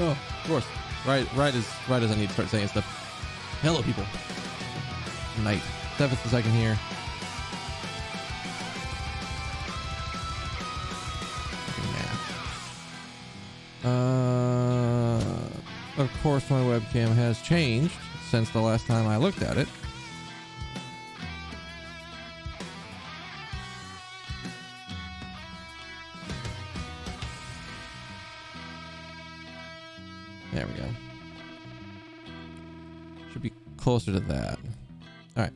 Oh, of course. Right as I need to start saying stuff. Hello, people. Night. 7th the second here. Of course, my webcam has changed since the last time I looked at it. There we go. Should be closer to that. All right.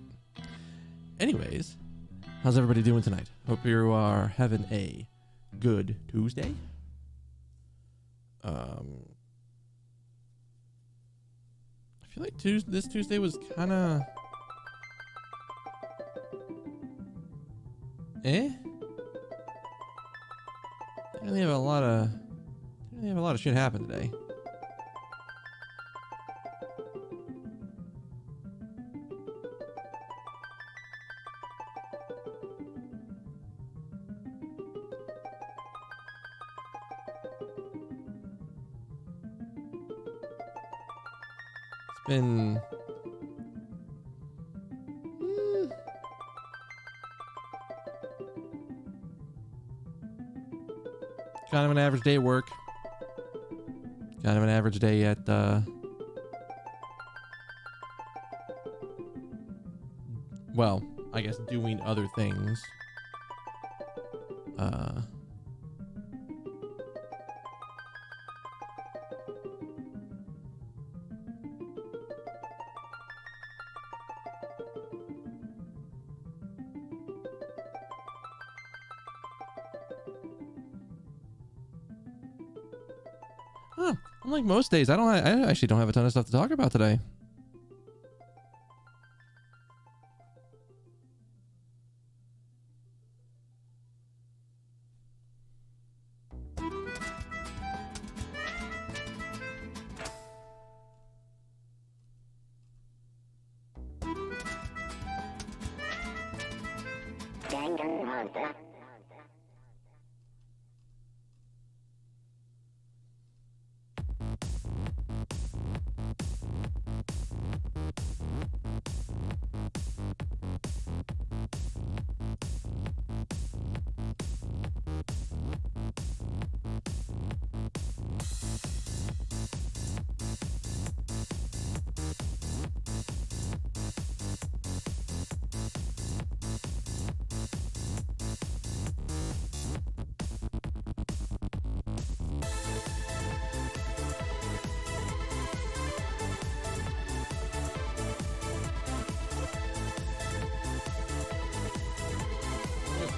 Anyways, how's everybody doing tonight? Hope you are having a good Tuesday. I feel like this Tuesday was kind of Didn't really have a lot of shit happen today. Been kind of an average day at work. Kind of an average day at well, I guess doing other things. Unlike most days, I actually don't have a ton of stuff to talk about today.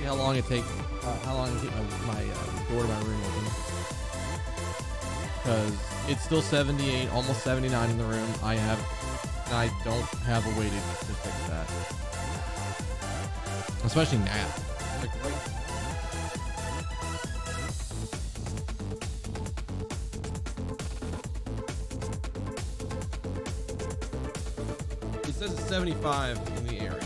How long it take my door to my room open, because it's still 78, almost 79 in the room. I don't have a way to fix that, especially now. Like it says it's 75 in the area.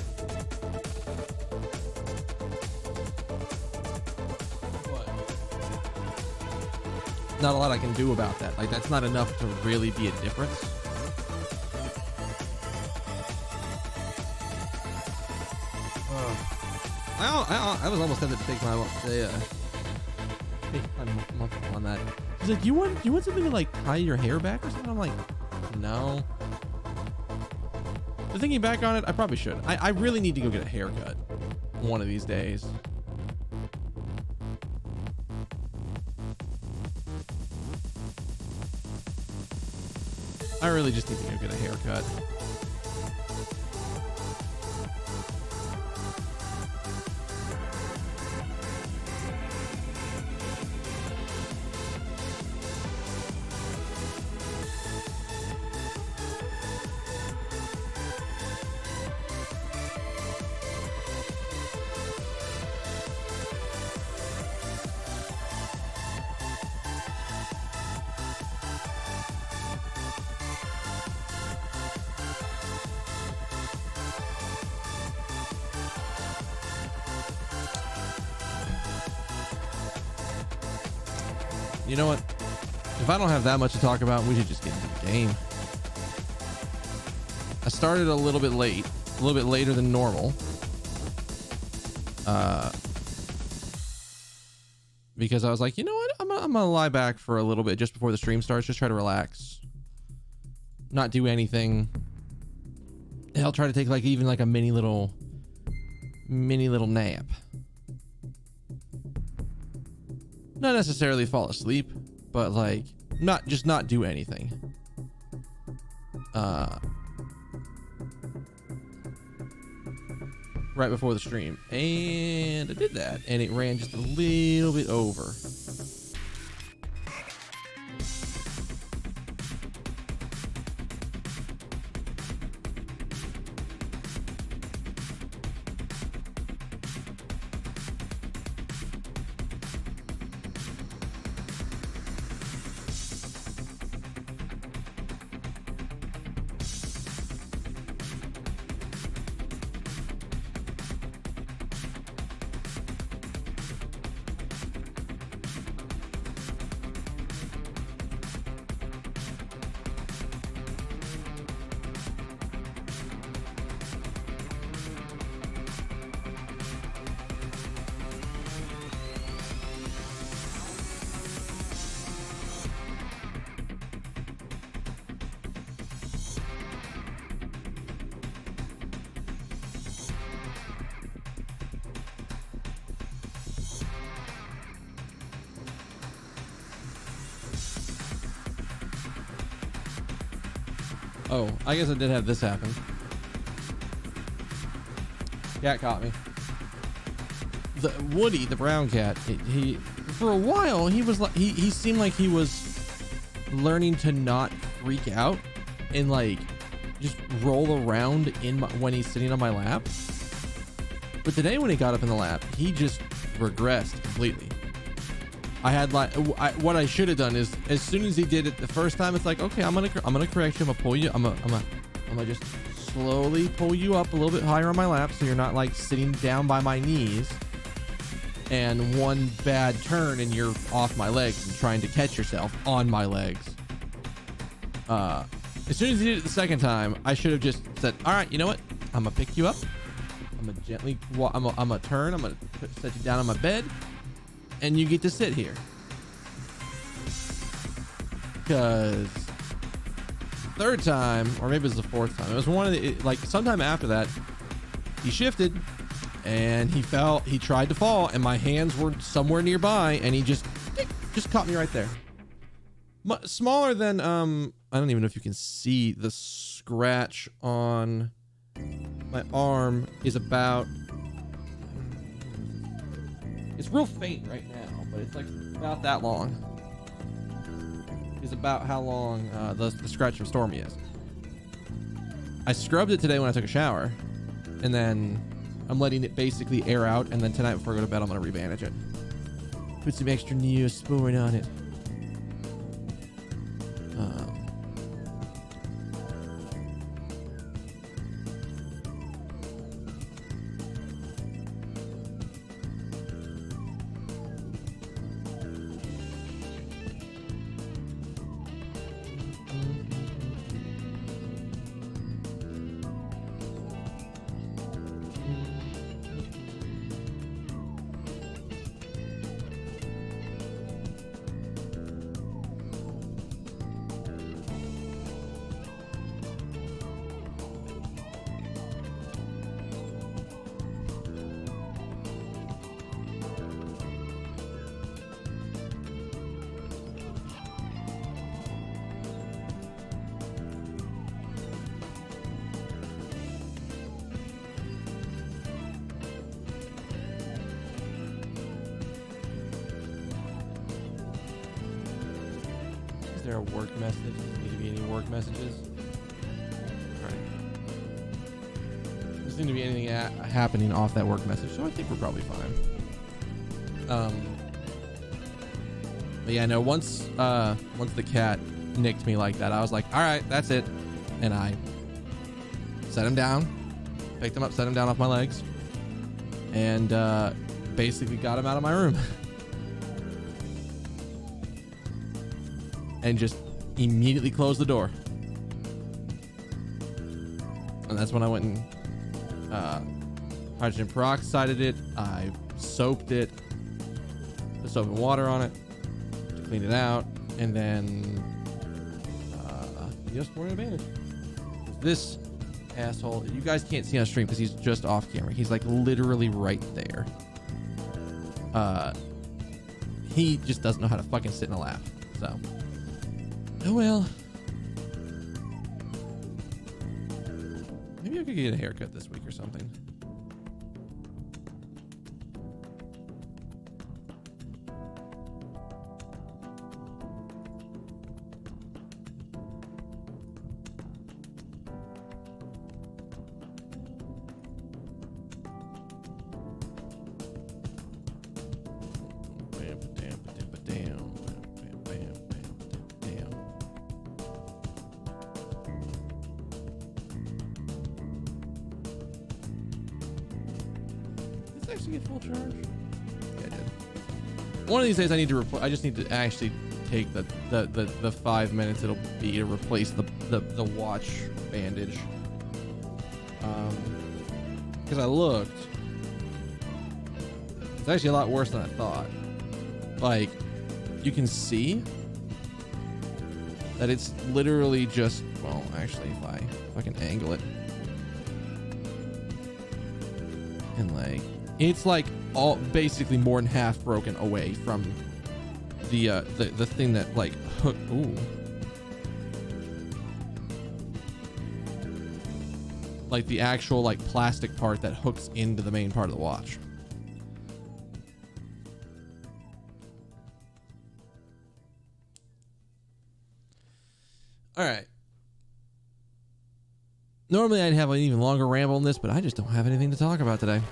Not a lot I can do about that. Like, that's not enough to really be a difference. I was almost tempted to take my month on that. He's like, you want something to like tie your hair back or something? I'm like, no. But thinking back on it, I probably should. I really need to go get a haircut one of these days. I really just need to go get a haircut. You know what? if I don't have that much to talk about, we should just get into the game. I started a little bit late, a little bit later than normal. Because I was like, you know what? I'm gonna lie back for a little bit just before the stream starts. Just try to relax, not do anything. And I'll try to take like even like a mini little nap. Not necessarily fall asleep, but like not do anything. Right before the stream, and I did that, and it ran just a little bit over. Oh, I guess I did have this happen. Cat caught me. The Woody, the brown cat, he for a while he was like he seemed like he was learning to not freak out and like just roll around when he's sitting on my lap. But today when he got up in the lap, he just regressed completely. I had like what I should have done is as soon as he did it the first time, it's like, okay, I'm gonna correct you. I'm gonna pull you. I'm gonna just slowly pull you up a little bit higher on my lap so you're not like sitting down by my knees. And one bad turn and you're off my legs and trying to catch yourself on my legs. As soon as he did it the second time, I should have just said, all right, you know what? I'm gonna pick you up. I'm gonna gently, I'm gonna turn. I'm gonna set you down on my bed. And you get to sit here. Because third time, or maybe it was the fourth time, it was one of the, like sometime after that, he shifted and he fell. He tried to fall and my hands were somewhere nearby and he just caught me right there. Smaller than, I don't even know if you can see the scratch on my arm is about, it's real faint right now, but it's like about that long. Is about how long the scratch from Stormy is. I scrubbed it today when I took a shower, and then I'm letting it basically air out, and then tonight before I go to bed, I'm gonna rebandage it. Put some extra Neosporin on it. Is there a work message? Does there need to be any work messages? Alright. Doesn't seem to be anything happening off that work message, so I think we're probably fine. But yeah, no, once the cat nicked me like that, I was like, alright, that's it. And I set him down, picked him up, set him down off my legs, and basically got him out of my room. and just immediately closed the door. And that's when I went and hydrogen peroxided it. I soaped it, put soap and water on it to clean it out, and then just poured in a bandage. This asshole, you guys can't see on stream because he's just off camera. He's like literally right there. He just doesn't know how to fucking sit in a lap. So, oh well. Maybe I could get a haircut this week or something. One of these days I need to I just need to actually take the 5 minutes it'll be to replace the watch bandage. Because I looked, it's actually a lot worse than I thought. Like, you can see that it's literally just, well, actually if I can angle it, and like it's like all basically more than half broken away from the thing that like hook. Ooh. Like the actual like plastic part that hooks into the main part of the watch. All right. Normally I'd have an even longer ramble on this, but I just don't have anything to talk about today.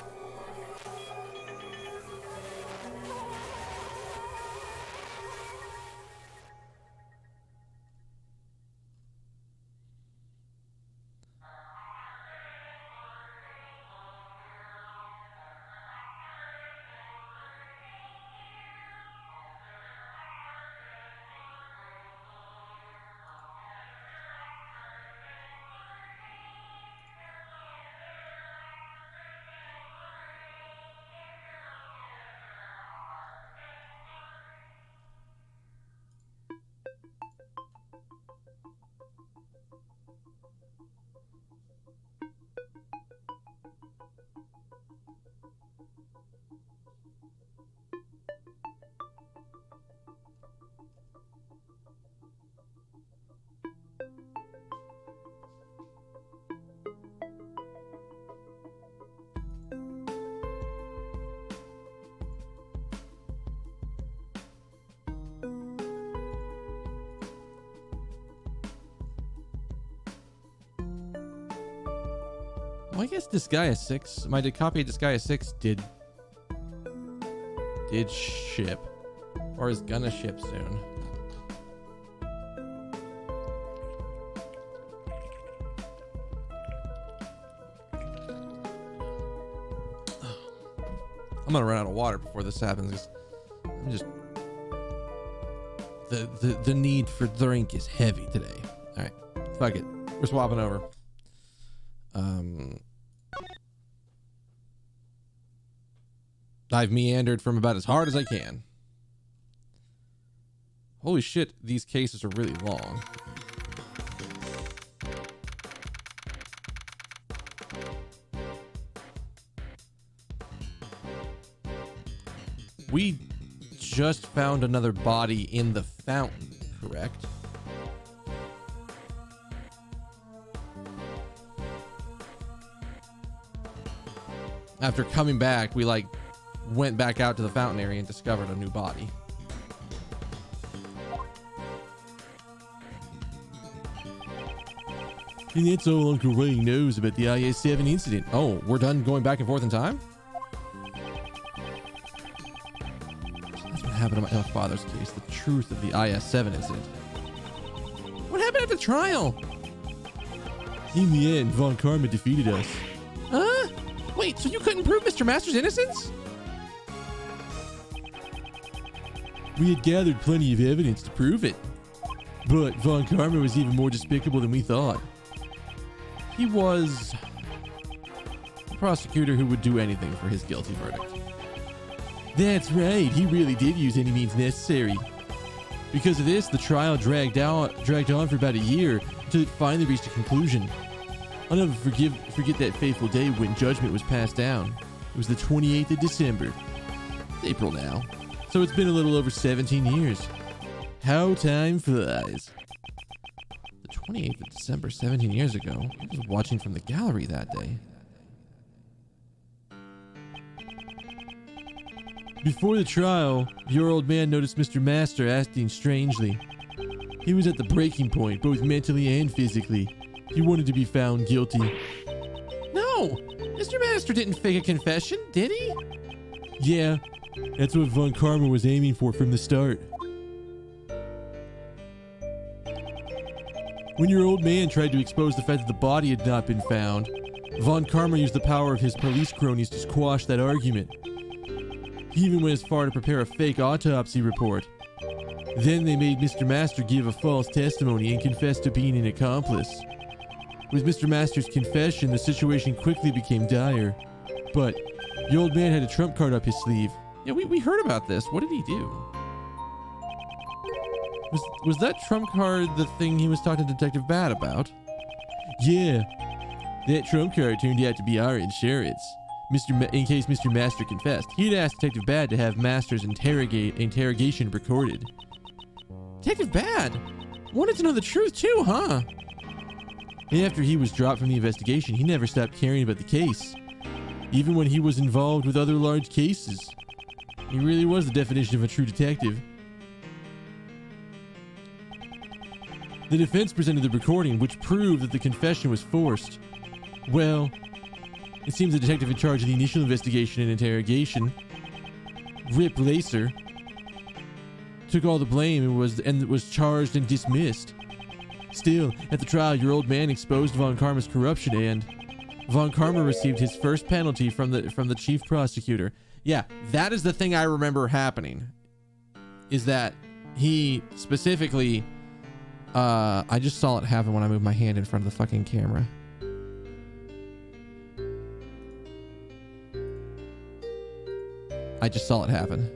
Well, I guess Disgaea 6, my copy of Disgaea 6 did ship, or is gonna ship soon. I'm gonna run out of water before this happens. I'm just the need for drink is heavy today. All right, fuck it, we're swapping over. I've meandered from about as hard as I can. Holy shit, these cases are really long. We just found another body in the fountain, correct? After coming back, we like went back out to the fountain area and discovered a new body. And that's all Uncle Ray knows about the IS-7 incident. Oh, we're done going back and forth in time? That's what happened to my father's case. The truth of the IS-7 incident. What happened at the trial? In the end, Von Karma defeated us. Huh? Wait, so you couldn't prove Mr. Master's innocence? We had gathered plenty of evidence to prove it. But Von Karma was even more despicable than we thought. He was a prosecutor who would do anything for his guilty verdict. That's right, he really did use any means necessary. Because of this, the trial dragged on for about a year until it finally reached a conclusion. I'll never forget that fateful day when judgment was passed down. It was the 28th of December. It's April now. So it's been a little over 17 years. How time flies. The 28th of December, 17 years ago. I was watching from the gallery that day. Before the trial, your old man noticed Mr. Master acting strangely. He was at the breaking point, both mentally and physically. He wanted to be found guilty. No! Mr. Master didn't fake a confession, did he? Yeah, that's what Von Karma was aiming for from the start. When your old man tried to expose the fact that the body had not been found, Von Karma used the power of his police cronies to squash that argument. He even went as far to prepare a fake autopsy report. Then they made Mr. Master give a false testimony and confess to being an accomplice. With Mr. Master's confession, the situation quickly became dire. But the old man had a trump card up his sleeve. Yeah, we heard about this. What did he do? Was that trump card the thing he was talking to Detective Bad about? Yeah, that trump card turned out to be our insurance. In case Mr. Master confessed, he'd asked Detective Bad to have Master's interrogation recorded. Detective Bad wanted to know the truth too, huh? After he was dropped from the investigation, he never stopped caring about the case, even when he was involved with other large cases. He really was the definition of a true detective. The defense presented the recording, which proved that the confession was forced. Well, it seems the detective in charge of the initial investigation and interrogation, Rip Lacer, took all the blame and was charged and dismissed. Still, at the trial, your old man exposed Von Karma's corruption, and Von Karma received his first penalty from the chief prosecutor. Yeah, that is the thing I remember happening. Is that he specifically, I just saw it happen when I moved my hand in front of the fucking camera. I just saw it happen.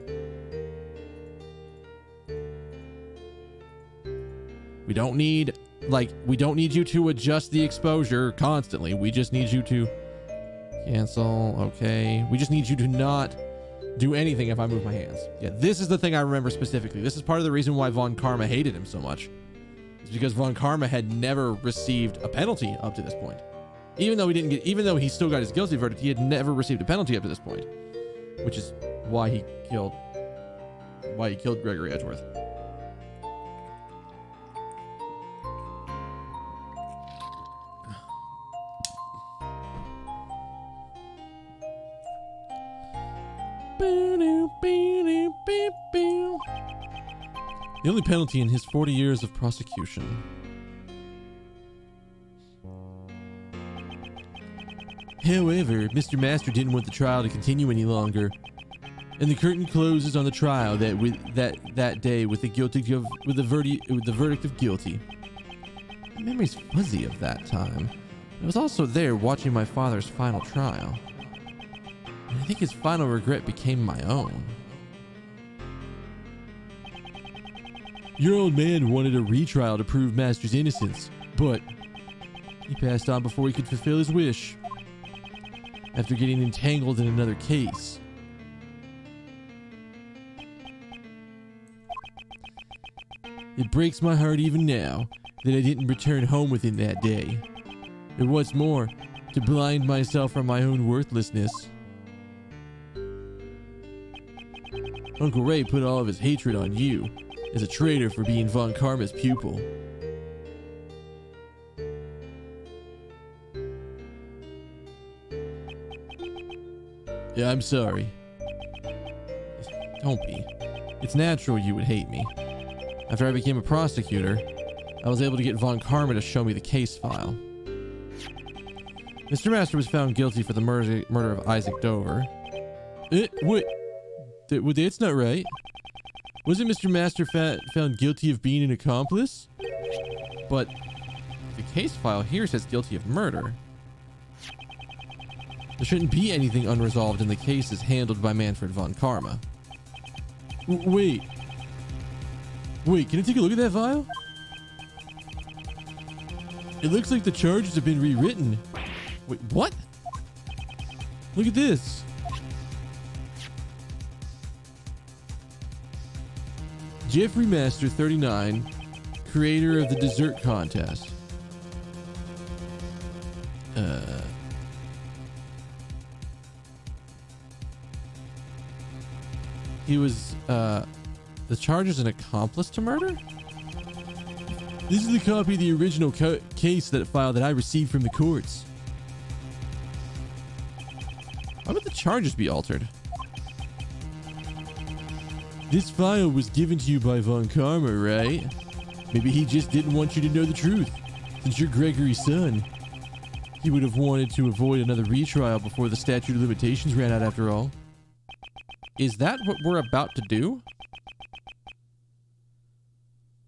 We don't need you to adjust the exposure constantly. We just need you to cancel. Okay. We just need you to not do anything if I move my hands. Yeah, this is the thing I remember specifically. This is part of the reason why Von Karma hated him so much. It's because Von Karma had never received a penalty up to this point. Even though he still got his guilty verdict, he had never received a penalty up to this point. Which is why he killed Gregory Edgeworth. The only penalty in his 40 years of prosecution. However, Mr. Master didn't want the trial to continue any longer, and the curtain closes on the trial that day with the verdict of guilty. My memory's fuzzy of that time. I was also there watching my father's final trial, and I think his final regret became my own. Your old man wanted a retrial to prove Master's innocence, but he passed on before he could fulfill his wish. After getting entangled in another case. It breaks my heart even now that I didn't return home with him that day. And what's more, to blind myself from my own worthlessness. Uncle Ray put all of his hatred on you as a traitor for being Von Karma's pupil. Yeah, I'm sorry. Don't be. It's natural you would hate me. After I became a prosecutor, I was able to get Von Karma to show me the case file. Mr. Master was found guilty for the murder of Isaac Dover. Wait, that's not right. Wasn't Mr. Master found guilty of being an accomplice? But the case file here says guilty of murder. There shouldn't be anything unresolved in the cases handled by Manfred von Karma. Wait, can I take a look at that file? It looks like the charges have been rewritten. Wait, what? Look at this. Jeffrey Master 39, creator of the dessert contest. He was, the charge is an accomplice to murder? This is the copy of the original case file that I received from the courts. Why would the charges be altered? This file was given to you by Von Karma, right? Maybe he just didn't want you to know the truth, since you're Gregory's son. He would have wanted to avoid another retrial before the statute of limitations ran out after all. Is that what we're about to do?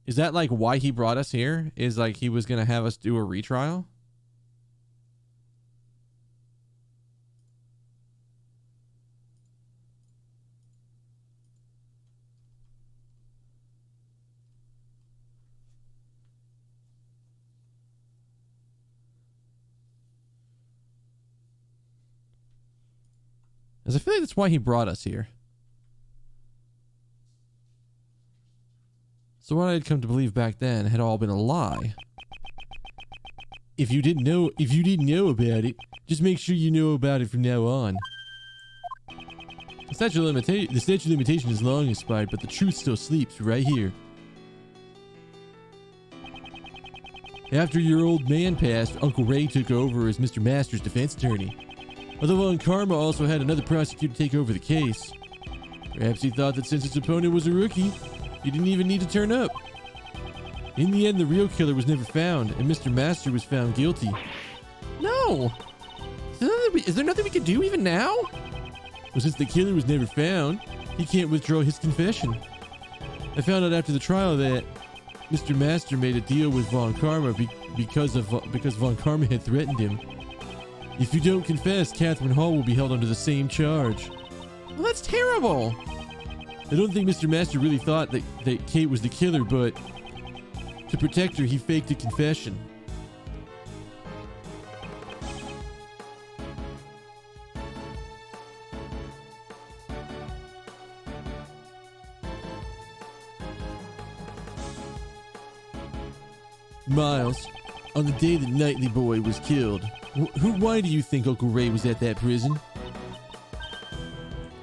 Is that like why he brought us here? Is like he was going to have us do a retrial? As I feel like that's why he brought us here. So what I had come to believe back then had all been a lie. If you didn't know about it, just make sure you know about it from now on. The statute of limitation is long expired, but the truth still sleeps right here. After your old man passed, Uncle Ray took over as Mr. Master's defense attorney. Although Von Karma also had another prosecutor take over the case. Perhaps he thought that since his opponent was a rookie, he didn't even need to turn up. In the end, the real killer was never found, and Mr. Master was found guilty. No! Is there nothing we can do even now? Well, since the killer was never found, he can't withdraw his confession. I found out after the trial that Mr. Master made a deal with Von Karma because Von Karma had threatened him. If you don't confess, Catherine Hall will be held under the same charge. Well, that's terrible! I don't think Mr. Master really thought that Kate was the killer, but to protect her, he faked a confession. Miles, on the day that Knightley Boy was killed, why do you think Uncle Ray was at that prison?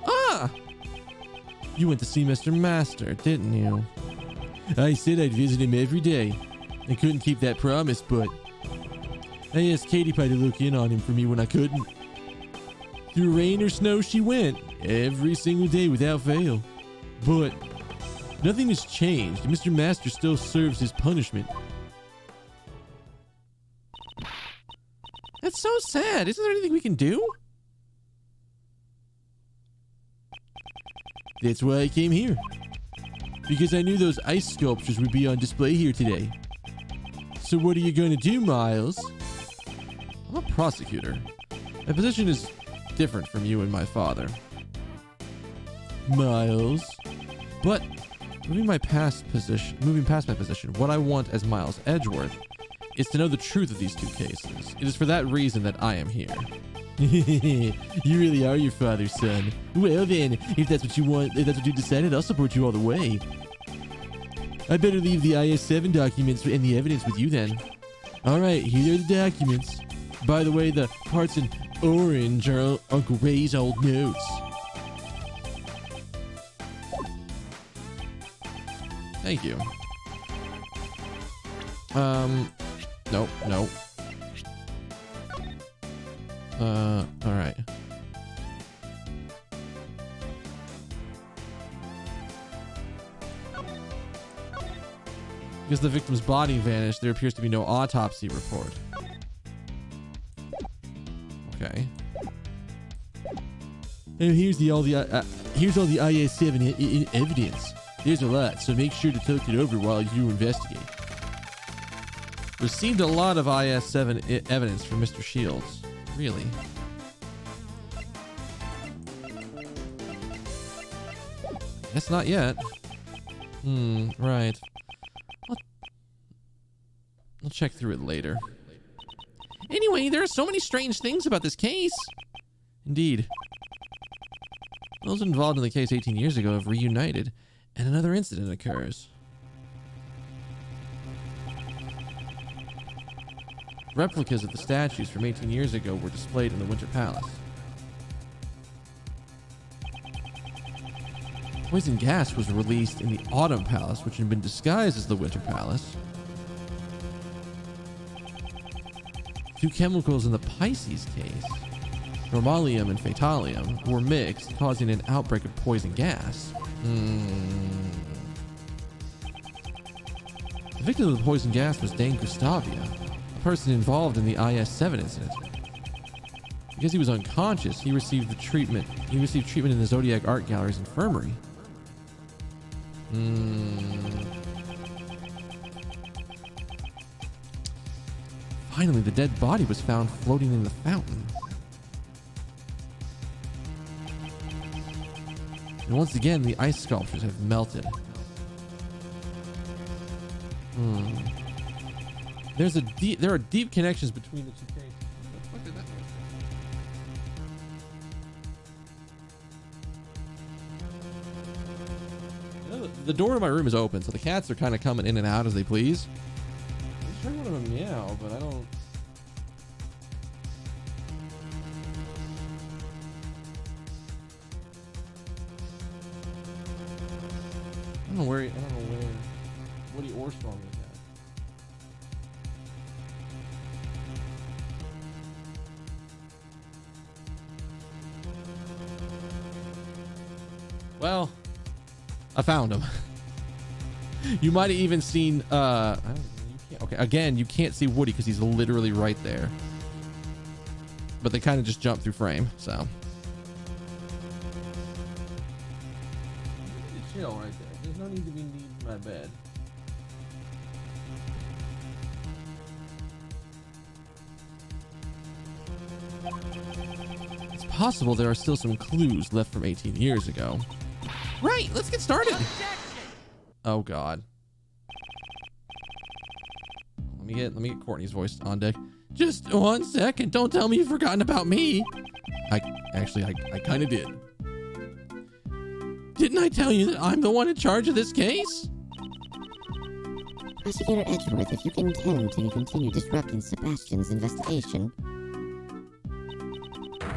Ah! You went to see Mr. Master, didn't you? I said I'd visit him every day. I couldn't keep that promise, but I asked Katie Pie to look in on him for me when I couldn't. Through rain or snow, she went every single day without fail. But nothing has changed. Mr. Master still serves his punishment. That's so sad. Isn't there anything we can do? That's why I came here. Because I knew those ice sculptures would be on display here today. So what are you going to do, Miles? I'm a prosecutor. My position is different from you and my father. Miles. But moving past my position, what I want as Miles Edgeworth is to know the truth of these two cases. It is for that reason that I am here. You really are your father's son. Well then, if that's what you want, if that's what you decided, I'll support you all the way. I better leave the IS-7 documents and the evidence with you then. Alright, here are the documents. By the way, the parts in orange are Uncle Ray's old notes. Thank you. Nope. Alright. Because the victim's body vanished, there appears to be no autopsy report. Okay. And here's all the IS-7 evidence. There's a lot, so make sure to talk it over while you investigate. Received a lot of IS-7 evidence from Mr. Shields. Really? Guess not yet. Right. I'll check through it later. Anyway, there are so many strange things about this case. Indeed. Those involved in the case 18 years ago have reunited, and another incident occurs. Replicas of the statues from 18 years ago were displayed in the Winter Palace. Poison gas was released in the Autumn Palace, which had been disguised as the Winter Palace. Two chemicals in the Pisces case, normalium and fatalium, were mixed, causing an outbreak of poison gas. The victim of the poison gas was Dane Gustavia, a person involved in the IS-7 incident. Because he was unconscious, he received treatment in the Zodiac Art Gallery's infirmary. Finally, the dead body was found floating in the fountain. And once again, the ice sculptures have melted. There are deep connections between the two cases. What the fuck did that mean? The door to my room is open, so the cats are kind of coming in and out as they please. I'm sure one of them meow, but I don't. I don't know where Woody or Strong is at. Well, I found him. You might have even seen okay, again, you can't see Woody because he's literally right there. But they kind of just jump through frame, so. Chill right there. There's no need to be needing my bed. It's possible there are still some clues left from 18 years ago. Right, let's get started. Oh God. Let me get Courtney's voice on deck. Just 1 second. Don't tell me you've forgotten about me. I kind of did. Didn't I tell you that I'm the one in charge of this case? Prosecutor Edgeworth, if you intend to continue disrupting Sebastian's investigation,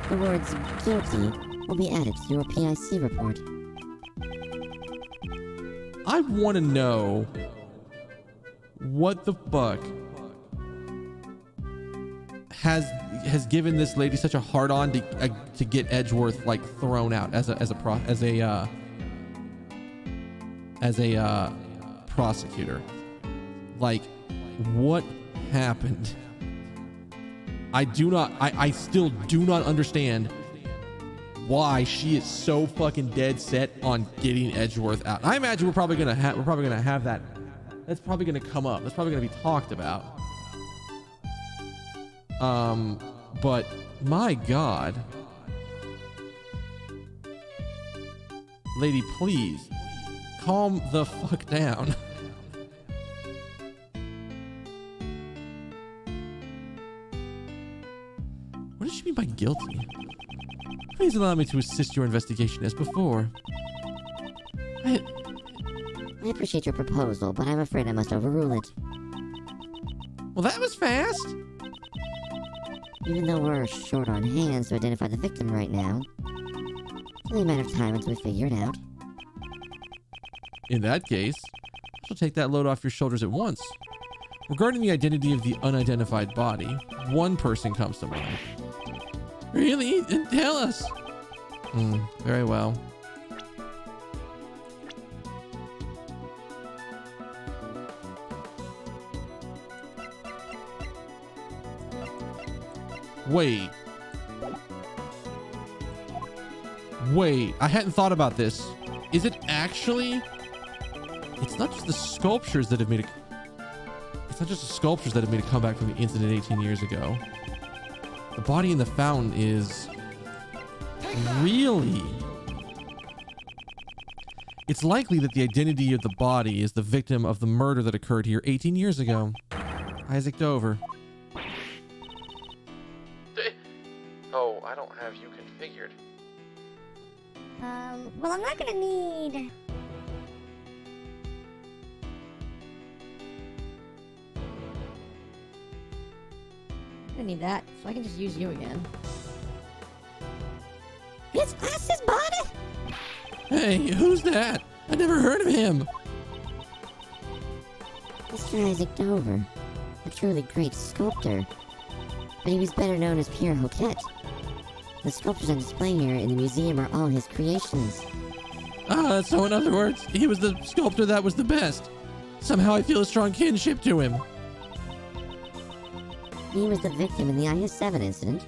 the words guilty will be added to your PIC report. I want to know what the fuck has given this lady such a hard on to get Edgeworth like thrown out as a prosecutor. Like, what happened? I still do not understand why she is so fucking dead set on getting Edgeworth out. I imagine we're probably gonna have that. That's probably gonna come up. That's probably gonna be talked about. But my God, lady, please calm the fuck down. What does she mean by guilty? Please allow me to assist your investigation as before. I appreciate your proposal, but I'm afraid I must overrule it. Well, that was fast. Even though we're short on hands to identify the victim right now, it's only a matter of time until we figure it out. In that case, she'll take that load off your shoulders at once. Regarding the identity of the unidentified body, one person comes to mind. Really? Then tell us. Very well. Wait, I hadn't thought about this. Is it actually It's not just the sculptures that have made a... It's not just the sculptures that have made a comeback from the incident 18 years ago. The body in the fountain is... Really? It's likely that the identity of the body is the victim of the murder that occurred here 18 years ago. Isaac Dover. Oh, I don't have you configured. Well, I'm not gonna need... I'm gonna need that, so I can just use you again. It's As's body? Hey, who's that? I never heard of him. Mr. Isaac Dover, a truly great sculptor. But he was better known as Pierre Hoquet. The sculptures on display here in the museum are all his creations. Ah, so in other words, he was the sculptor that was the best. Somehow I feel a strong kinship to him. He was the victim in the IS-7 incident.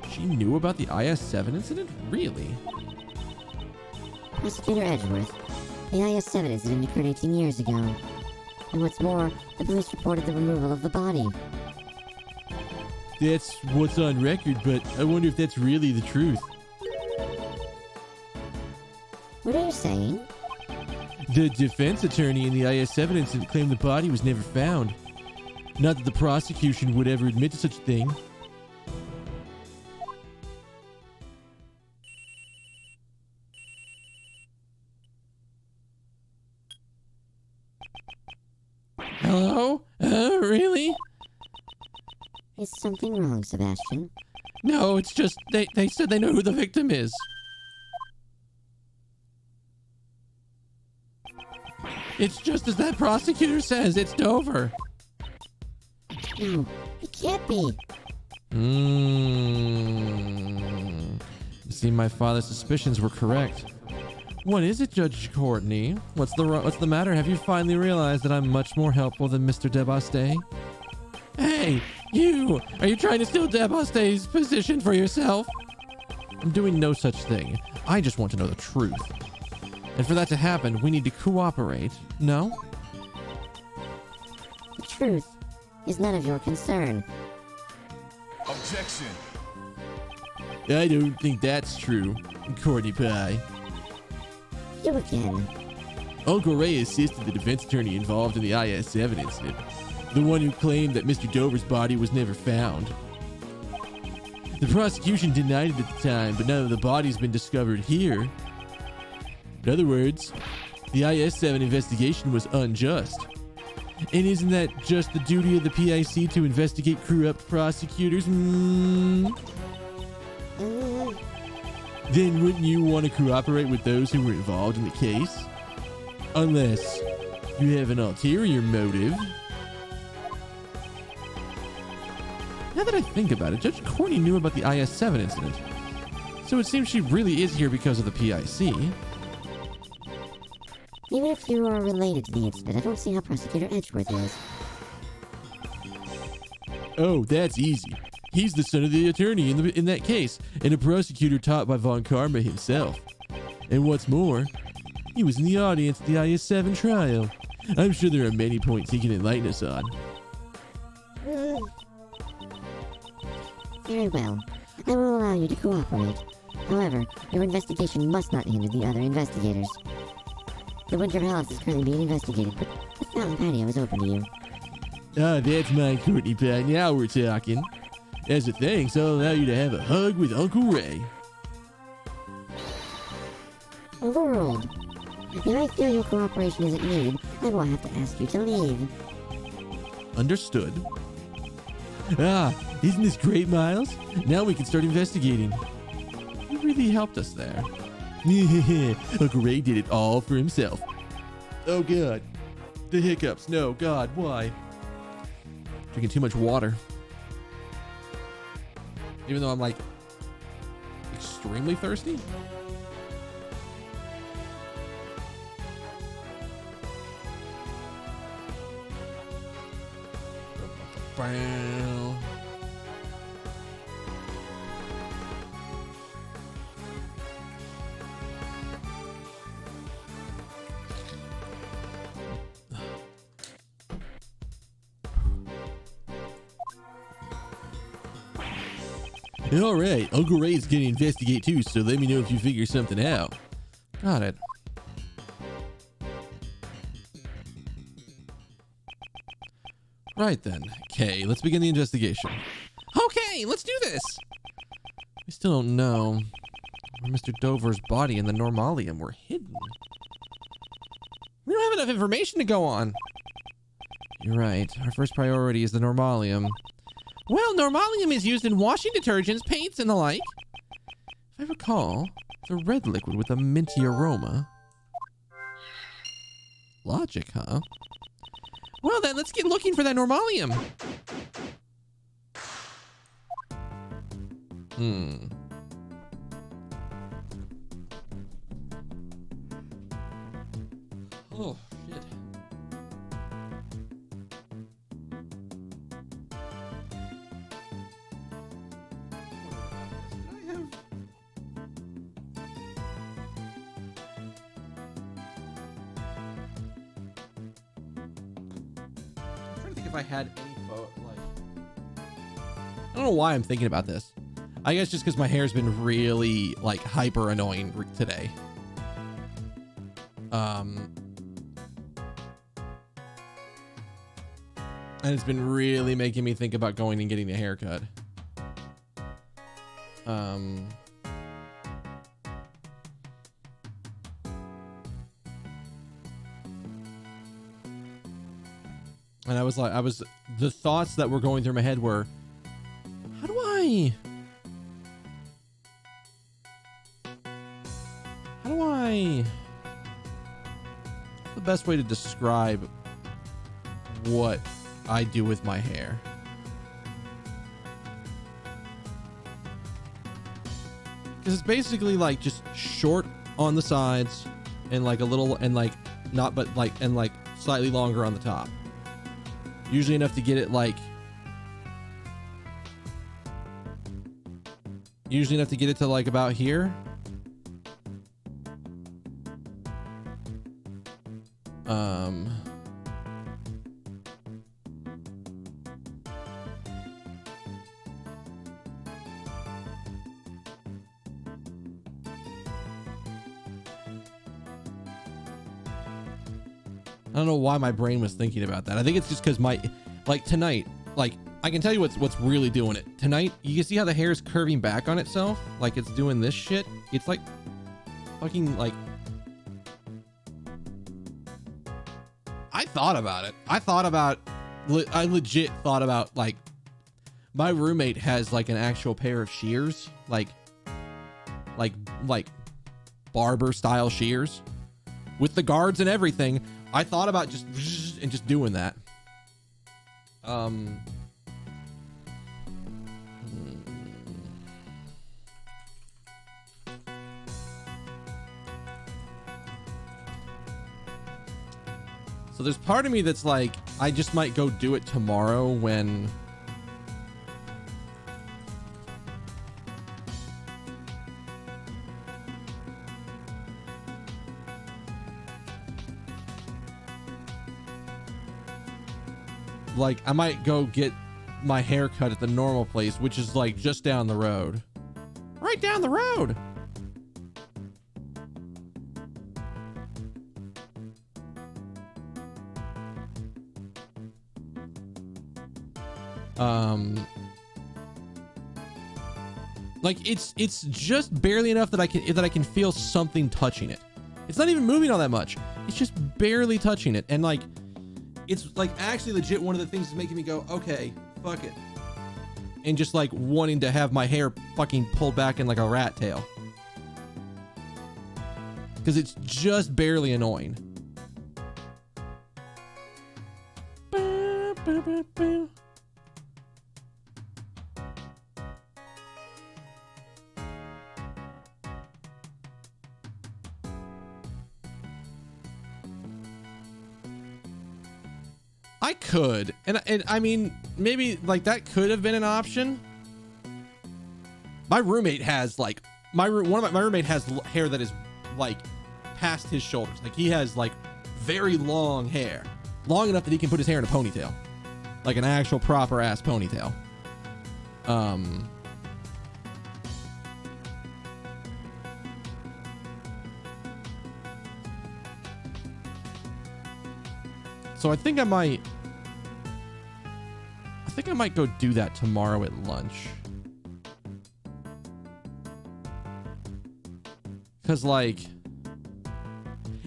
She knew about the IS-7 incident? Really? Prosecutor Edgeworth, the IS-7 incident occurred 18 years ago. And what's more, the police reported the removal of the body. That's what's on record, but I wonder if that's really the truth. What are you saying? The defense attorney in the IS-7 incident claimed the body was never found. Not that the prosecution would ever admit to such a thing. Hello? Really? Is something wrong, Sebastian? No, it's just they said they know who the victim is. It's just as that prosecutor says, it's Dover. No, it can't be. See, my father's suspicions were correct. What is it, Judge Courtney? What's the matter? Have you finally realized that I'm much more helpful than Mr. Debaste? Hey, you! Are you trying to steal Debaste's position for yourself? I'm doing no such thing. I just want to know the truth. And for that to happen, we need to cooperate. No? The truth is none of your concern. Objection. I don't think that's true, Courtney Pie. You again. Uncle Ray assisted the defense attorney involved in the IS-7 incident, the one who claimed that Mr. Dover's body was never found. The prosecution denied it at the time, but now that the body's been discovered here. In other words, the IS-7 investigation was unjust. And isn't that just the duty of the PIC to investigate corrupt prosecutors? Then wouldn't you want to cooperate with those who were involved in the case? Unless you have an ulterior motive. Now that I think about it, Judge Courtney knew about the IS-7 incident. So it seems she really is here because of the PIC. Even if you are related to the incident, I don't see how Prosecutor Edgeworth is. Oh, that's easy. He's the son of the attorney in that case, and a prosecutor taught by Von Karma himself. And what's more, he was in the audience at the IS-7 trial. I'm sure there are many points he can enlighten us on. Very well. I will allow you to cooperate. However, your investigation must not hinder the other investigators. The Winter Palace is currently being investigated, but the fountain patio is open to you. Ah, that's my Courtney Pie. Now we're talking. As a thanks, I'll allow you to have a hug with Uncle Ray. Overruled. If I feel your cooperation isn't needed, I will have to ask you to leave. Understood. Ah, isn't this great, Miles? Now we can start investigating. You really helped us there. Uncle Ray did it all for himself. Oh, God. The hiccups. No, God, why? Drinking too much water. Even though I'm, like, extremely thirsty. Bow. All right, Uncle Ray's gonna investigate too, so let me know if you figure something out. Got it. Right then. Okay, let's begin the investigation. Okay, let's do this. We still don't know where Mr. Dover's body and the Normalium were hidden. We don't have enough information to go on. You're right. Our first priority is the Normalium. Well, Normalium is used in washing detergents, paints, and the like. If I recall, it's a red liquid with a minty aroma. Logic, huh? Well then, let's get looking for that Normalium. Oh, shit. If I had any photo, like, I don't know why I'm thinking about this. I guess just because my hair's been really like hyper annoying today. And it's been really making me think about going and getting a haircut. And I was like, the thoughts that were going through my head were, how do I what's the best way to describe what I do with my hair? Because it's basically like just short on the sides and like a little, and like not, but like, and like slightly longer on the top. Usually enough to get it like, to like about here. I don't know why my brain was thinking about that. I think it's just because like tonight, like I can tell you what's really doing it. Tonight, you can see how the hair is curving back on itself. Like it's doing this shit. It's like fucking like, I thought about it. I legit thought about like, my roommate has like an actual pair of shears, like barber style shears with the guards and everything. I thought about just doing that. So there's part of me that's like, I just might go do it tomorrow when like I might go get my hair cut at the normal place, which is like just down the road. Right down the road. Like it's just barely enough that I can feel something touching it. It's not even moving all that much. It's just barely touching it. And like, it's like actually legit one of the things that's making me go, okay, fuck it. And just like wanting to have my hair fucking pulled back in like a rat tail. Because it's just barely annoying. I could, and I mean, maybe like that could have been an option. My roommate has like my roommate has hair that is like past his shoulders. Like he has like very long hair, long enough that he can put his hair in a ponytail, like an actual proper ass ponytail. So I think I might go do that tomorrow at lunch. Cause like,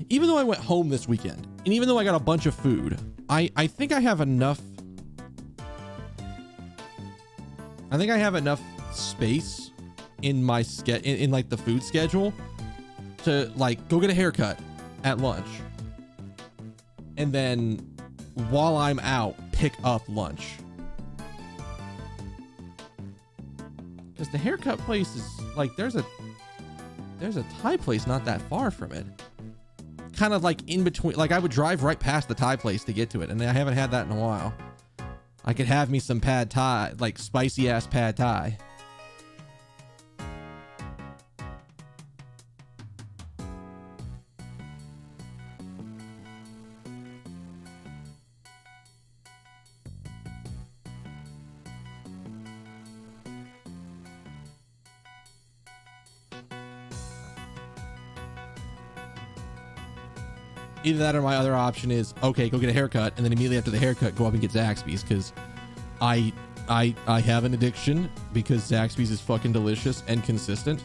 even though I went home this weekend and even though I got a bunch of food, I think I have enough. I think I have enough space in my in like the food schedule to like go get a haircut at lunch. And then while I'm out, pick up lunch. Because the haircut place is like, there's a Thai place not that far from it. Kind of like in between, like I would drive right past the Thai place to get to it. And I haven't had that in a while. I could have me some pad Thai, like spicy ass pad Thai. Either that or my other option is, okay, go get a haircut, and then immediately after the haircut, go up and get Zaxby's, because I have an addiction, because Zaxby's is fucking delicious and consistent.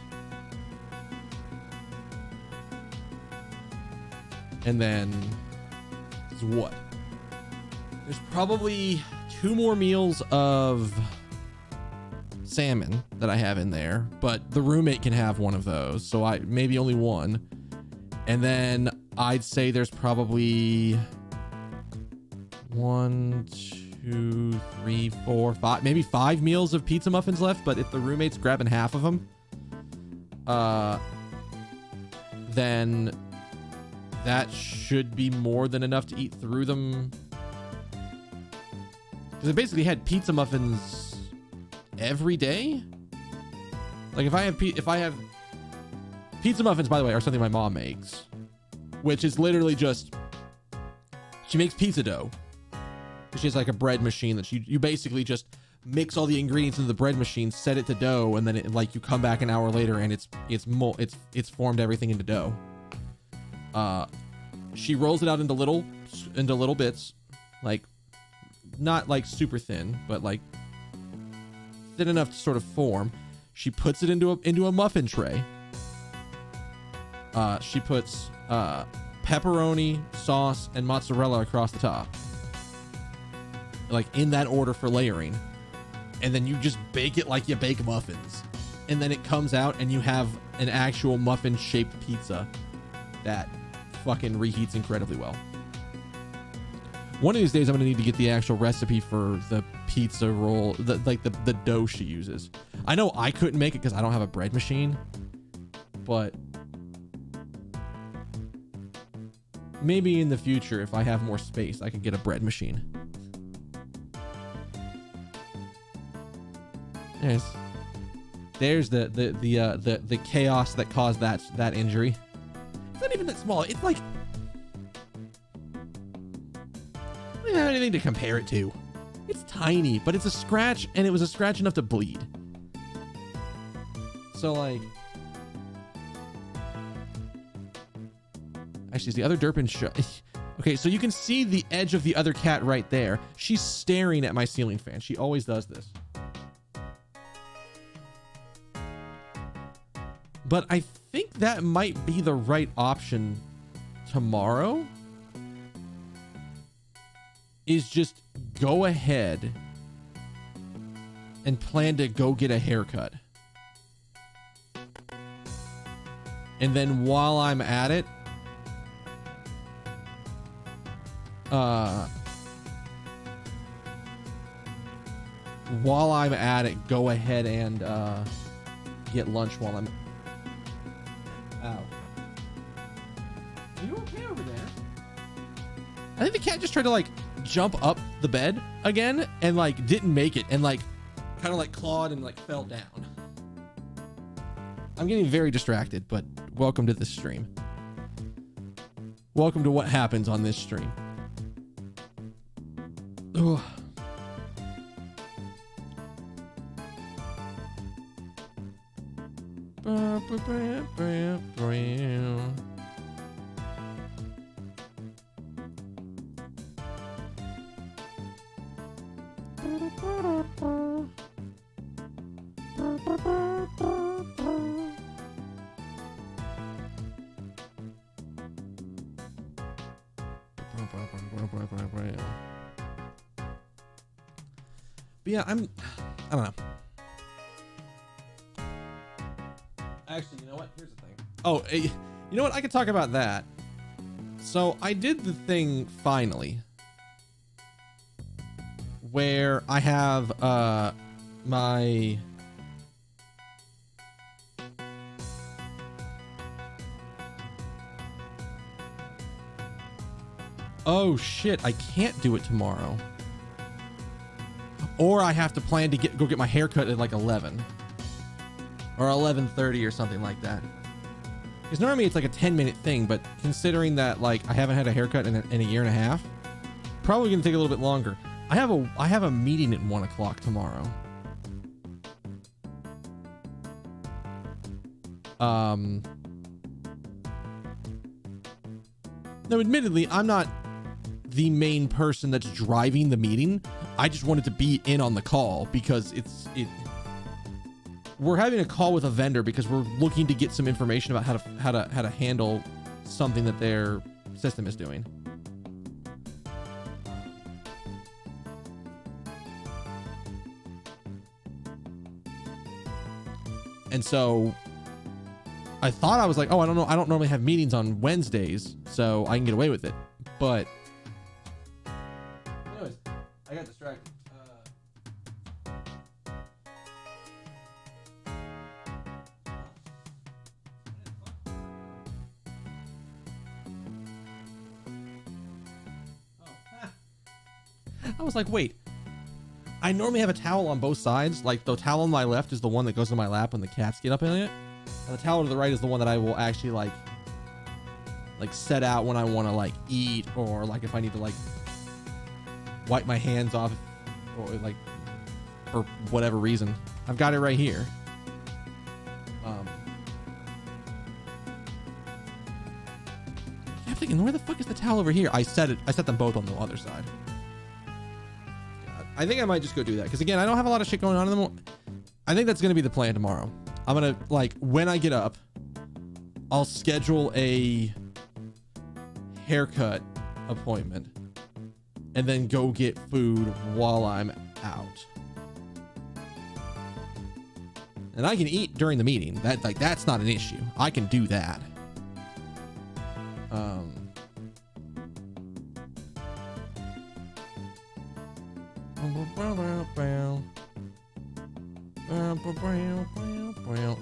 And then, what? There's probably 2 more meals of salmon that I have in there, but the roommate can have one of those, so maybe only one. And then I'd say there's probably 1, 2, 3, 4, 5, maybe 5 meals of pizza muffins left. But if the roommate's grabbing half of them, then that should be more than enough to eat through them. Because I basically had pizza muffins every day. Like if I have pizza muffins, by the way, are something my mom makes, which is literally just, she makes pizza dough. She has like a bread machine that you basically just mix all the ingredients into the bread machine, set it to dough, and then it, like, you come back an hour later and it's formed everything into dough. She rolls it out into little bits, like not like super thin, but like thin enough to sort of form. She puts it into a muffin tray. She puts pepperoni, sauce, and mozzarella across the top, like in that order for layering, and then you just bake it like you bake muffins, and then it comes out and you have an actual muffin shaped pizza that fucking reheats incredibly well. One of these days I'm gonna need to get the actual recipe for the pizza roll, the dough she uses. I know I couldn't make it because I don't have a bread machine, but maybe in the future, if I have more space, I could get a bread machine. There's the chaos that caused that injury. It's not even that small. It's like, I don't have anything to compare it to. It's tiny, but it's a scratch, and it was a scratch enough to bleed. So like, actually, is the other Durpin okay, so you can see the edge of the other cat right there. She's staring at my ceiling fan. She always does this. But I think that might be the right option tomorrow. Is just go ahead and plan to go get a haircut. And then while I'm at it, go ahead and get lunch while I'm out. Are you okay over there? I think the cat just tried to like jump up the bed again and like didn't make it and like kind of like clawed and like fell down. I'm getting very distracted, but welcome to this stream. Welcome to what happens on this stream. Ugh. yeah, I don't know. Actually, you know what? Here's the thing. Oh, you know what? I could talk about that. So I did the thing finally where I have my oh shit, I can't do it tomorrow. Or I have to plan to go get my hair cut at like 11 or 11:30 or something like that. Because normally it's like a 10-minute thing, but considering that like I haven't had a haircut in a year and a half, probably gonna take a little bit longer. I have a meeting at 1 o'clock tomorrow. No, admittedly, I'm not the main person that's driving the meeting. I just wanted to be in on the call because we're having a call with a vendor because we're looking to get some information about how to handle something that their system is doing. And so I thought I was like, oh, I don't know. I don't normally have meetings on Wednesdays, so I can get away with it. But anyways, I got distracted. I was like, wait, I normally have a towel on both sides. Like the towel on my left is the one that goes in my lap when the cats get up in it. And the towel to the right is the one that I will actually like set out when I want to like eat, or like if I need to like wipe my hands off, or like for whatever reason. I've got it right here. I'm thinking, where the fuck is the towel over here? I set them both on the other side. God, I think I might just go do that because again, I don't have a lot of shit going on in the morning. I think that's gonna be the plan tomorrow. I'm gonna like when I get up, I'll schedule a haircut appointment and then go get food while I'm out. And I can eat during the meeting. That's not an issue. I can do that.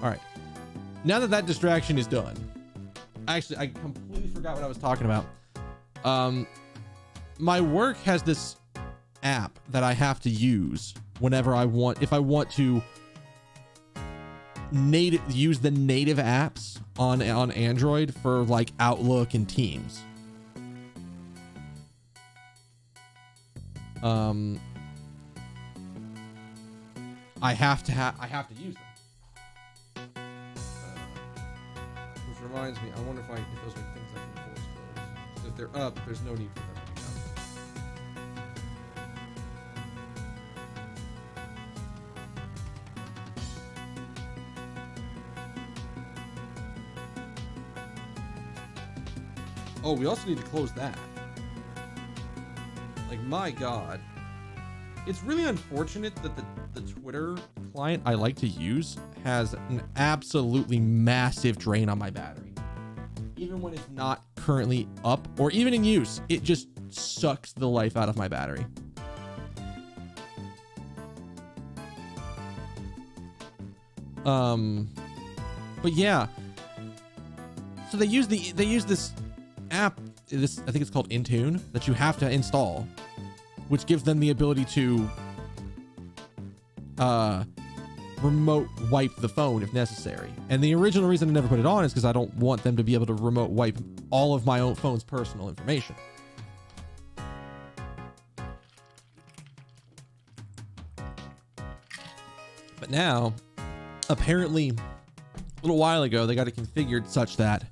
All right. Now that distraction is done, actually, I completely forgot what I was talking about. My work has this app that I have to use whenever if I want to use the native apps on Android for like Outlook and Teams. I have to use them. Which reminds me, I wonder if those are things I can force close. So if they're up, there's no need for them to be up. Oh, we also need to close that. Like, my God. It's really unfortunate that the Twitter client I like to use has an absolutely massive drain on my battery. Even when it's not currently up or even in use, it just sucks the life out of my battery. But yeah. So they use this app, I think it's called Intune, that you have to install, which gives them the ability to remote wipe the phone if necessary. And the original reason I never put it on is because I don't want them to be able to remote wipe all of my own phone's personal information. But now, apparently, a little while ago, they got it configured such that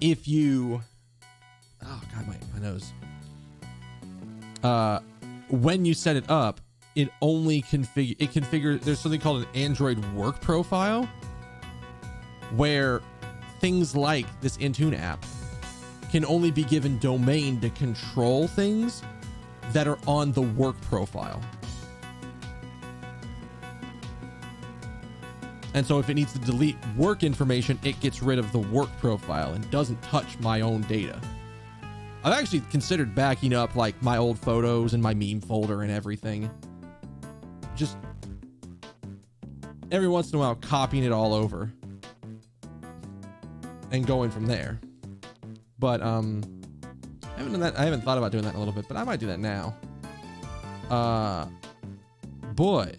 if you... Oh, God, my nose. When you set it up, it only configures... There's something called an Android work profile, where things like this Intune app can only be given domain to control things that are on the work profile. And so if it needs to delete work information, it gets rid of the work profile and doesn't touch my own data. I've actually considered backing up like my old photos and my meme folder and everything. Just every once in a while copying it all over and going from there. But I haven't done that. I haven't thought about doing that in a little bit, but I might do that now. Boy,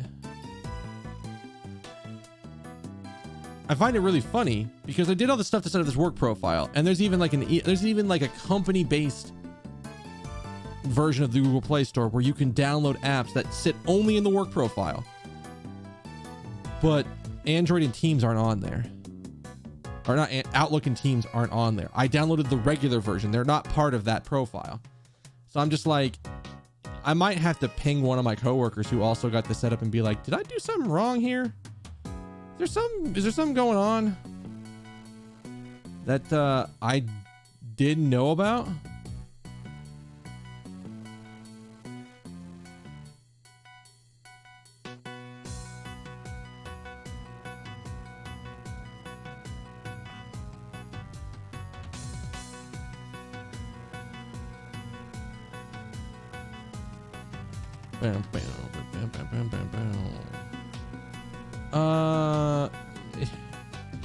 I find it really funny because I did all this stuff to set up this work profile, and there's even like a company-based version of the Google Play Store where you can download apps that sit only in the work profile. But Android and Teams aren't on there. Or not, Outlook and Teams aren't on there. I downloaded the regular version. They're not part of that profile. So I'm just like, I might have to ping one of my coworkers who also got this set up and be like, did I do something wrong here? Is there something going on that I didn't know about?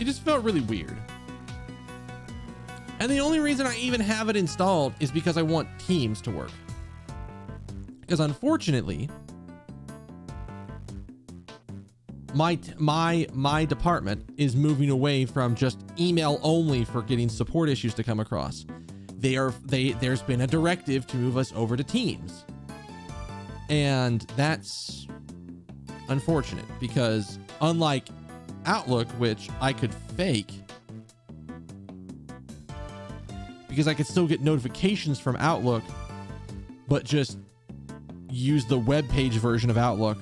It just felt really weird. And the only reason I even have it installed is because I want Teams to work. Because unfortunately, my department is moving away from just email only for getting support issues to come across. There's been a directive to move us over to Teams. And that's unfortunate because unlike Outlook, which I could fake because I could still get notifications from Outlook, but just use the web page version of Outlook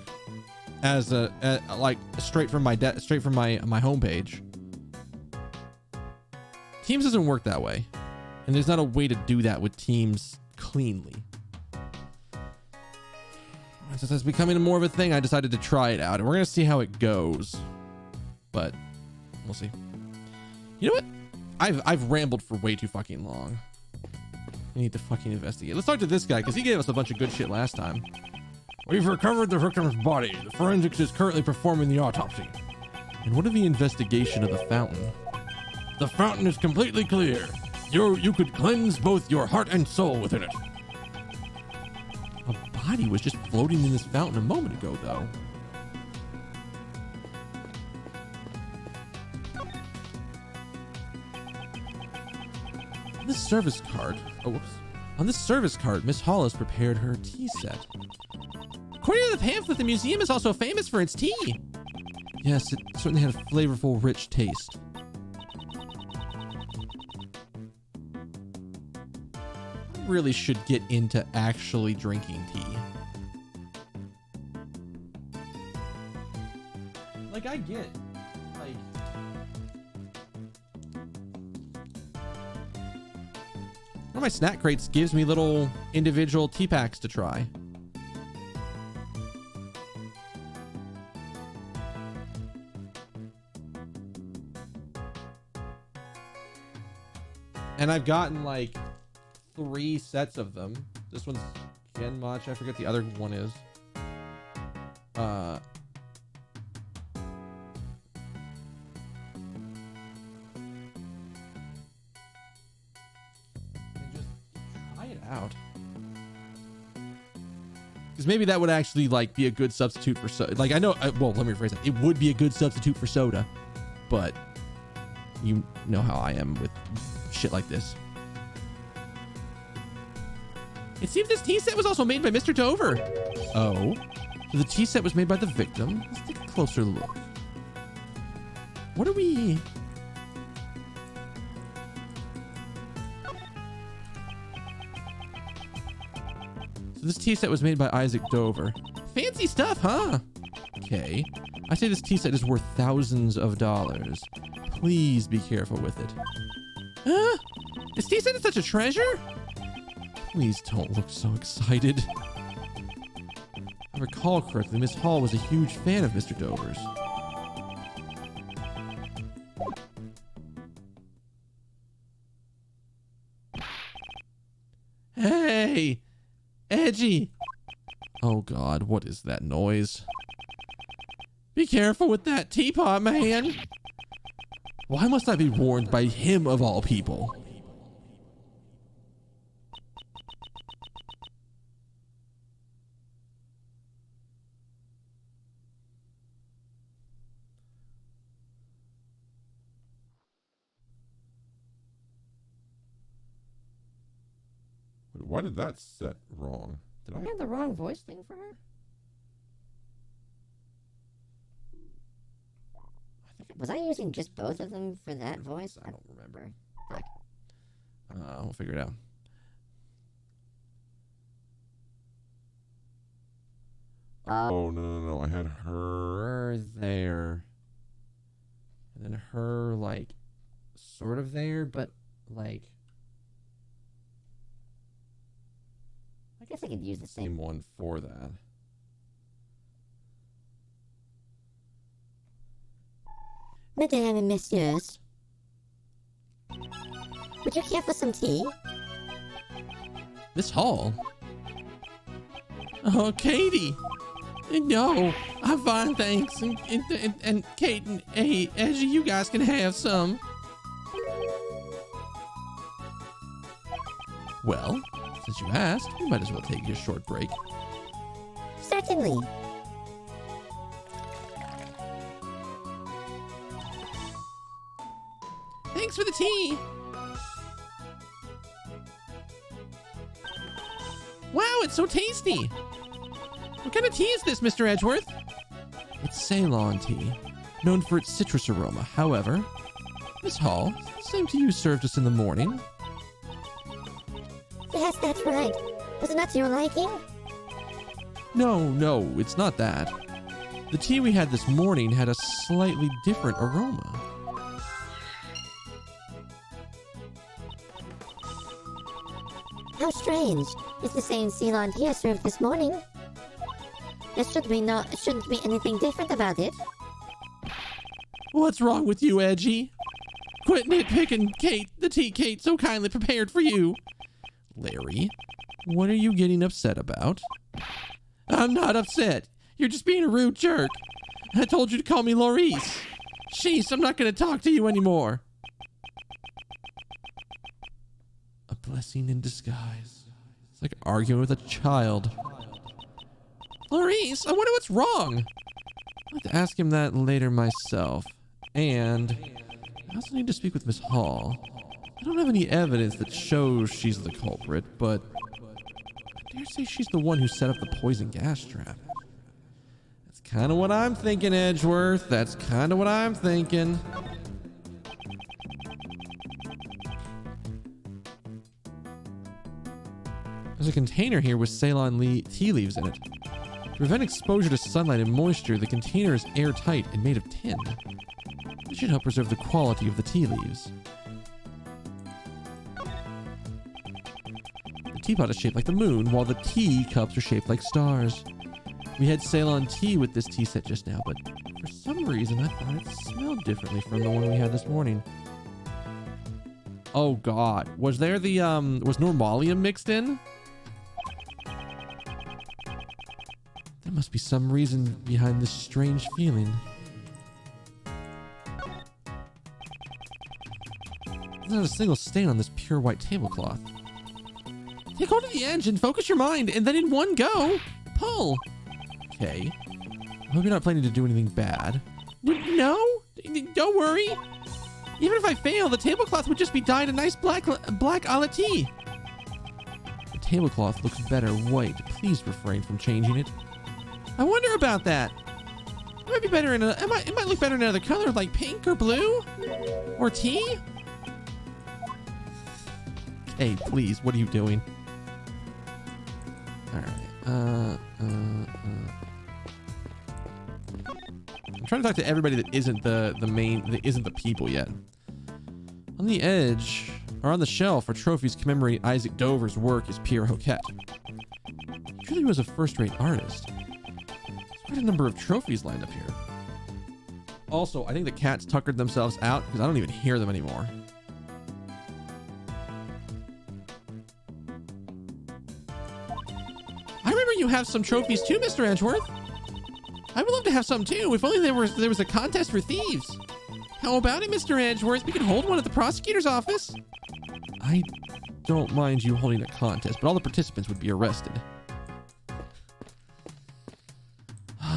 as like straight from my homepage. Teams doesn't work that way, and there's not a way to do that with Teams cleanly. Since it's becoming more of a thing, I decided to try it out, and we're gonna see how it goes. But we'll see. You know what? I've rambled for way too fucking long. I need to fucking investigate. Let's talk to this guy because he gave us a bunch of good shit last time. We've recovered the victim's body. The forensics is currently performing the autopsy. And what of the investigation of the fountain? The fountain is completely clear. You could cleanse both your heart and soul within it. A body was just floating in this fountain a moment ago, though. On this service card, on this service card, Miss Hall has prepared her tea set. According to the pamphlet, the museum is also famous for its tea. Yes, it certainly had a flavorful, rich taste. I really should get into actually drinking tea. Like, I get, like, one of my snack crates gives me little individual tea packs to try. And I've gotten like 3 sets of them. This one's Genmach. I forget the other one is. And just try it out. Because maybe that would actually like be a good substitute for soda. Like I know, well, let me rephrase that. It would be a good substitute for soda, but you know how I am with shit like this. It seems this tea set was also made by Mr. Dover. Oh, so the tea set was made by the victim. Let's take a closer look. What are we? So this tea set was made by Isaac Dover. Fancy stuff, huh? Okay. I say this tea set is worth thousands of dollars. Please be careful with it. Is tea set such a treasure? Please don't look so excited. If I recall correctly, Miss Hall was a huge fan of Mr. Dover's. Hey! Edgy! Oh god, what is that noise? Be careful with that teapot, man! Why must I be warned by him of all people? Why did that set wrong? Did I I? had the wrong voice thing for her? Was I using just both of them for that voice? I don't remember. Fuck. We'll figure it out. Oh, no. I had Her there. And then her, like, sort of there, but, like... I guess I could use the same same one for that. Madame and messieurs, would you care for some tea? Miss Hall? Oh, Katie! No, I'm fine, thanks. And Kate and Edgy, you guys can have some. Well, since you asked, we might as well take a short break. Certainly. Thanks for the tea! Wow, it's so tasty! What kind of tea is this, Mr. Edgeworth? It's Ceylon tea, known for its citrus aroma. However, Miss Hall, same tea you served us in the morning. Yes, that's right. Was it not to your liking? No, it's not that. The tea we had this morning had a slightly different aroma. How strange. It's the same Ceylon tea I served this morning. There shouldn't be anything different about it. What's wrong with you, Edgy? Quit nitpicking Kate, the tea Kate so kindly prepared for you. Larry, what are you getting upset about? I'm not upset. You're just being a rude jerk. I told you to call me Laurice. Sheesh, I'm not going to talk to you anymore. A blessing in disguise. It's like arguing with a child. Laurice, I wonder what's wrong. I'd like to ask him that later myself. And I also need to speak with Miss Hall. I don't have any evidence that shows she's the culprit, but I dare say she's the one who set up the poison gas trap. That's kind of what I'm thinking, Edgeworth. That's kind of what I'm thinking. There's a container here with Ceylon tea leaves in it. To prevent exposure to sunlight and moisture, the container is airtight and made of tin. This should help preserve the quality of the tea leaves. The teapot is shaped like the moon, while the tea cups are shaped like stars. We had Ceylon tea with this tea set just now, but for some reason I thought it smelled differently from the one we had this morning. Oh god, was there the was Normalium mixed in? There must be some reason behind this strange feeling. There's not a single stain on this pure white tablecloth. Take hold of the edge and focus your mind, and then in one go, pull. Okay. I hope you're not planning to do anything bad. No, don't worry. Even if I fail, the tablecloth would just be dyed a nice black a la tea. The tablecloth looks better white. Please refrain from changing it. I wonder about that. It might be better in it might look better in another color, like pink or blue, or tea. Hey, please, what are you doing? All right. I'm trying to talk to everybody that isn't the people yet. On the edge, are on the shelf are trophies commemorate Isaac Dover's work as Pierre Hoquet. He really was a first-rate artist. There's quite a number of trophies lined up here. Also, I think the cats tuckered themselves out because I don't even hear them anymore. I remember you have some trophies too, Mr. Edgeworth. I would love to have some too, if only there was a contest for thieves. How about it, Mr. Edgeworth? We could hold one at the prosecutor's office. I don't mind you holding a contest, but all the participants would be arrested.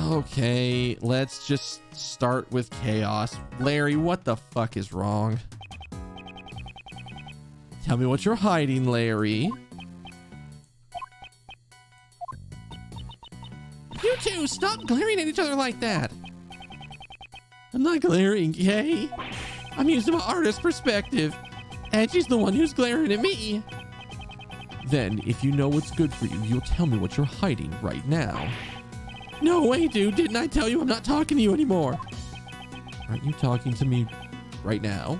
Okay, let's just start with chaos. Larry, what the fuck is wrong? Tell me what you're hiding, Larry. You two, stop glaring at each other like that. I'm not glaring, Kay. I'm using my artist perspective. Edgy's the one who's glaring at me. Then, if you know what's good for you, you'll tell me what you're hiding right now. No way, dude. Didn't I tell you I'm not talking to you anymore? Aren't you talking to me right now?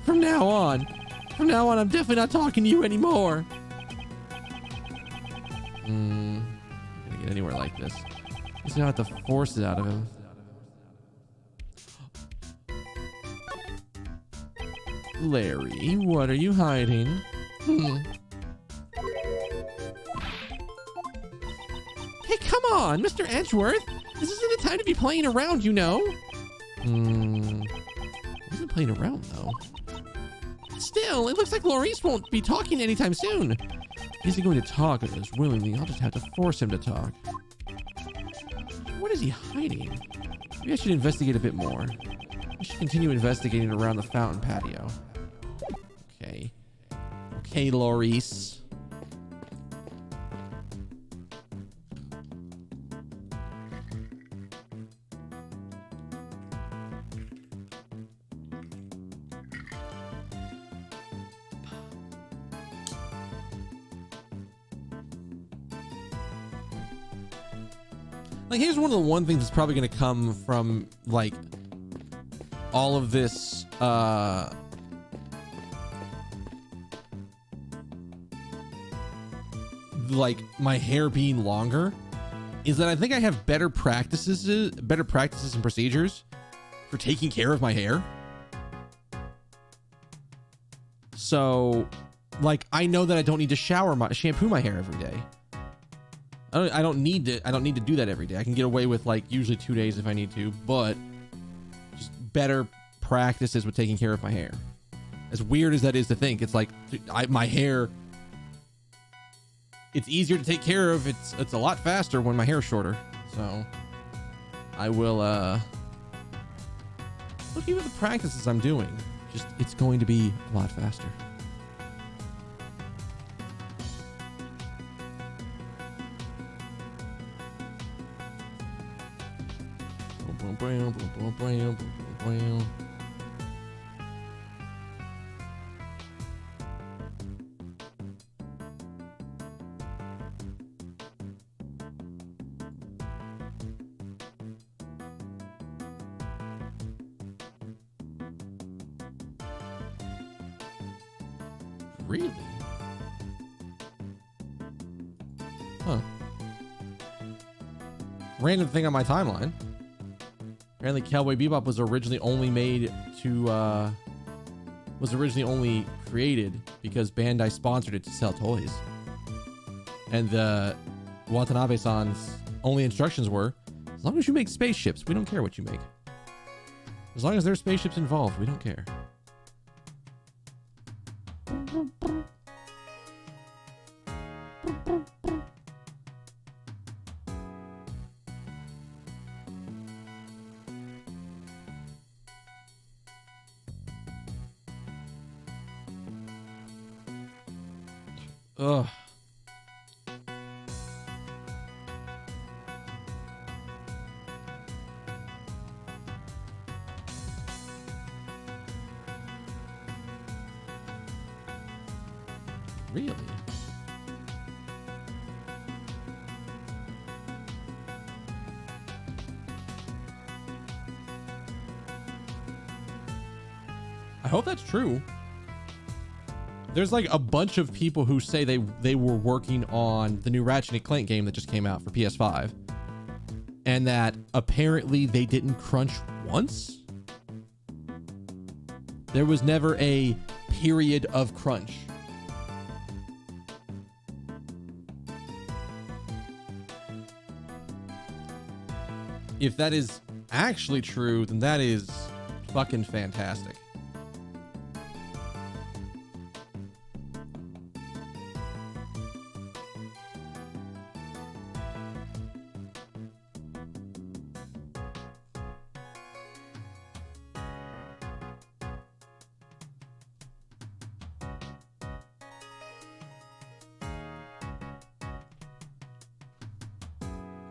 From now on, I'm definitely not talking to you anymore. I'm not gonna get anywhere like this. He's gonna have to force it out of him. Larry, what are you hiding? Hey, come on, Mr. Edgeworth. This isn't the time to be playing around, you know. I wasn't playing around, though. Still, it looks like Maurice won't be talking anytime soon. Is he going to talk as willingly? I'll just have to force him to talk. What is he hiding? Maybe I should investigate a bit more. I should continue investigating around the fountain patio. Okay. Okay, Maurice. Like, here's one of the one things that's probably going to come from, like, all of this, like, my hair being longer, is that I think I have better practices and procedures for taking care of my hair. So, like, I know that I don't need to shampoo my hair every day. I don't need to do that every day. I can get away with like usually 2 days if I need to, but just better practices with taking care of my hair. As weird as that is to think, it's like my hair, it's easier to take care of. It's a lot faster when my hair's shorter. So I will looking at the practices I'm doing, just it's going to be a lot faster. Really? Huh. Random thing on my timeline. Apparently Cowboy Bebop was originally only created because Bandai sponsored it to sell toys. And Watanabe-san's only instructions were, as long as you make spaceships, we don't care what you make. As long as there's spaceships involved, we don't care. Ugh. Really? I hope that's true. There's like a bunch of people who say they were working on the new Ratchet and Clank game that just came out for PS5, and that apparently they didn't crunch once. There was never a period of crunch. If that is actually true, then that is fucking fantastic.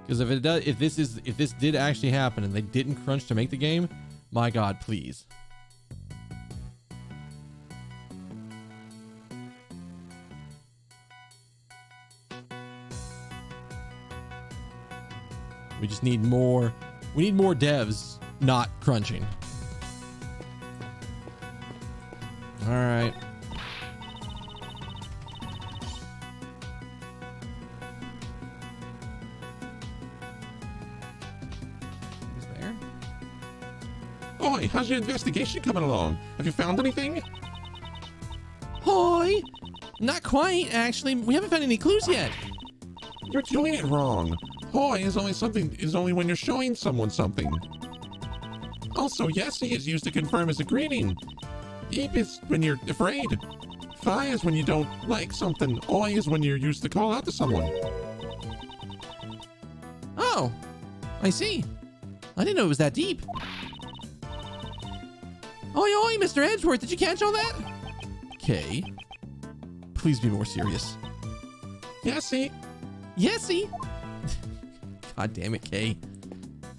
Because if it does, if this did actually happen and they didn't crunch to make the game, my God, please. We just need more. We need more devs not crunching. All right. Oi, how's your investigation coming along? Have you found anything? Hoi! Not quite, actually. We haven't found any clues yet. You're doing it wrong. Hoi is only when you're showing someone something. Also, yesi is used to confirm as a greeting. Eep is when you're afraid. Fi is when you don't like something. Oi is when you're used to call out to someone. Oh, I see. I didn't know it was that deep. Oi, oi, Mr. Edgeworth, did you catch all that? Kay, please be more serious. Yesi. Yesy? God damn it, Kay.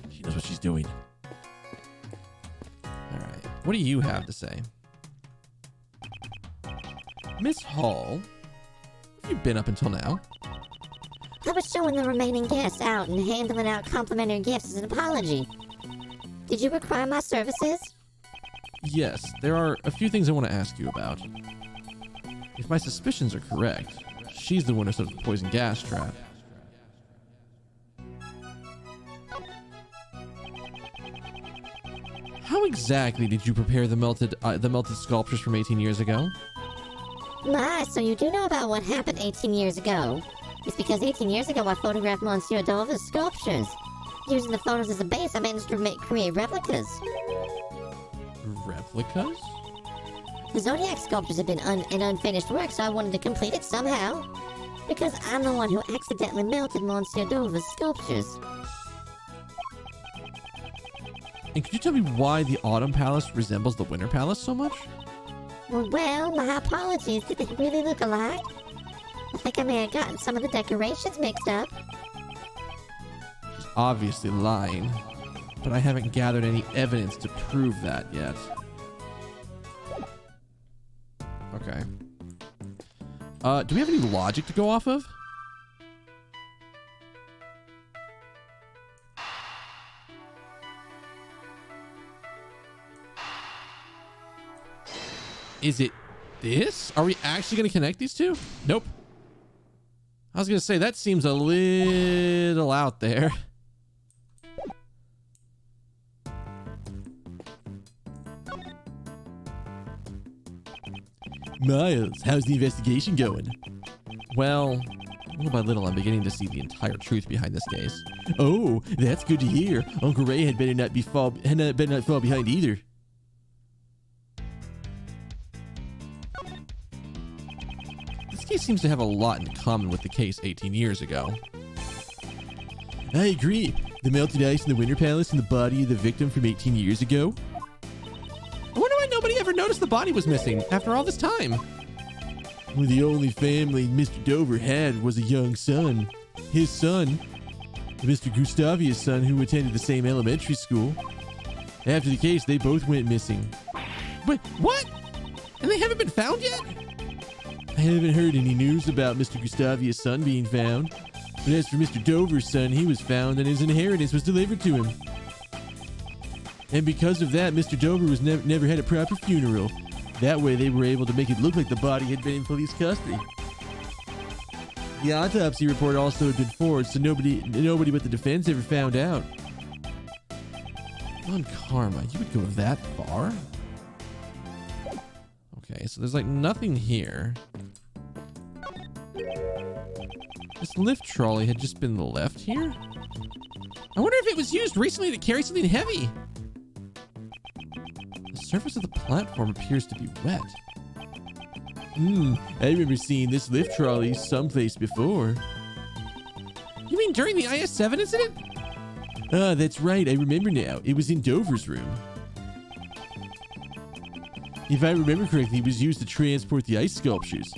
She knows what she's doing. All right, what do you have to say? Miss Hall, where have you been up until now? I was showing the remaining guests out and handing out complimentary gifts as an apology. Did you require my services? Yes, there are a few things I want to ask you about. If my suspicions are correct, she's the one who set up the poison gas trap. How exactly did you prepare the melted sculptures from 18 years ago? My, so you do know about what happened 18 years ago. It's because 18 years ago I photographed Monsieur Dover's sculptures. Using the photos as a base, I managed to create replicas. Replicas? The Zodiac sculptures have been an unfinished work, so I wanted to complete it somehow. Because I'm the one who accidentally melted Monsieur Dover's sculptures. And could you tell me why the Autumn Palace resembles the Winter Palace so much? Well, my apologies. Did they really look alike? I think I may have gotten some of the decorations mixed up. She's obviously lying, but I haven't gathered any evidence to prove that yet. Okay. Do we have any logic to go off of? Is it this? Are we actually going to connect these two? Nope. I was going to say, that seems a little out there. Miles, how's the investigation going? Well, little by little, I'm beginning to see the entire truth behind this case. Oh, that's good to hear. Uncle Ray had better not fall behind either. This case seems to have a lot in common with the case 18 years ago. I agree. The melted ice in the Winter Palace and the body of the victim from 18 years ago. I wonder why nobody ever noticed the body was missing after all this time. Well, the only family Mr. Dover had was a young son. His son, Mr. Gustavia's son, who attended the same elementary school. After the case, they both went missing. Wait, what? And they haven't been found yet? I haven't heard any news about Mr. Gustavia's son being found. But as for Mr. Dover's son, he was found and his inheritance was delivered to him. And because of that, Mr. Dover was never had a proper funeral. That way they were able to make it look like the body had been in police custody. The autopsy report also had been forged, so nobody but the defense ever found out. On karma, you would go that far? Okay, so there's like nothing here. This lift trolley had just been left here? I wonder if it was used recently to carry something heavy. The surface of the platform appears to be wet. I remember seeing this lift trolley someplace before. You mean during the IS-7 incident? Ah, that's right, I remember now. It was in Dover's room. If I remember correctly, it was used to transport the ice sculptures.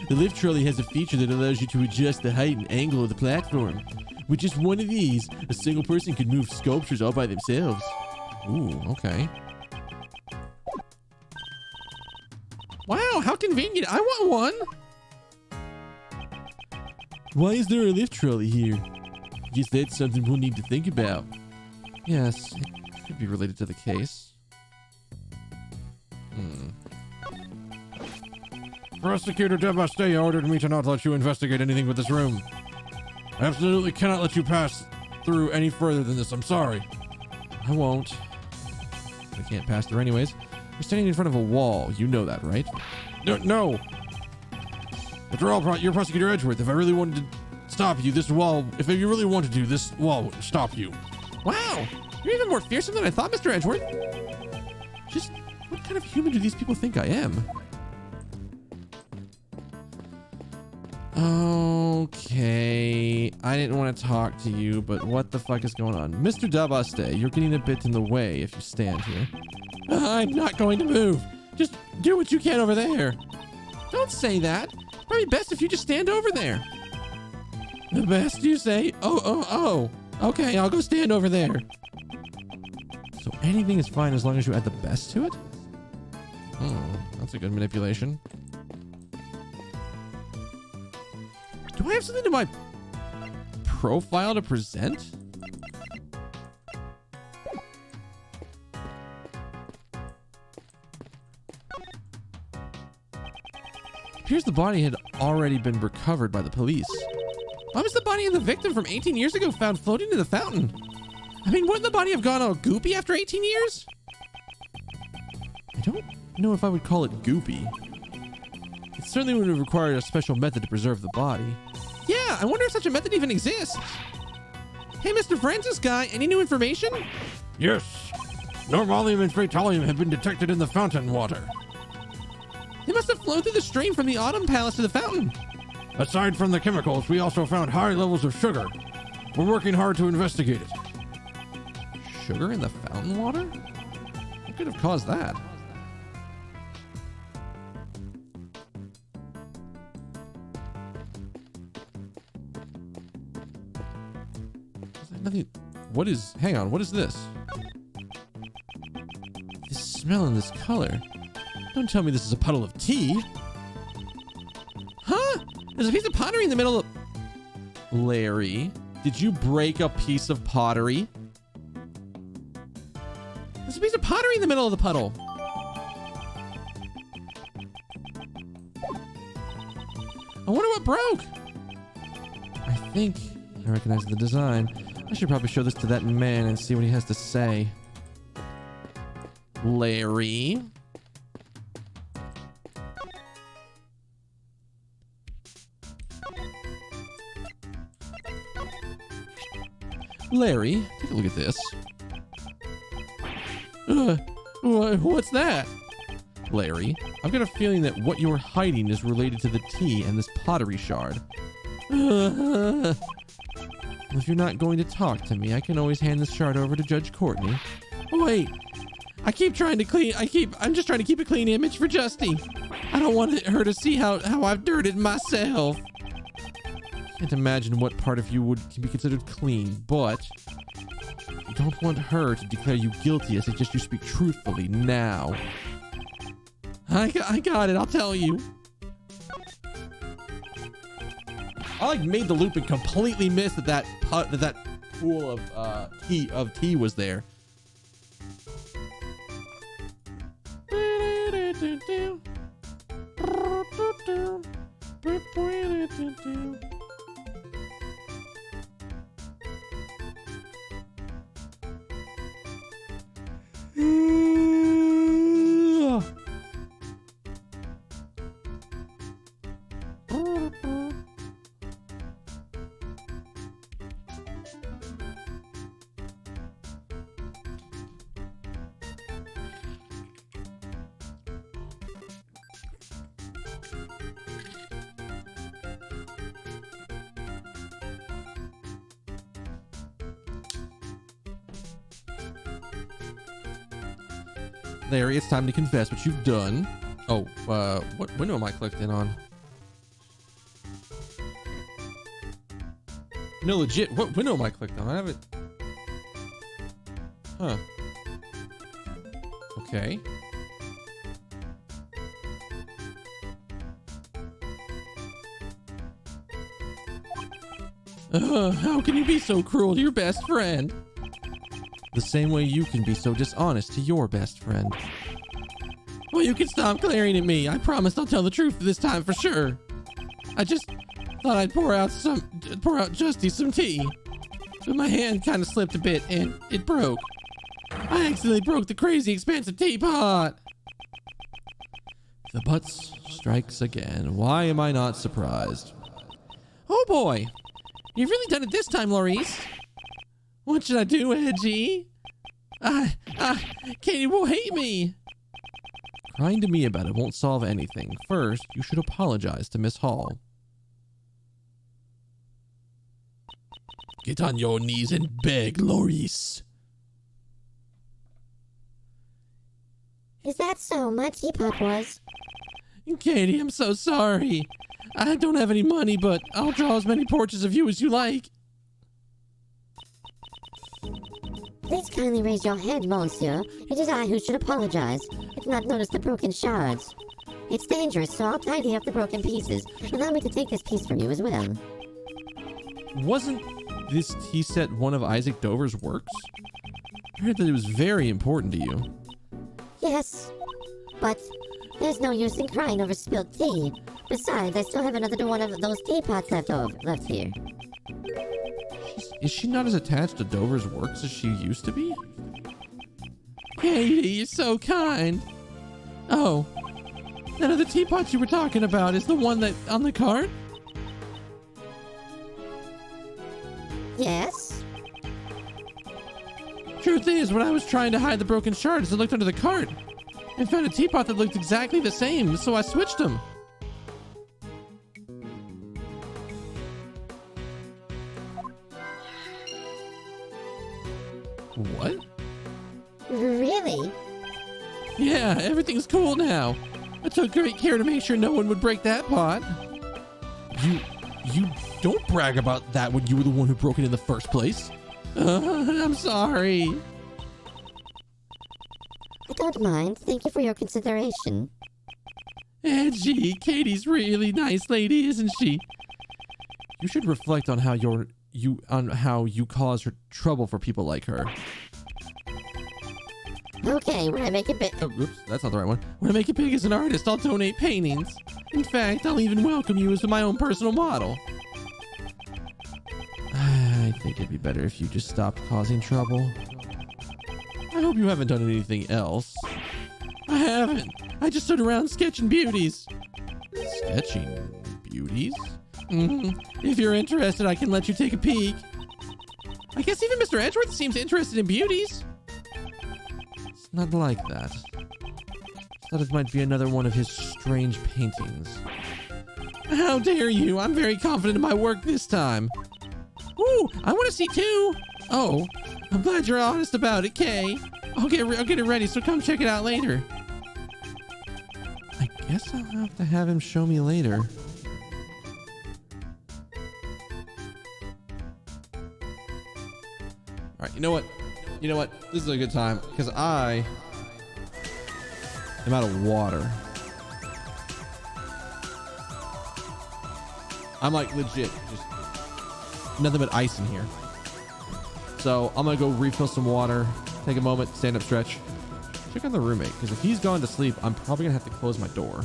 The lift trolley has a feature that allows you to adjust the height and angle of the platform. With just one of these, a single person could move sculptures all by themselves. Ooh, okay. Wow, how convenient. I want one. Why is there a lift trolley here? Guess that's something we'll need to think about. Yes, it could be related to the case. Prosecutor Devaste ordered me to not let you investigate anything with this room. I absolutely cannot let you pass through any further than this. I'm sorry. I won't. I can't pass through anyways. You're standing in front of a wall. You know that, right? No. After all, you're Prosecutor Edgeworth. If I really wanted to stop you, this wall would stop you. Wow, you're even more fearsome than I thought, Mr. Edgeworth. Just what kind of human do these people think I am? Okay, I didn't want to talk to you, but what the fuck is going on? Mr. Dabaste, you're getting a bit in the way if you stand here. I'm not going to move. Just do what you can over there. Don't say that. Probably best if you just stand over there. The best, you say? Oh. Okay, I'll go stand over there. So anything is fine as long as you add the best to it? Oh, that's a good manipulation. Do I have something to my profile to present? It appears the body had already been recovered by the police. Why was the body of the victim from 18 years ago found floating in the fountain? I mean, wouldn't the body have gone all goopy after 18 years? I don't know if I would call it goopy. It certainly would have required a special method to preserve the body. Yeah, I wonder if such a method even exists. Hey, Mr. Francis guy, any new information? Yes. Normalium and fatalium have been detected in the fountain water. They must have flown through the stream from the Autumn Palace to the fountain. Aside from the chemicals, we also found high levels of sugar. We're working hard to investigate it. Sugar in the fountain water? What could have caused that? Nothing. What is... Hang on, what is this? This smell and this color. Don't tell me this is a puddle of tea. Huh? There's a piece of pottery in the middle of... Larry, did you break a piece of pottery? There's a piece of pottery in the middle of the puddle. I wonder what broke. I think I recognize the design. I should probably show this to that man and see what he has to say. Larry? Larry, take a look at this. What's that? Larry, I've got a feeling that what you're hiding is related to the tea and this pottery shard. If you're not going to talk to me, I can always hand this shard over to Judge Courtney. Wait, I'm just trying to keep a clean image for Justy. I don't want her to see how I've dirted myself. Can't imagine what part of you can be considered clean, but I don't want her to declare you guilty. I suggest you speak truthfully now. I got it, I'll tell you. I made the loop and completely missed that pool of tea was there. Larry, it's time to confess what you've done. Oh, what window am I clicked in on? No, legit, what window am I clicked on? I haven't... Huh. Okay. How can you be so cruel to your best friend? The same way you can be so dishonest to your best friend. Well, you can stop glaring at me. I promise I'll tell the truth this time for sure. I just thought I'd pour out Justy some tea. But my hand kind of slipped a bit and it broke. I accidentally broke the crazy expensive teapot. The butts strikes again. Why am I not surprised? Oh boy. You've really done it this time, Maurice. What should I do, Edgy? Katie will hate me. Crying to me about it won't solve anything. First, you should apologize to Miss Hall. Get on your knees and beg, Maurice. Is that so? My teapot was. Katie, I'm so sorry. I don't have any money, but I'll draw as many portraits of you as you like. Please kindly raise your head, monsieur. It is I who should apologize. I did not notice the broken shards. It's dangerous, so I'll tidy up the broken pieces. Allow me to take this piece from you as well. Wasn't this tea set one of Isaac Dover's works? I heard that it was very important to you. Yes, but there's no use in crying over spilled tea. Besides, I still have another one of those teapots left here. Is she not as attached to Dover's works as she used to be? Katie, you're so kind. Oh, that other teapot you were talking about is the one that on the cart? Yes? Truth is, when I was trying to hide the broken shards, I looked under the cart and found a teapot that looked exactly the same, so I switched them. What? Really? Yeah, everything's cool now. I took great care to make sure no one would break that pot. You don't brag about that when you were the one who broke it in the first place. I'm sorry. I don't mind. Thank you for your consideration. Edgy, Katie's really nice lady, isn't she? You should reflect on how you cause her trouble for people like her. Okay, when I make it big. Oh, oops, that's not the right one. When I make it big as an artist, I'll donate paintings. In fact, I'll even welcome you as my own personal model. I think it'd be better if you just stopped causing trouble. I hope you haven't done anything else. I haven't. I just stood around sketching beauties. Sketching beauties? If you're interested, I can let you take a peek. I guess even Mr. Edgeworth seems interested in beauties. It's not like that. I thought it might be another one of his strange paintings. How dare you? I'm very confident in my work this time. Ooh, I want to see too. Oh, I'm glad you're honest about it, Kay. I'll get it ready, so come check it out later. I guess I'll have to have him show me later. All right, you know what? This is a good time because I am out of water. I'm like legit just nothing but ice in here. So I'm gonna go refill some water, take a moment, stand up, stretch, check out the roommate, because if he's gone to sleep, I'm probably gonna have to close my door.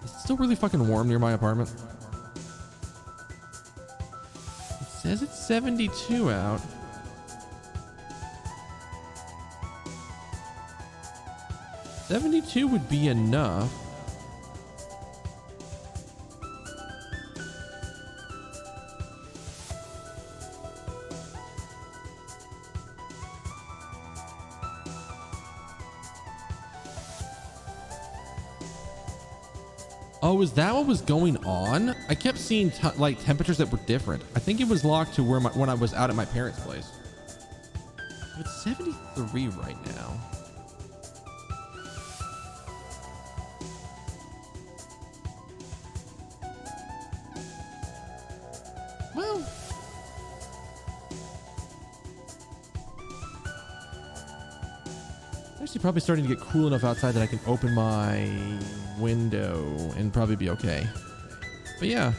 It's still really fucking warm near my apartment. It says it's 72 out. $72 would be enough. Oh, is that what was going on? I kept seeing like temperatures that were different. I think it was locked to where when I was out at my parents' place. It's 73 right now. Well, actually probably starting to get cool enough outside that I can open my window and probably be okay. But yeah,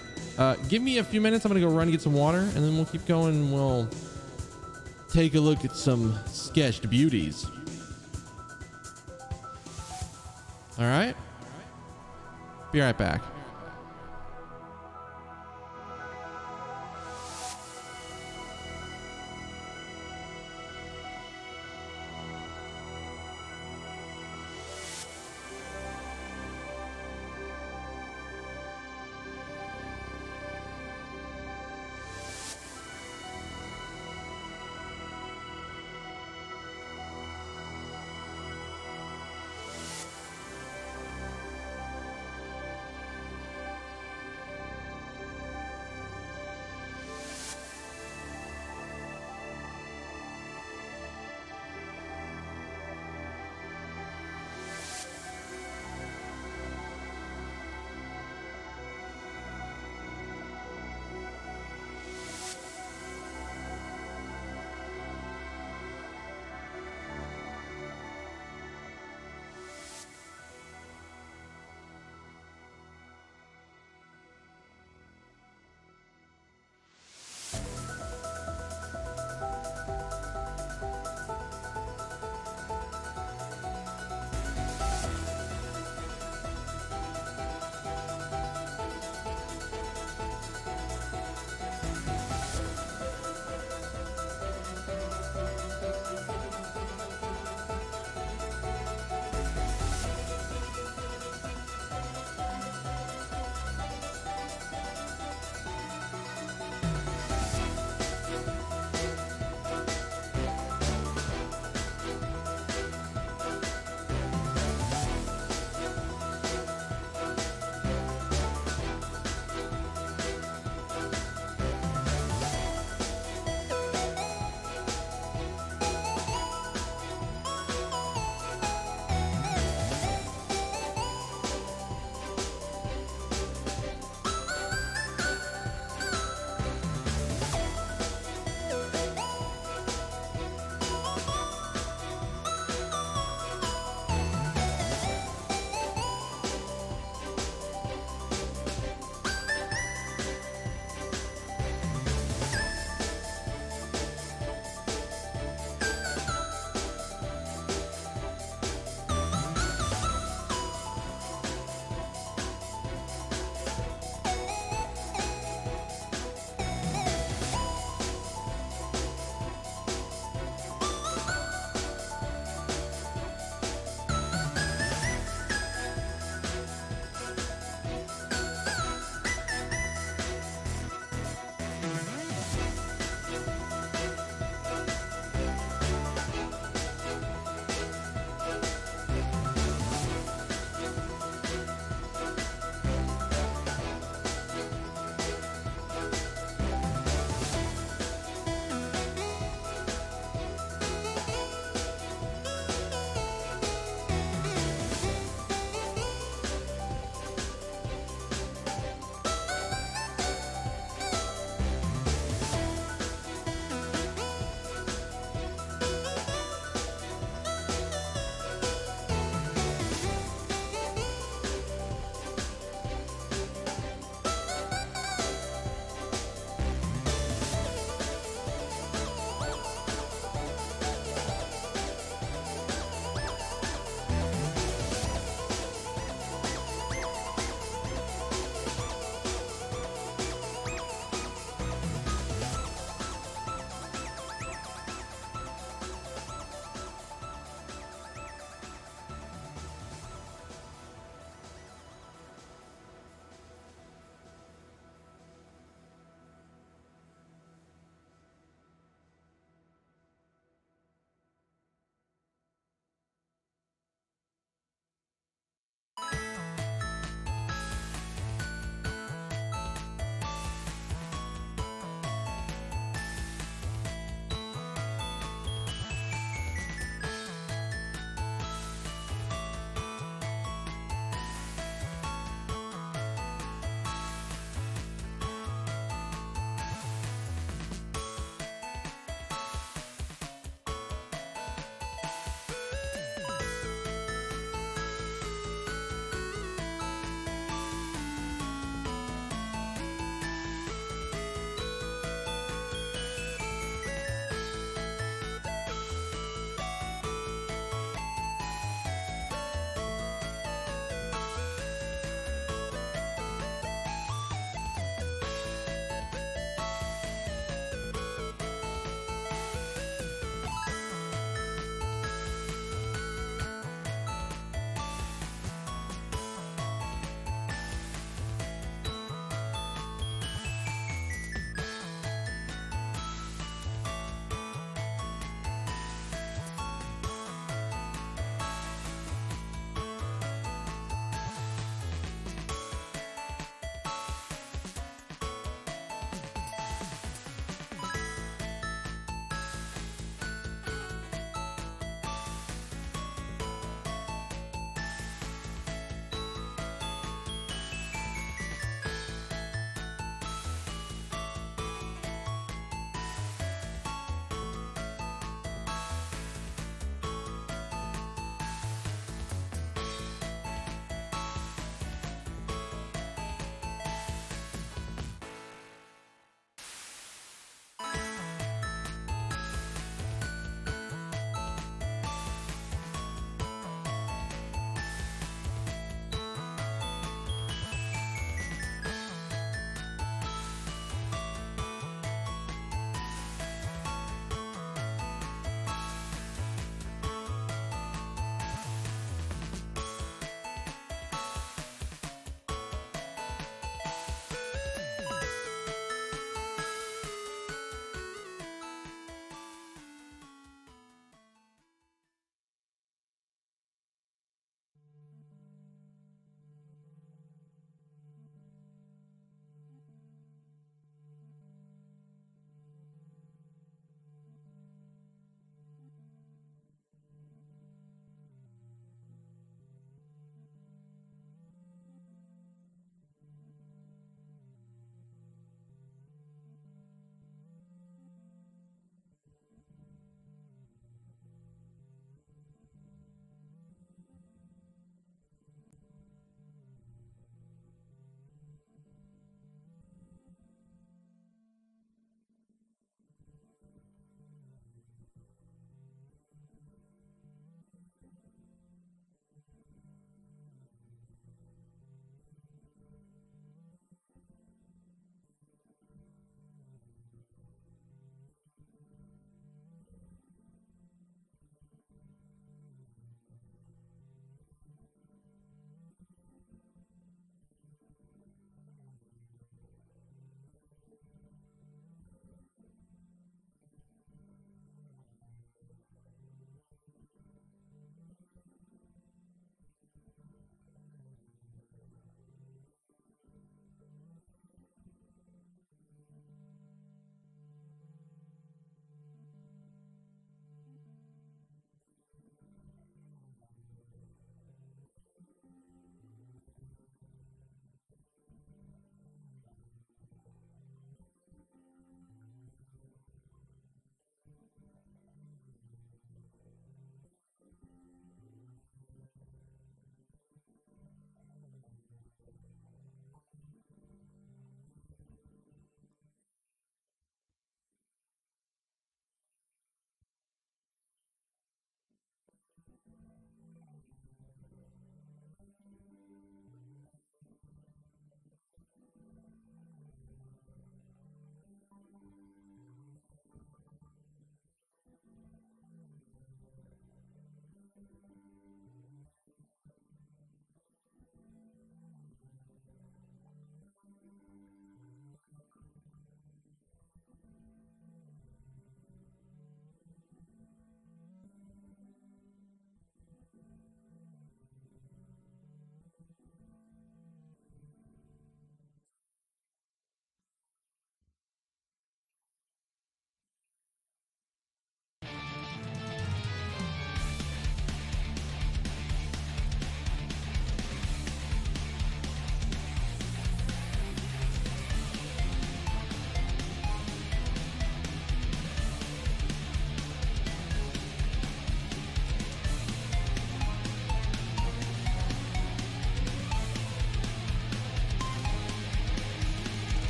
give me a few minutes. I'm gonna go run and get some water, and then we'll keep going. We'll take a look at some sketched beauties. All right, be right back.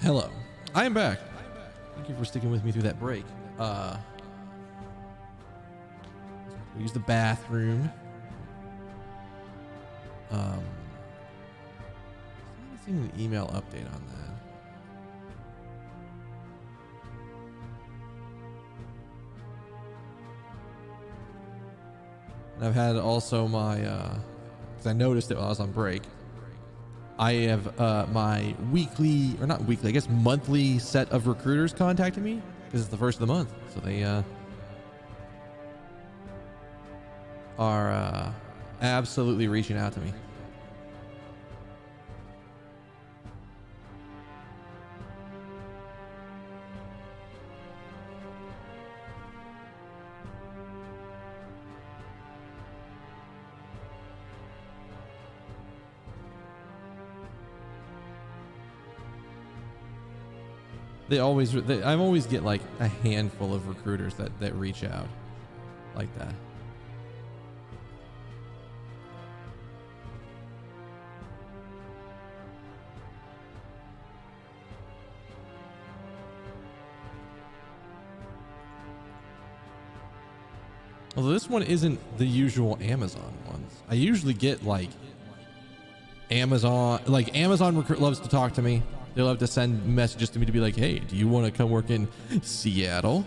Hello. I am back. Thank you for sticking with me through that break. We use the bathroom. I haven't seen an email update on that. And I've had also my, because I noticed it while I was on break. I have my weekly, or not weekly, I guess monthly set of recruiters contacting me because it's the first of the month. So they are absolutely reaching out to me. I always get like a handful of recruiters that reach out like that. Although this one isn't the usual Amazon ones. I usually get like Amazon recruit loves to talk to me. They love to send messages to me to be like, hey, do you want to come work in Seattle?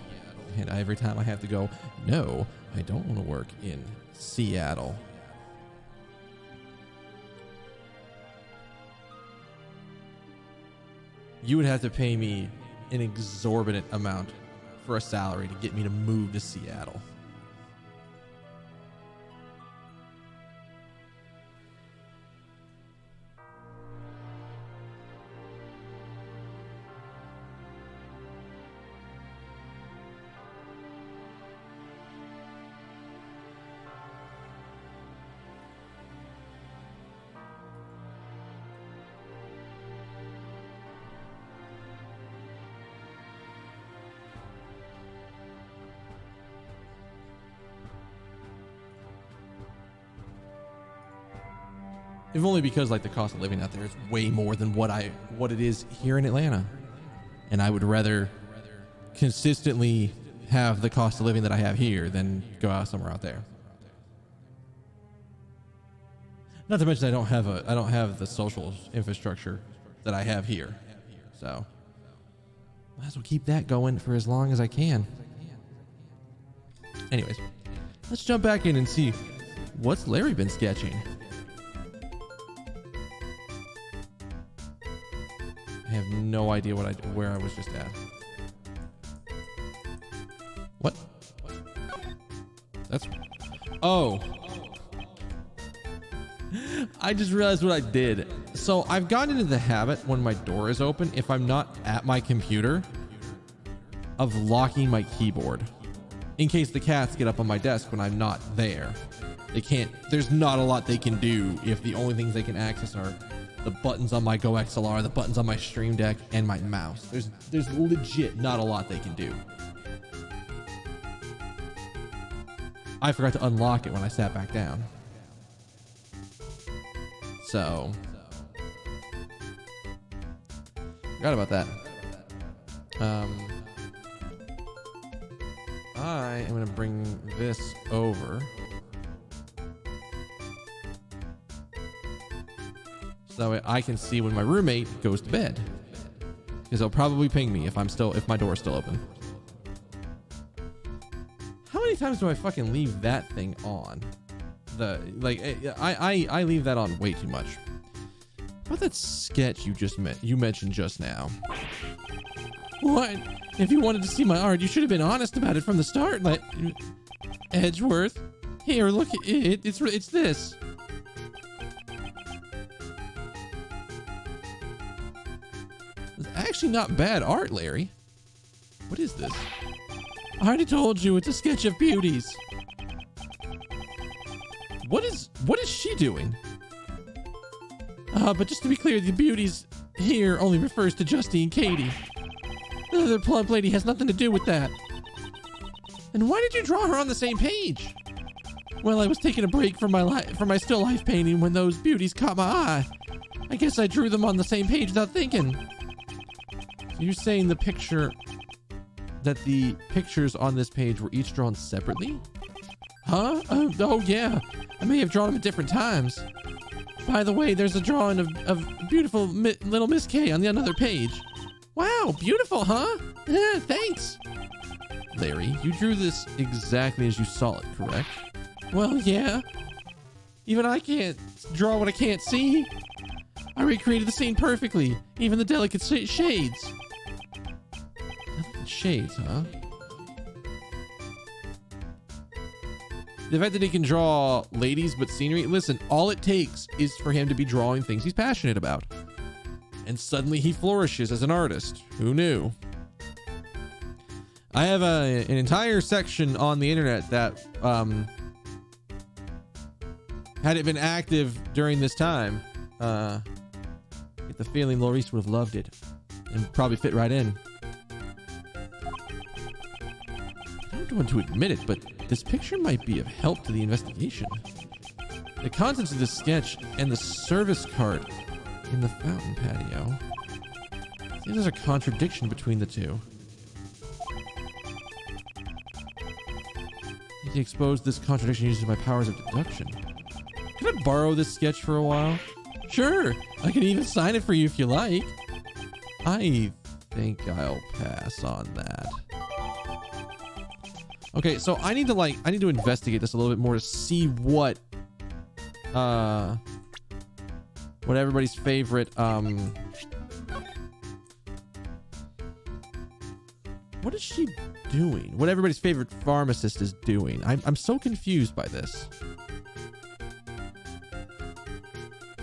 And every time I have to go, no, I don't want to work in Seattle. You would have to pay me an exorbitant amount for a salary to get me to move to Seattle. If only because like the cost of living out there is way more than what it is here in Atlanta. And I would rather consistently have the cost of living that I have here than go out somewhere out there. Not to mention I don't have the social infrastructure that I have here. So might as well keep that going for as long as I can. Anyways, let's jump back in and see what's Larry been sketching. I have no idea where I was just at. What? Oh. I just realized what I did. So I've gotten into the habit when my door is open, if I'm not at my computer, of locking my keyboard in case the cats get up on my desk when I'm not there. There's not a lot they can do if the only things they can access are the buttons on my Go XLR, the buttons on my Stream Deck, and my mouse. There's legit not a lot they can do. I forgot to unlock it when I sat back down. So, forgot about that. I am gonna bring this over. So that way I can see when my roommate goes to bed. Because they'll probably ping me if my door is still open. How many times do I fucking leave that thing on? I leave that on way too much. How about that sketch you mentioned just now? What? If you wanted to see my art, you should have been honest about it from the start. Like, Edgeworth, here, look at it. It's this. It's actually not bad art, Larry. What is this? I already told you, it's a sketch of beauties. What is she doing? But just to be clear, the beauties here only refers to Justy and Katie. The other plump lady has nothing to do with that. And why did you draw her on the same page? Well, I was taking a break from my still life painting when those beauties caught my eye. I guess I drew them on the same page without thinking. So you're saying the pictures on this page were each drawn separately? Huh? Oh yeah. I may have drawn them at different times. By the way, there's a drawing of beautiful little Miss K on the another page. Wow, beautiful, huh? Yeah, thanks. Larry, you drew this exactly as you saw it, correct? Well, yeah. Even I can't draw what I can't see. I recreated the scene perfectly, even the delicate shades. Delicate shades, huh? The fact that he can draw ladies but scenery, listen, all it takes is for him to be drawing things he's passionate about. And suddenly he flourishes as an artist. Who knew? I have an entire section on the internet that, had it been active during this time, get the feeling Maurice would have loved it and probably fit right in. I don't want to admit it, but this picture might be of help to the investigation. The contents of this sketch and the service cart in the fountain patio. See, there's a contradiction between the two. Need to expose this contradiction using my powers of deduction. Can I borrow this sketch for a while? Sure, I can even sign it for you if you like. I think I'll pass on that. Okay, so I need to investigate this a little bit more to see what everybody's favorite what is she doing? What everybody's favorite pharmacist is doing. I'm so confused by this.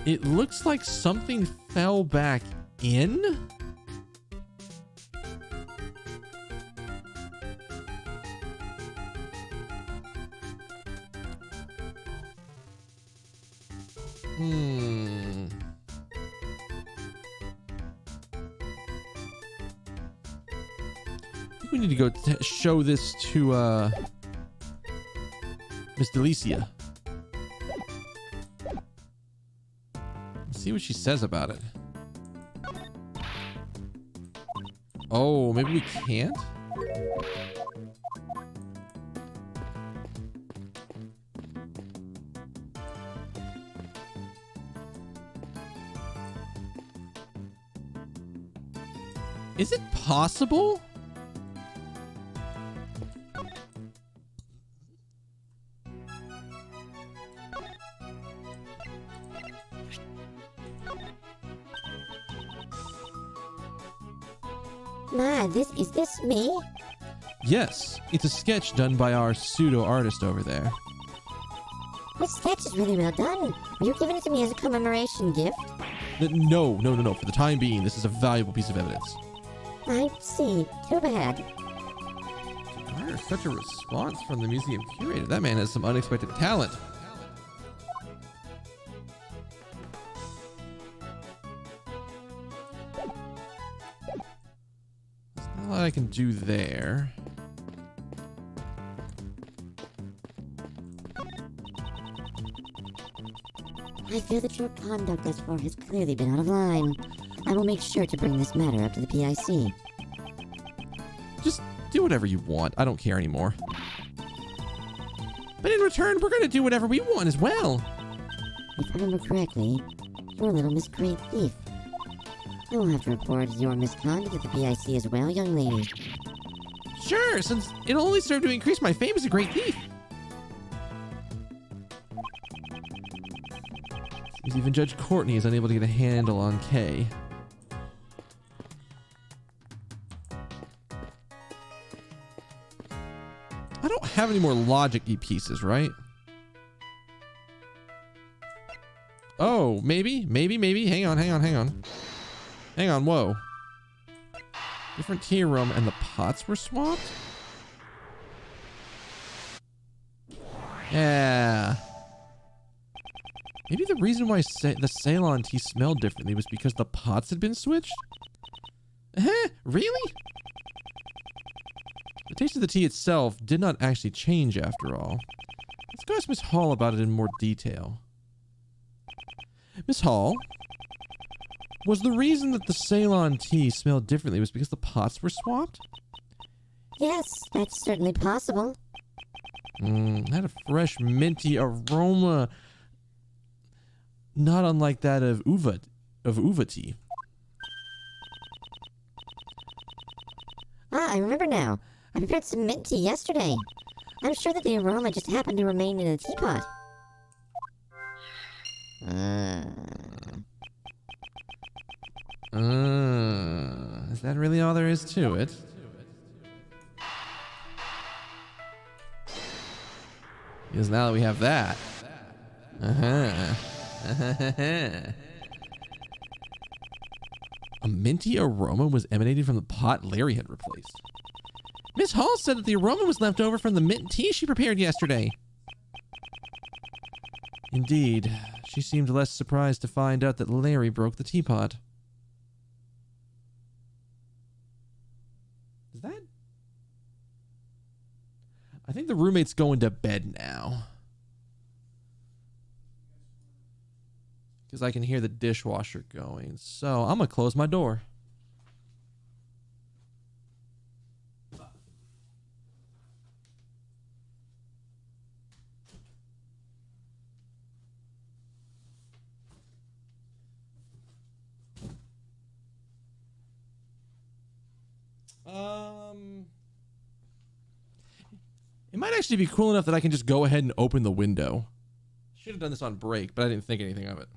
It looks like something fell back in. I think we need to go show this to Miss Delicia. See what she says about it. Oh, maybe we can't? Is it possible? Ma, is this me? Yes, it's a sketch done by our pseudo artist over there. This sketch is really well done. Are you giving it to me as a commemoration gift? No. For the time being, this is a valuable piece of evidence. I see. Too bad. Why such a response from the museum curator? That man has some unexpected talent. There's not a lot I can do there. I feel that your conduct thus far has clearly been out of line. I will make sure to bring this matter up to the PIC. Just do whatever you want. I don't care anymore. But in return, we're going to do whatever we want as well. If I remember correctly, you're a little miscreant thief. I will have to report your misconduct at the PIC as well, young lady. Sure, since it'll only serve to increase my fame as a great thief. Seems even Judge Courtney is unable to get a handle on Kay. I don't have any more logic-y pieces, right? Oh, maybe. Hang on, whoa. Different tier room and the pots were swapped? Yeah. Maybe the reason why the Ceylon tea smelled differently was because the pots had been switched? Really? The taste of the tea itself did not actually change after all. Let's go ask Miss Hall about it in more detail. Miss Hall, Was the reason that the Ceylon tea smelled differently was because the pots were swapped? Yes, that's certainly possible. Had a fresh minty aroma, not unlike that of uva tea. Ah, I remember now. I prepared some mint tea yesterday. I'm sure that the aroma just happened to remain in the teapot. Is that really all there is to it? Because now that we have that. A minty aroma was emanating from the pot Larry had replaced. Miss Hall said that the aroma was left over from the mint tea she prepared yesterday. Indeed, she seemed less surprised to find out that Larry broke the teapot. Is that? I think the roommate's going to bed now. Because I can hear the dishwasher going. So I'm going to close my door. It might actually be cool enough that I can just go ahead and open the window. Should have done this on break, but I didn't think anything of it.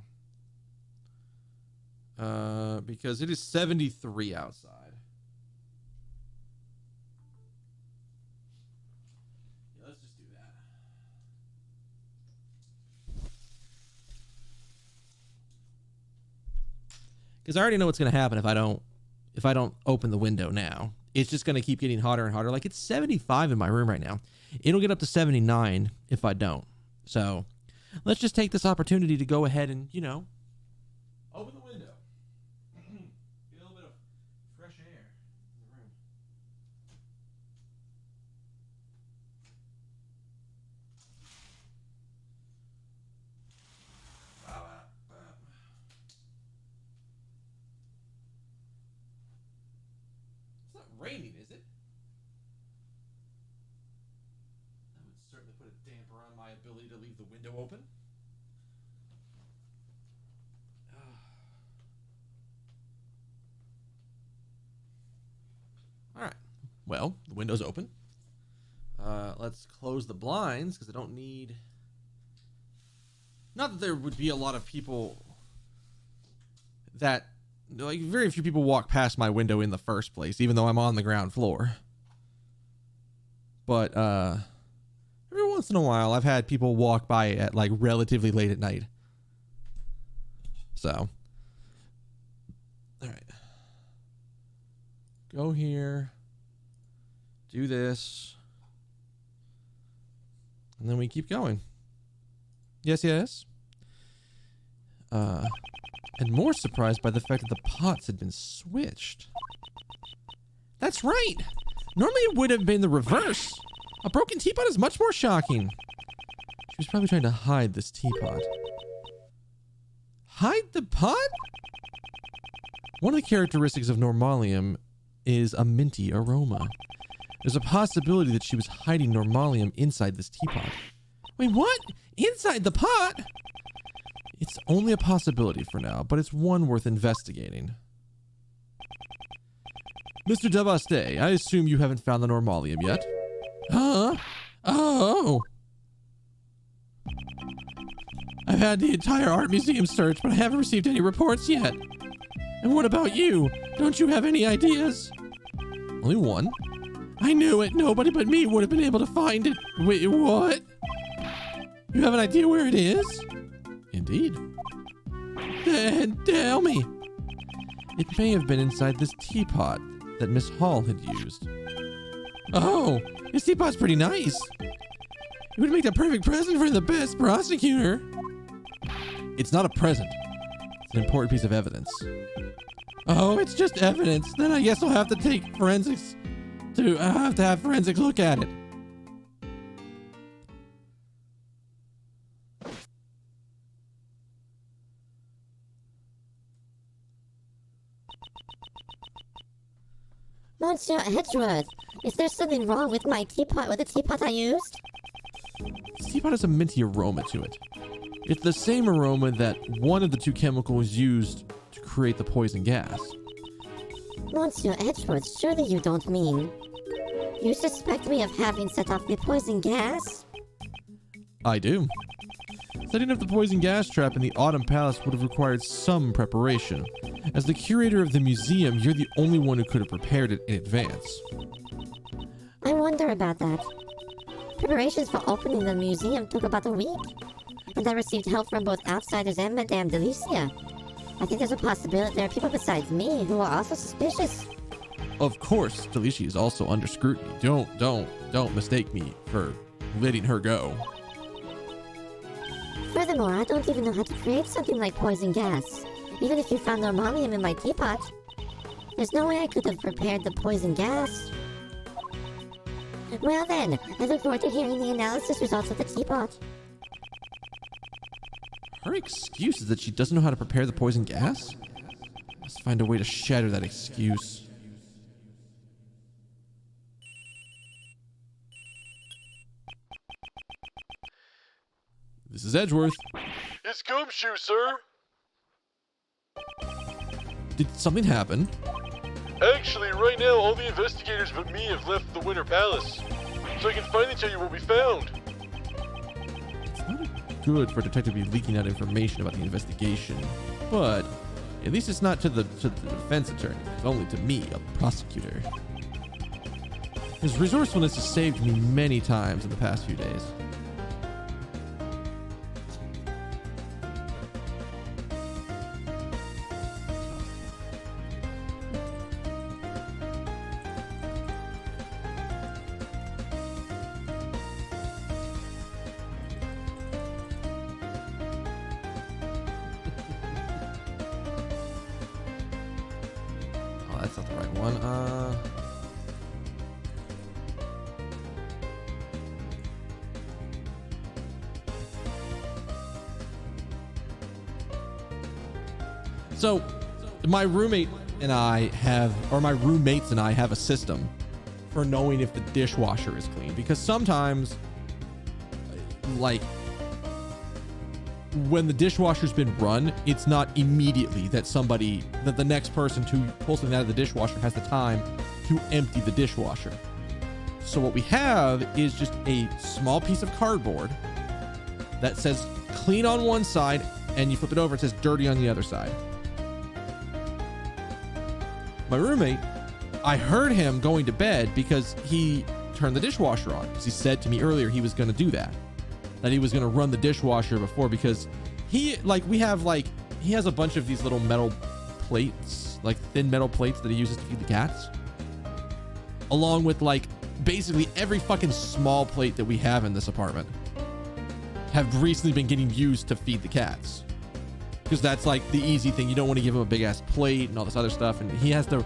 Because it is 73 outside. Yeah, let's just do that. Because I already know what's going to happen if I don't open the window now. It's just going to keep getting hotter and hotter. Like, it's 75 in my room right now. It'll get up to 79 if I don't. So let's just take this opportunity to go ahead and, you know, open the window. Get a little bit of fresh air in the room. It's not raining, is it? That would certainly put a damper on my ability to leave the window open. All right. Well, the window's open. Let's close the blinds because I don't need... Not that there would be a lot of people that... Like, very few people walk past my window in the first place, even though I'm on the ground floor. But, every once in a while, I've had people walk by at, like, relatively late at night. So. Alright. Go here. Do this. And then we keep going. Yes, yes. And more surprised by the fact that the pots had been switched. That's right! Normally it would have been the reverse. A broken teapot is much more shocking. She was probably trying to hide this teapot. Hide the pot? One of the characteristics of Normalium is a minty aroma. There's a possibility that she was hiding Normalium inside this teapot. Wait, what? Inside the pot? It's only a possibility for now, but it's one worth investigating. Mr. Devaste, I assume you haven't found the Normalium yet? Huh? Oh! I've had the entire art museum searched, but I haven't received any reports yet. And what about you? Don't you have any ideas? Only one. I knew it. Nobody but me would have been able to find it. Wait, what? You have an idea where it is? Indeed. Then tell me. It may have been inside this teapot that Miss Hall had used. Oh, this teapot's pretty nice. It would make the perfect present for the best prosecutor. It's not a present. It's an important piece of evidence. Oh, it's just evidence. Then I guess I'll have to take forensics to... I'll have to have forensics look at it. Monsieur Edgeworth, is there something wrong with my teapot, with the teapot I used? This teapot has a minty aroma to it. It's the same aroma that one of the two chemicals used to create the poison gas. Monsieur Edgeworth, surely you don't mean... You suspect me of having set off the poison gas? I do. Setting up the poison gas trap in the Autumn Palace would have required some preparation. As the curator of the museum, you're the only one who could have prepared it in advance. I wonder about that. Preparations for opening the museum took about a week, and I received help from both outsiders and Madame Delicia. I think there's a possibility there are people besides me who are also suspicious. Of course, Delicia is also under scrutiny. Don't mistake me for letting her go. Furthermore, I don't even know how to create something like poison gas, even if you found normalium in my teapot. There's no way I could have prepared the poison gas. Well then, I look forward to hearing the analysis results of the teapot. Her excuse is that she doesn't know how to prepare the poison gas? Let's find a way to shatter that excuse. This is Edgeworth. It's Gumshoe, sir. Did something happen? Actually, right now, all the investigators but me have left the Winter Palace. So I can finally tell you what we found. It's not good for a detective to be leaking out information about the investigation, but at least it's not to the defense attorney. It's only to me, a prosecutor. His resourcefulness has saved me many times in the past few days. That's not the right one. So, my roommate and I have, or my roommates and I have a system for knowing if the dishwasher is clean. Because sometimes, like, when the dishwasher's been run, it's not immediately that the next person to pull something out of the dishwasher has the time to empty the dishwasher. So what we have is just a small piece of cardboard that says clean on one side, and you flip it over, it says dirty on the other side. My roommate, I heard him going to bed because he turned the dishwasher on, because he said to me earlier he was going to do that he was going to run the dishwasher before, because he has a bunch of these little metal plates, like thin metal plates that he uses to feed the cats, along with like basically every fucking small plate that we have in this apartment have recently been getting used to feed the cats, because that's like the easy thing. You don't want to give him a big ass plate and all this other stuff, and he has the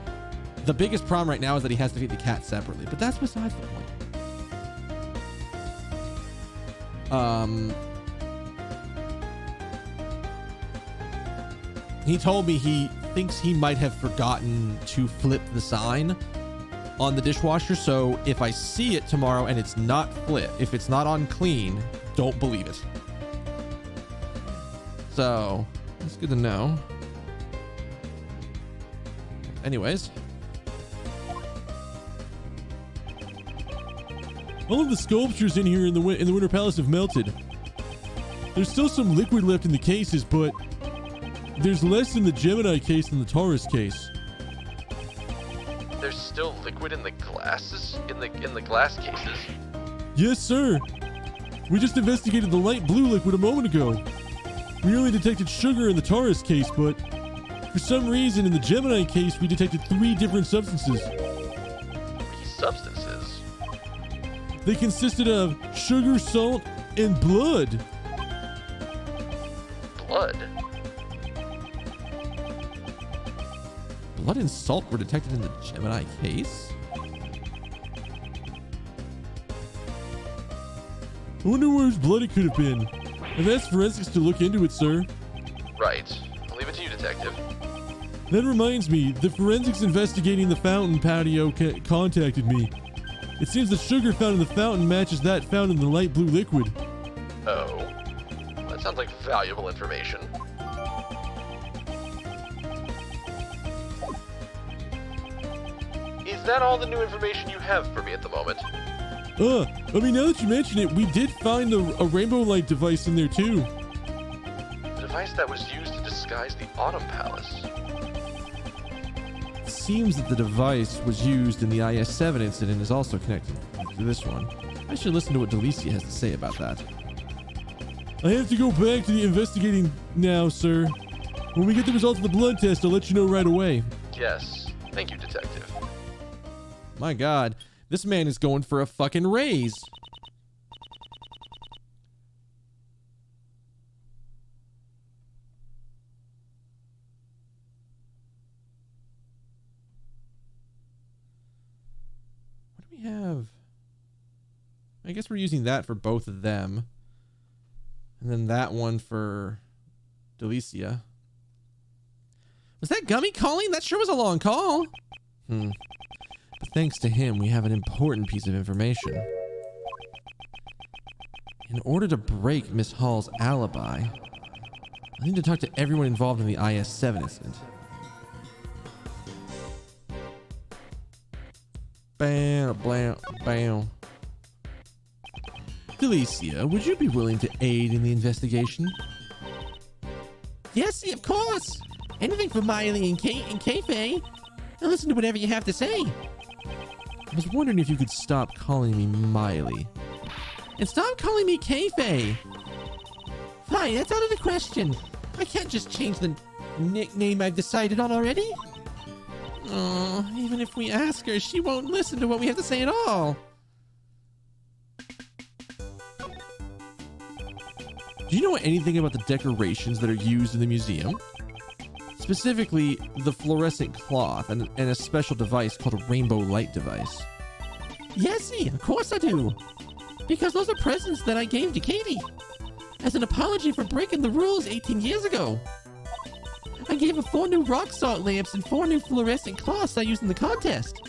biggest problem right now is that he has to feed the cat separately, but that's besides the point. He told me he thinks he might have forgotten to flip the sign on the dishwasher, so if I see it tomorrow and it's not flipped, if it's not on clean, don't believe it. So that's good to know. Anyways, All of the sculptures in here in the Winter Palace have melted. There's still some liquid left in the cases, but there's less in the Gemini case than the Taurus case. There's still liquid in the glasses? In the glass cases? Yes, sir. We just investigated the light blue liquid a moment ago. We only detected sugar in the Taurus case, but for some reason in the Gemini case we detected 3 different substances. 3 substances? They consisted of sugar, salt, and blood. Blood? blood and salt were detected in the Gemini case? I wonder where his blood it could have been. I've asked forensics to look into it, sir. Right. I'll leave it to you, Detective. That reminds me, the forensics investigating the fountain patio contacted me. It seems the sugar found in the fountain matches that found in the light blue liquid. Oh, that sounds like valuable information. Is that all the new information you have for me at the moment? I mean, now that you mention it, we did find a rainbow light device in there too. The device that was used to disguise the Autumn Palace. It seems that the device was used in the IS-7 incident is also connected to this one. I should listen to what Delicia has to say about that. I have to go back to the investigating now, sir. When we get the results of the blood test, I'll let you know right away. Yes, thank you, Detective. My God, this man is going for a fucking raise. What do we have? I guess we're using that for both of them. And then that one for Delicia. Was that Gummy calling? That sure was a long call. But thanks to him, we have an important piece of information. In order to break Miss Hall's alibi, I need to talk to everyone involved in the IS-7 incident. Bam, blam, bam. Delicia, would you be willing to aid in the investigation? Yes, of course. Anything for Miley and Kayfae. I'll listen to whatever you have to say. I was wondering if you could stop calling me Miley. And stop calling me Kayfae. Fine, that's out of the question. I can't just change the nickname I've decided on already. Oh, even if we ask her, she won't listen to what we have to say at all. Do you know anything about the decorations that are used in the museum? Specifically, the fluorescent cloth and a special device called a rainbow light device. Yesy, of course I do. Because those are presents that I gave to Katie. As an apology for breaking the rules 18 years ago. I gave her 4 new rock salt lamps and 4 new fluorescent cloths I used in the contest.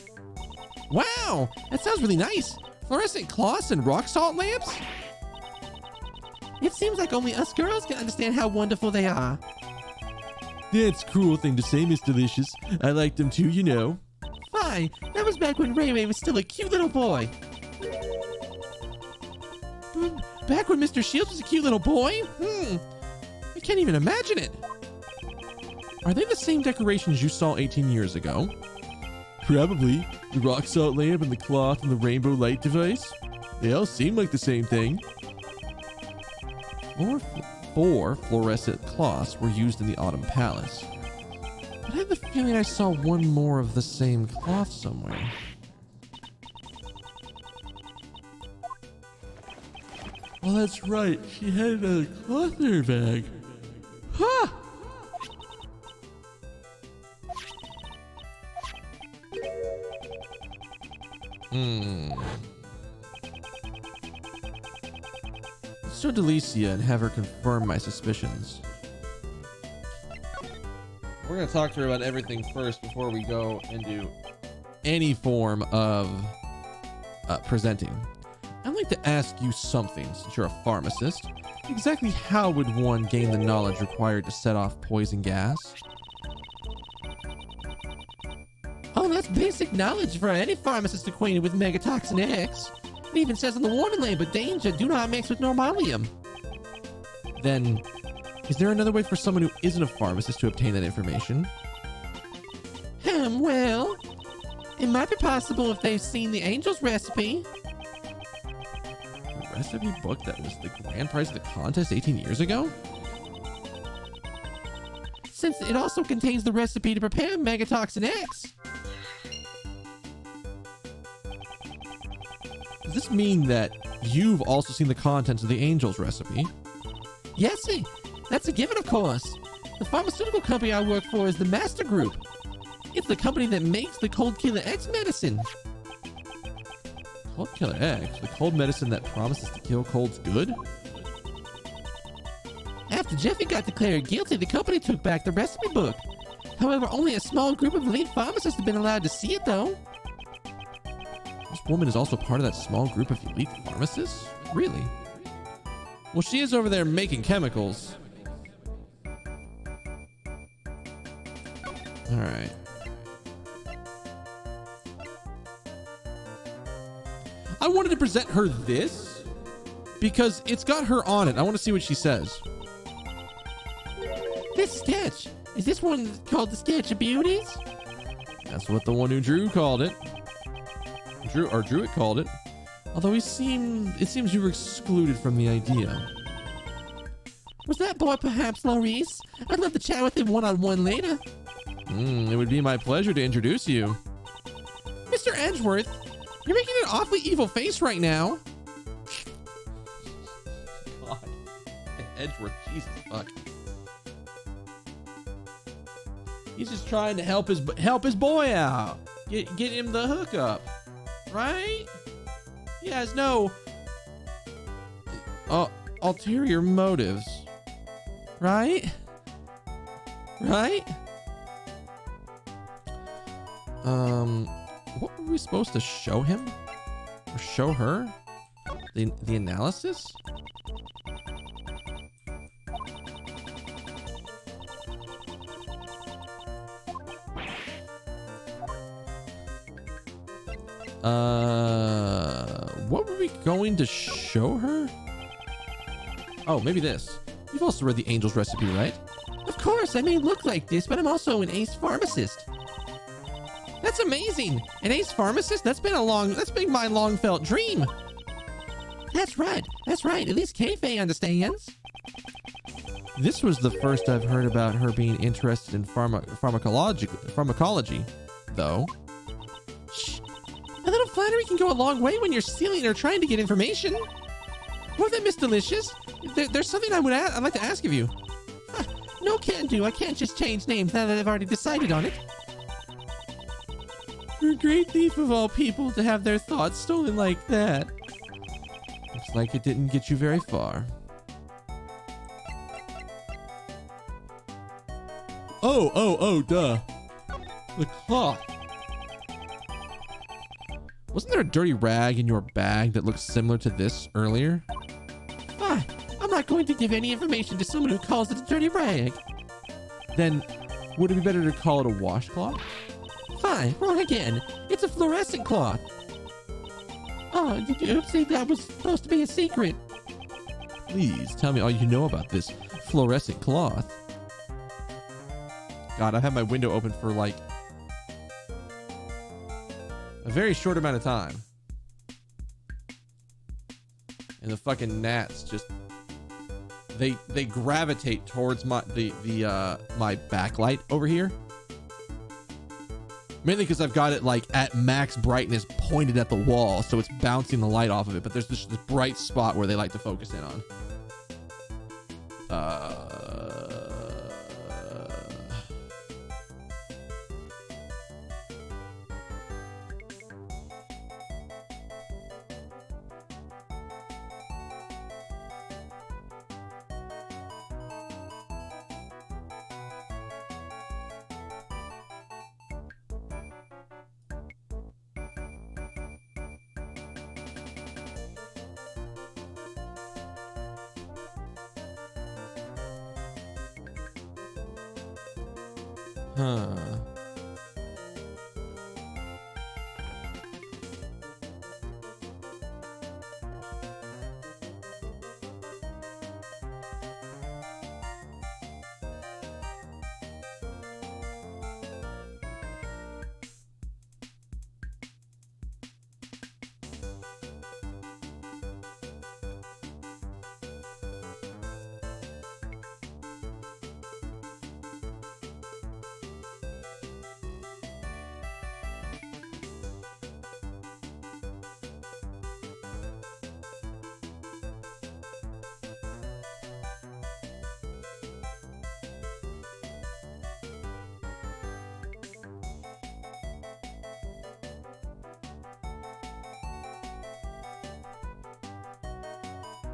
Wow, that sounds really nice. Fluorescent cloths and rock salt lamps? It seems like only us girls can understand how wonderful they are. That's a cruel thing to say, Miss Delicious. I liked them too, you know. Fine, that was back when Ray Ray was still a cute little boy. Back when Mr. Shields was a cute little boy? I can't even imagine it. Are they the same decorations you saw 18 years ago? Probably. The rock salt lamp and the cloth and the rainbow light device. They all seem like the same thing. 4 fluorescent cloths were used in the Autumn Palace. But I have the feeling I saw one more of the same cloth somewhere. Oh, that's right. She had a cloth in her bag. Ha! Let's show Delicia and have her confirm my suspicions. We're going to talk to her about everything first before we go and do any form of presenting. I'd like to ask you something, since you're a pharmacist. Exactly how would one gain the knowledge required to set off poison gas? Oh, that's basic knowledge for any pharmacist acquainted with Megatoxin X. It even says on the warning label, danger, do not mix with normalium. Then, is there another way for someone who isn't a pharmacist to obtain that information? Well, it might be possible if they've seen the Angel's recipe. The recipe book that was the grand prize of the contest 18 years ago? Since it also contains the recipe to prepare Megatoxin X. Does this mean that you've also seen the contents of the Angel's recipe? Yes, that's a given, of course. The pharmaceutical company I work for is the Master Group. It's the company that makes the Cold Killer X medicine. Cold Killer X? The cold medicine that promises to kill colds good? After Jeffy got declared guilty, the company took back the recipe book. However, only a small group of elite pharmacists have been allowed to see it, though. This woman is also part of that small group of elite pharmacists? Really? Well, she is over there making chemicals. All right. I wanted to present her this because it's got her on it. I want to see what she says. This sketch. Is this one called the Sketch of Beauties? That's what the one who drew called it. Drew it called it. Although it seems you were excluded from the idea. Was that boy perhaps Maurice? I'd love to chat with him one-on-one later. It would be my pleasure to introduce you. Mr. Edgeworth, you're making an awfully evil face right now. God. Edgeworth, Jesus fuck. He's just trying to help his boy out. Get him the hookup. Right? He has no ulterior motives. Right? Right? What were we supposed to show him? Or show her? The analysis? What were we going to show her? Oh, maybe this. You've also read the Angel's Recipe, right? Of course, I may look like this, but I'm also an ace pharmacist. That's amazing! An ace pharmacist? That's been my long felt dream. That's right. At least Kei-Fei understands. This was the first I've heard about her being interested in pharmacology, though. Shh. A little flattery can go a long way when you're stealing or trying to get information. Well then, Miss Delicious, there's something I'd like to ask of you. No can do. I can't just change names now that I've already decided on it. You're a great thief of all people to have their thoughts stolen like that. Looks like it didn't get you very far. Oh, duh. The cloth. Wasn't there a dirty rag in your bag that looked similar to this earlier? Fine. I'm not going to give any information to someone who calls it a dirty rag. Then, would it be better to call it a washcloth? Fine. Wrong again. It's a fluorescent cloth. Oh, did you say that was supposed to be a secret? Please tell me all you know about this fluorescent cloth. God, I've had my window open for like a very short amount of time. And the fucking gnats just they gravitate towards my my backlight over here. Mainly because I've got it like at max brightness pointed at the wall, so it's bouncing the light off of it, but there's this bright spot where they like to focus in on. Huh.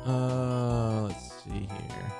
Let's see here.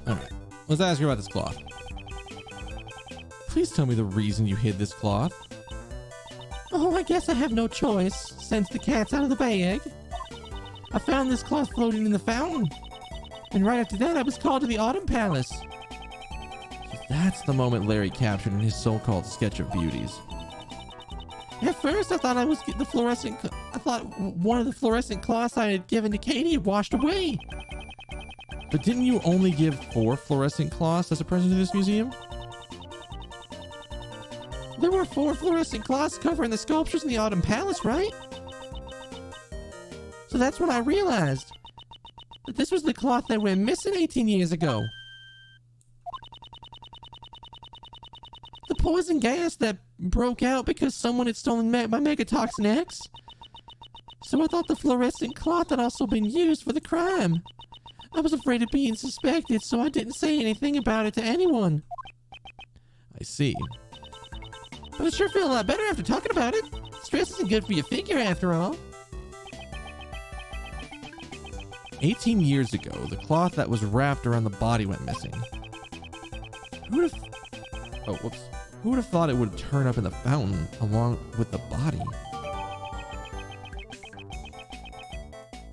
All right. Let's ask her about this cloth. Please tell me the reason you hid this cloth. Oh, I guess I have no choice, since the cat's out of the bag. I found this cloth floating in the fountain. And right after that, I was called to the Autumn Palace. So that's the moment Larry captured in his so-called sketch of beauties. At first, I thought I thought one of the fluorescent cloths I had given to Katie had washed away. But didn't you only give 4 fluorescent cloths as a present to this museum? There were 4 fluorescent cloths covering the sculptures in the Autumn Palace, right? So that's when I realized that this was the cloth that went missing 18 years ago. The poison gas that broke out because someone had stolen my Megatoxin X. So I thought the fluorescent cloth had also been used for the crime. I was afraid of being suspected, so I didn't say anything about it to anyone. I see. But I sure feel a lot better after talking about it. Stress isn't good for your figure, after all. 18 years ago, the cloth that was wrapped around the body went missing. Who would have... Oh, whoops. Who would have thought it would turn up in the fountain along with the body?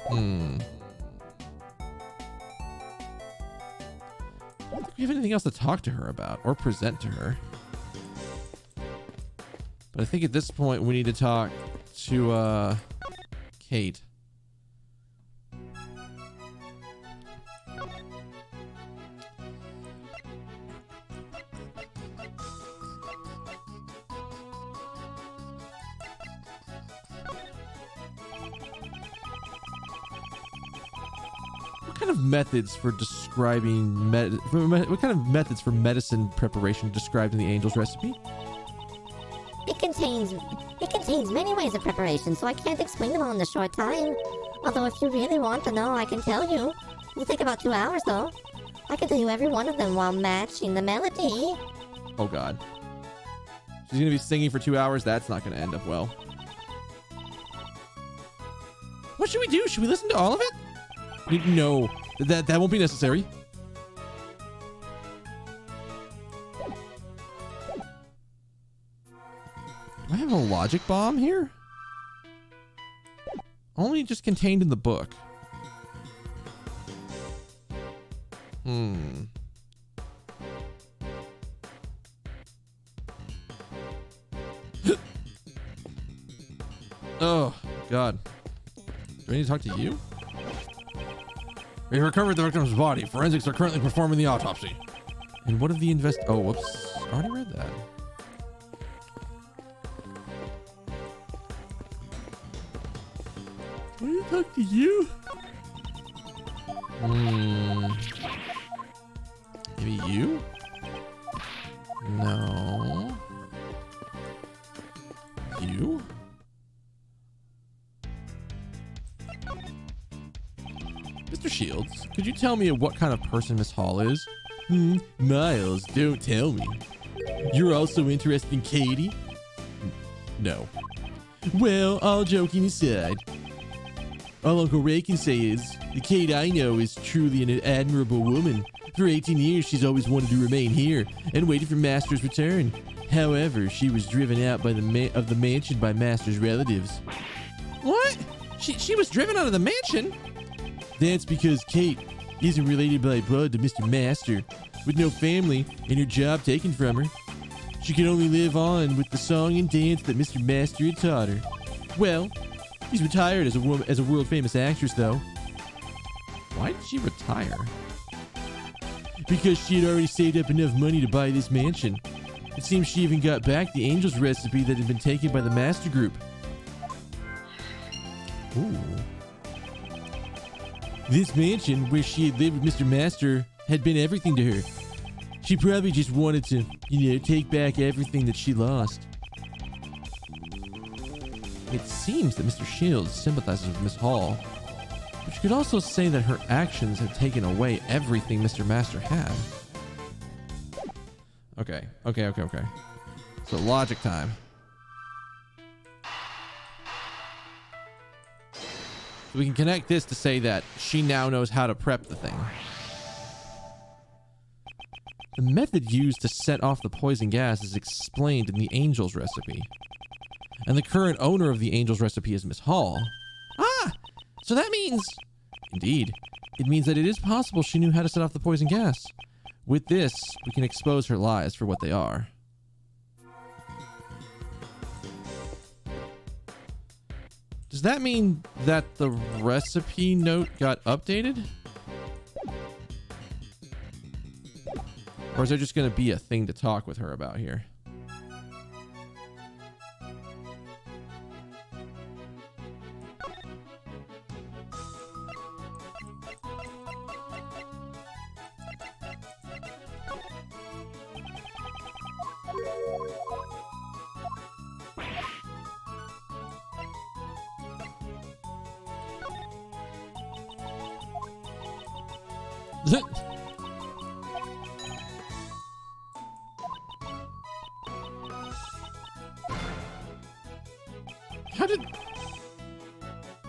I don't think we have anything else to talk to her about or present to her. But I think at this point we need to talk to Kate. What kind of methods for describing what kind of methods for medicine preparation described in the Angel's recipe? It contains many ways of preparation, so I can't explain them all in a short time. Although if you really want to know, I can tell you. It'll take about 2 hours, though. I can tell you every one of them while matching the melody. Oh god. She's gonna be singing for 2 hours? That's not gonna end up well. What should we do? Should we listen to all of it? No, that won't be necessary. Do I have a logic bomb here? Only just contained in the book. Oh, God. Do I need to talk to you? We recovered the victim's body. Forensics are currently performing the autopsy. And what of the Oh, whoops. I already read that. I need to talk to you. Maybe you? No. You? Mr. Shields, could you tell me what kind of person Miss Hall is? Miles, don't tell me. You're also interested in Katie? No. Well, all joking aside, all Uncle Ray can say is, the Kate I know is truly an admirable woman. For 18 years, she's always wanted to remain here and waited for Master's return. However, she was driven out by the mansion by Master's relatives. What? She was driven out of the mansion? That's because Kate isn't related by blood to Mr. Master, with no family and her job taken from her. She can only live on with the song and dance that Mr. Master had taught her. Well, she's retired as a world-famous actress, though. Why did she retire? Because she had already saved up enough money to buy this mansion. It seems she even got back the Angel's recipe that had been taken by the Master Group. Ooh. This mansion, where she had lived with Mr. Master, had been everything to her. She probably just wanted to, take back everything that she lost. It seems that Mr. Shields sympathizes with Miss Hall, but you could also say that her actions have taken away everything Mr. Master had. Okay. So logic time. So we can connect this to say that she now knows how to prep the thing. The method used to set off the poison gas is explained in the Angel's recipe. And the current owner of the Angel's recipe is Miss Hall. Ah! So that means... Indeed. It means that it is possible she knew how to set off the poison gas. With this, we can expose her lies for what they are. Does that mean that the recipe note got updated? Or is there just going to be a thing to talk with her about here?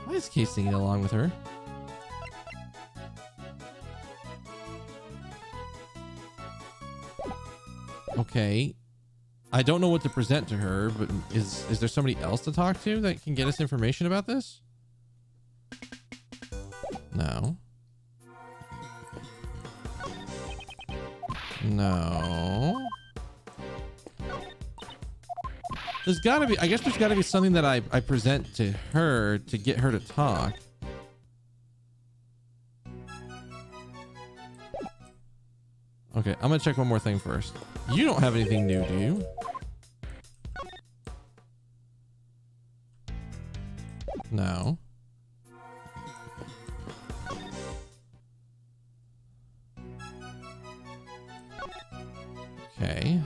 Why is Kate singing along with her? Okay. I don't know what to present to her, but is there somebody else to talk to that can get us information about this? No. No. There's gotta be, I guess there's gotta be something that I present to her to get her to talk. Okay, I'm gonna check one more thing first. You don't have anything new, do you? No. Okay.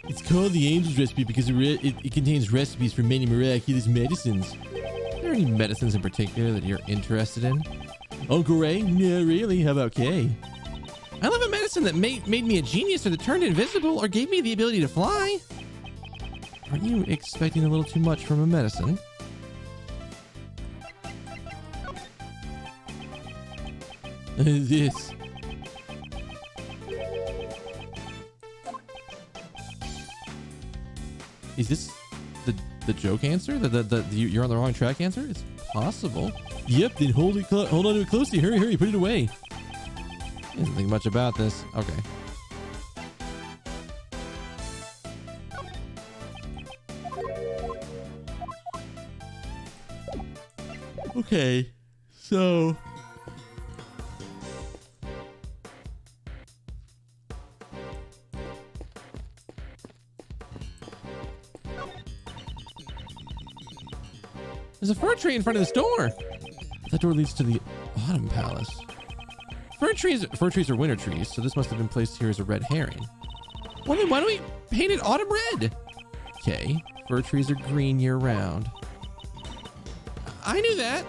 It's called the Angel's recipe because it contains recipes for many miraculous medicines. Are there any medicines in particular that you're interested in? Uncle Ray? No, really? How about Kay? I love a medicine that made me a genius or that turned invisible or gave me the ability to fly. Are you expecting a little too much from a medicine? This. Is this the joke answer? You're on the wrong track answer? It's possible. Yep, then hold on to it closely. Hurry, put it away. I didn't think much about this. Okay. Okay, so... There's a fir tree in front of this door. That door leads to the Autumn Palace. Fir trees are winter trees, so this must have been placed here as a red herring. Well, then why don't we paint it autumn red? Okay, fir trees are green year round. I knew that.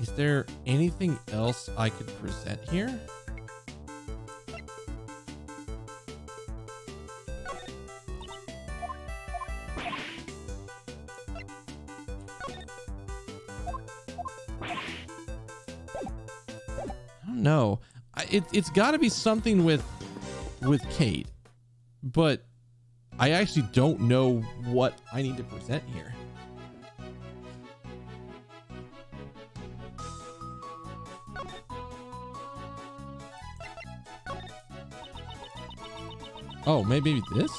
Is there anything else I could present here? I don't know. It's got to be something with Kate, but I actually don't know what I need to present here. Oh, maybe this?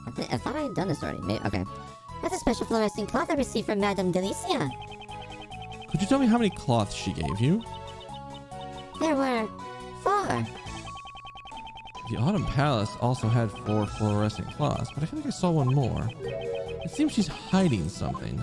I thought I had done this already. Okay. That's a special fluorescent cloth I received from Madame Delicia. Could you tell me how many cloths she gave you? There were 4. The Autumn Palace also had 4 fluorescent cloths, but I feel like I saw one more. It seems she's hiding something.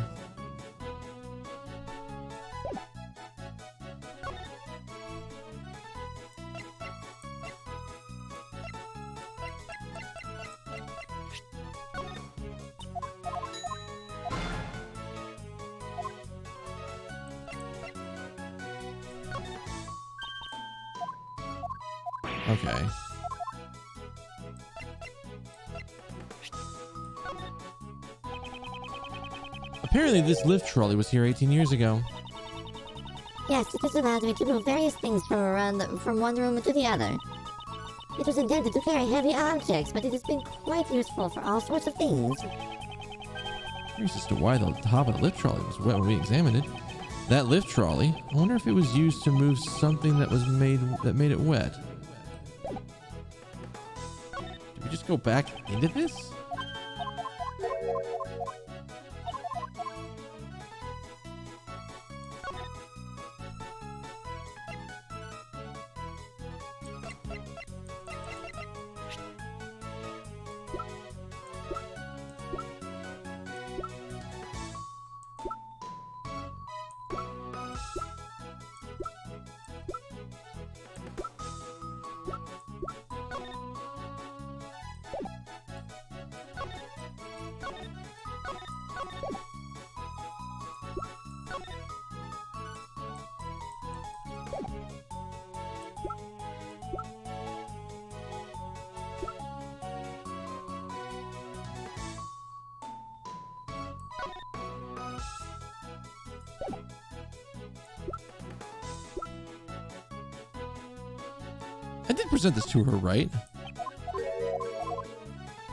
Okay. Apparently this lift trolley was here 18 years ago. Yes, it has allowed me to move various things from one room to the other. It was intended to carry heavy objects, but it has been quite useful for all sorts of things. Curious as to why the top of the lift trolley was wet when we examined it. That lift trolley, I wonder if it was used to move something that made it wet. Did we just go back into this? I did present this to her, right?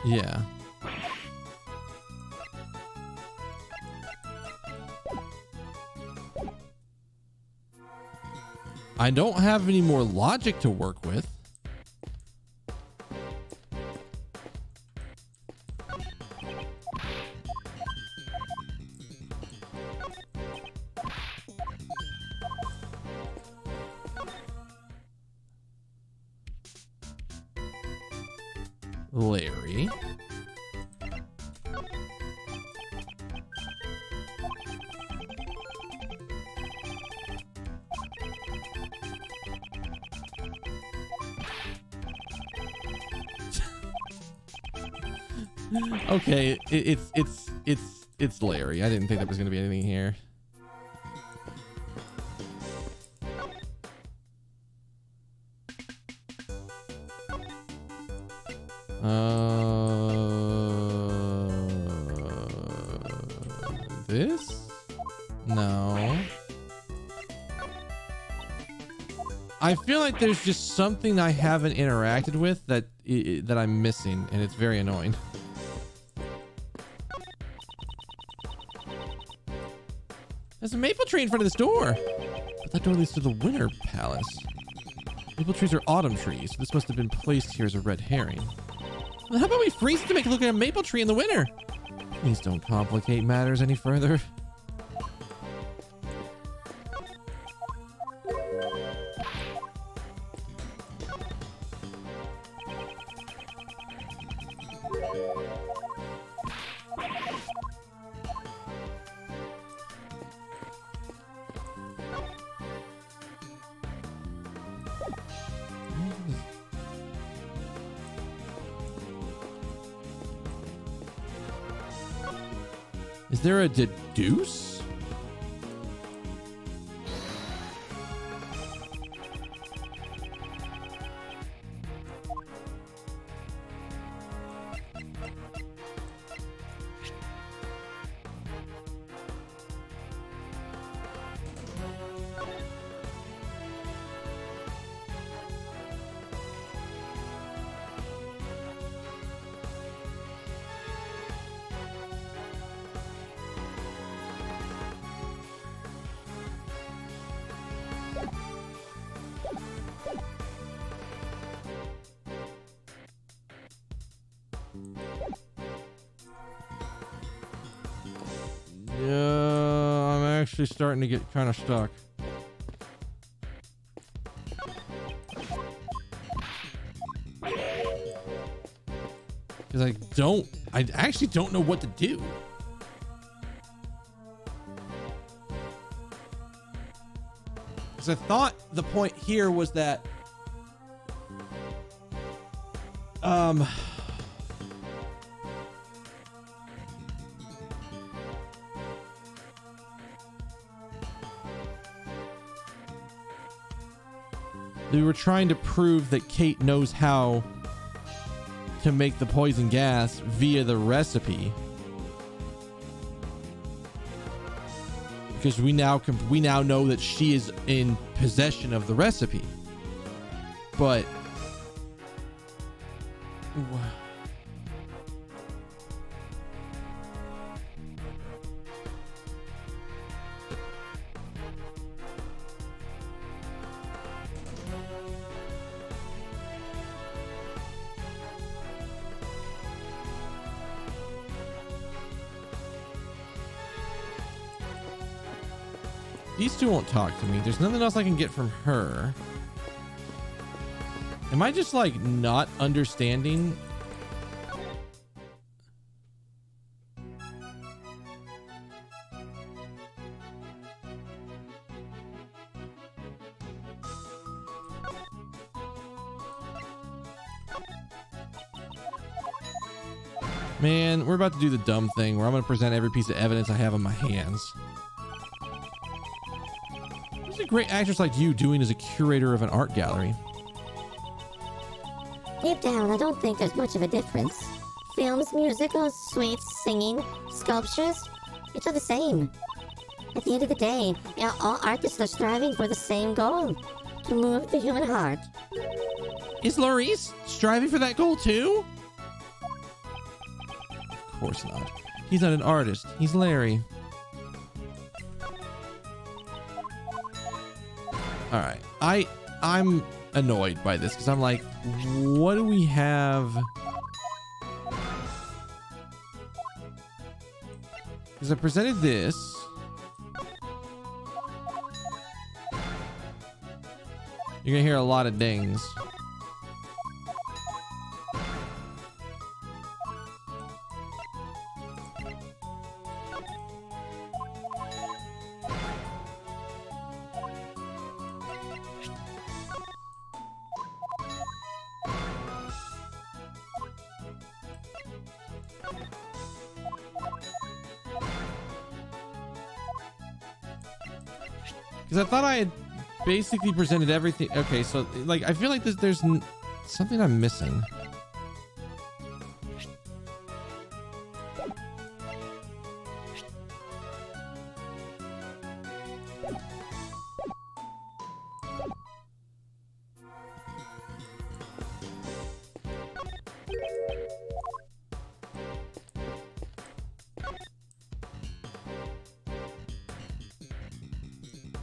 Yeah. I don't have any more logic to work with. Larry. Okay, it's Larry. I didn't think there was gonna be anything here. This? No. I feel like there's just something I haven't interacted with that I'm missing, and it's very annoying. There's a maple tree in front of this door, but that door leads to the Winter Palace. Maple trees are autumn trees, so this must have been placed here as a red herring. Well, how about we freeze it to make it look like a maple tree in the winter? Please don't complicate matters any further. Is there a deduce? actually starting to get kind of stuck. Because I actually don't know what to do. Because I thought the point here was that we were trying to prove that Kate knows how to make the poison gas via the recipe, because we now know that she is in possession of the recipe. But these two won't talk to me. There's nothing else I can get from her. Am I just like not understanding? Man, we're about to do the dumb thing where I'm going to present every piece of evidence I have in my hands. What's a great actress like you doing as a curator of an art gallery? Deep down, I don't think there's much of a difference. Films, musicals, sweets, singing, sculptures, it's all the same. At the end of the day, all artists are striving for the same goal, to move the human heart. Is Laurice striving for that goal too? Of course not. He's not an artist. He's Larry. All right. I'm annoyed by this because I'm like, what do we have? Because I presented this. You're gonna hear a lot of dings. Because I thought I had basically presented everything. Okay, so like I feel like there's something I'm missing.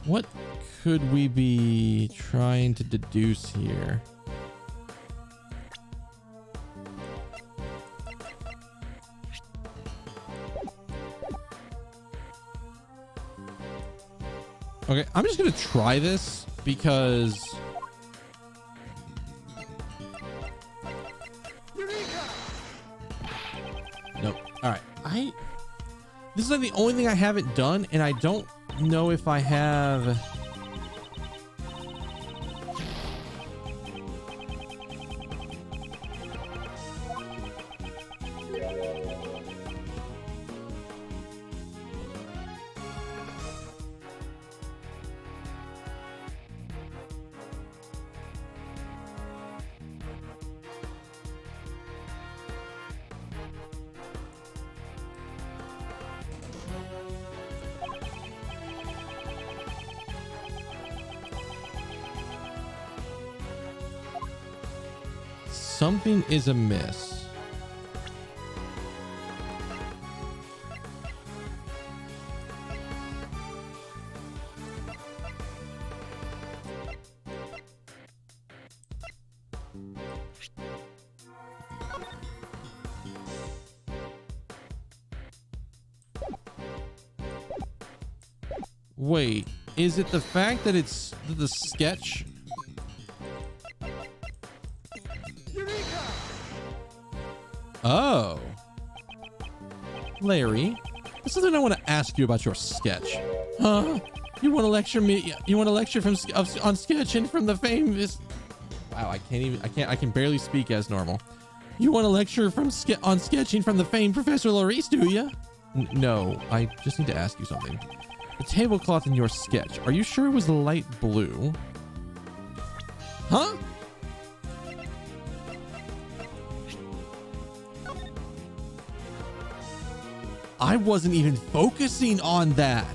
What could we be trying to deduce here? Okay, I'm just gonna try this because nope. All right, this is like the only thing I haven't done, and I don't know if I have. Something is amiss. Wait, is it the fact that it's the sketch? Oh. Larry, there's something I want to ask you about your sketch. Huh? You want to lecture me? You want to lecture on sketching from the famous... Wow, I can barely speak as normal. You want to lecture on sketching from the famed Professor Laurice, do you? No, I just need to ask you something. The tablecloth in your sketch, are you sure it was light blue? Huh? I wasn't even focusing on that.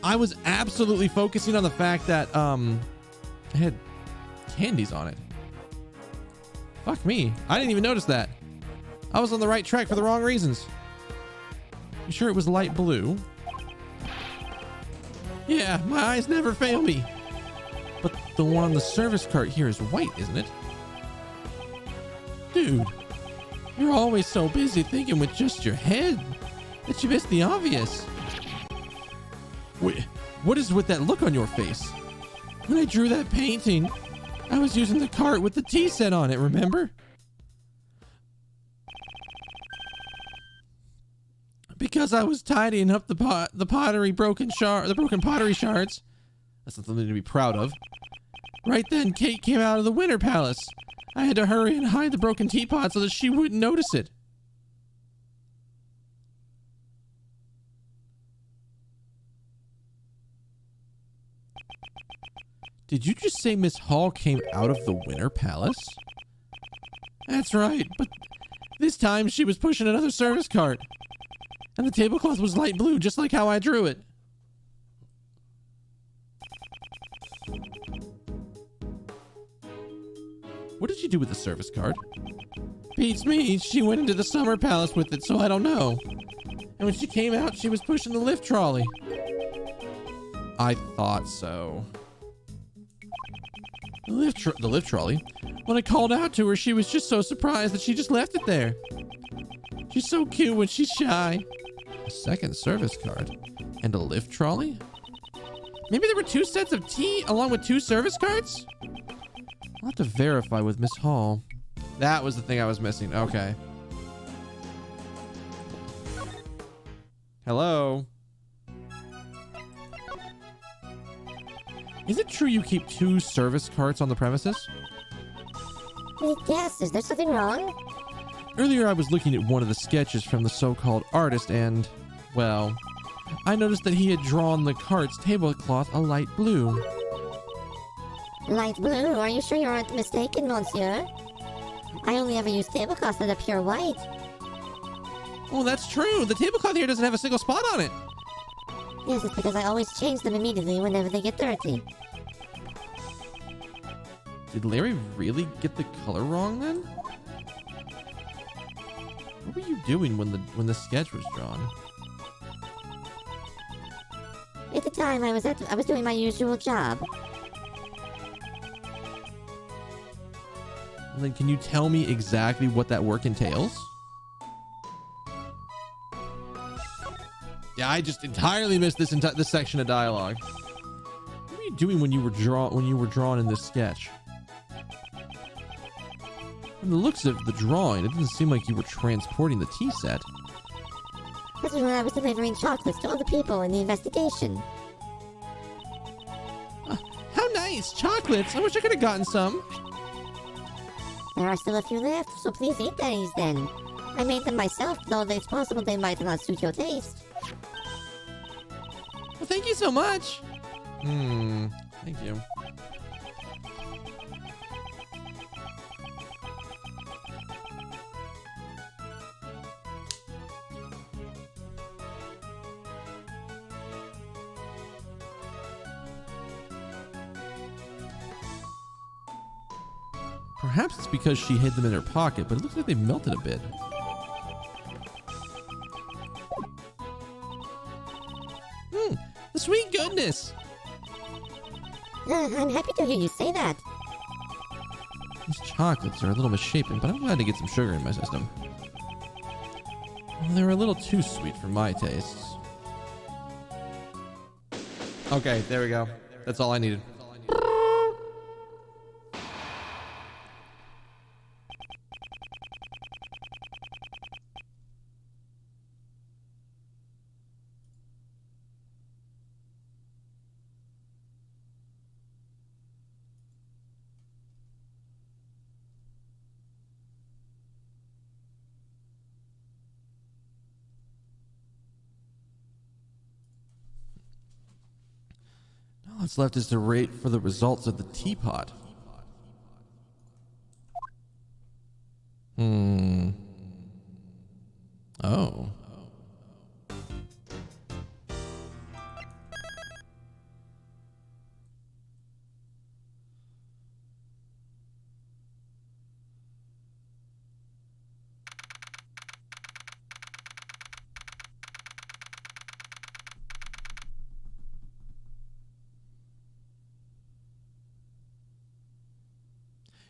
I was absolutely focusing on the fact that it had candies on it. Fuck me. I didn't even notice that. I was on the right track for the wrong reasons. You sure it was light blue? Yeah, my eyes never fail me. But the one on the service cart here is white, isn't it? Dude, you're always so busy thinking with just your head that you miss the obvious. Wait, what is with that look on your face? When I drew that painting, I was using the cart with the tea set on it, remember? Because I was tidying up the broken pottery shards. That's not something to be proud of. Right then, Kate came out of the Winter Palace. I had to hurry and hide the broken teapot so that she wouldn't notice it. Did you just say Miss Hall came out of the Winter Palace? That's right, but this time she was pushing another service cart. And the tablecloth was light blue, just like how I drew it. What did she do with the service cart? Beats me, she went into the summer palace with it, so I don't know. And when she came out, she was pushing the lift trolley. I thought so. The lift trolley? When I called out to her, she was just so surprised that she just left it there. She's so cute when she's shy. A second service cart? And a lift trolley? Maybe there were 2 sets of tea along with 2 service carts? I'll have to verify with Miss Hall. That was the thing I was missing. Okay. Hello? Is it true you keep 2 service carts on the premises? Yes, is there something wrong? Earlier I was looking at one of the sketches from the so-called artist and, well, I noticed that he had drawn the cart's tablecloth a light blue. Light blue? Are you sure you aren't mistaken, monsieur? I only ever use tablecloths that are pure white. Oh, that's true. The tablecloth here doesn't have a single spot on it. Yes, it's because I always change them immediately whenever they get dirty. Did Larry really get the color wrong then? What were you doing when the sketch was drawn? At the time, I was doing my usual job. Well, then can you tell me exactly what that work entails? Yeah, I just entirely missed this section of dialogue. What were you doing when you were drawn in this sketch? From the looks of the drawing, it didn't seem like you were transporting the tea set. This was when I was delivering chocolates to all the people in the investigation. How nice! Chocolates! I wish I could have gotten some. There are still a few left, so please eat these then. I made them myself, though it's possible they might not suit your taste. Well, thank you so much. Thank you. Perhaps it's because she hid them in her pocket, but it looks like they melted a bit. The sweet goodness! I'm happy to hear you say that. These chocolates are a little misshapen, but I'm glad to get some sugar in my system. Well, they're a little too sweet for my tastes. Okay, there we go. That's all I needed. All that's left is to wait for the results of the teapot. Oh.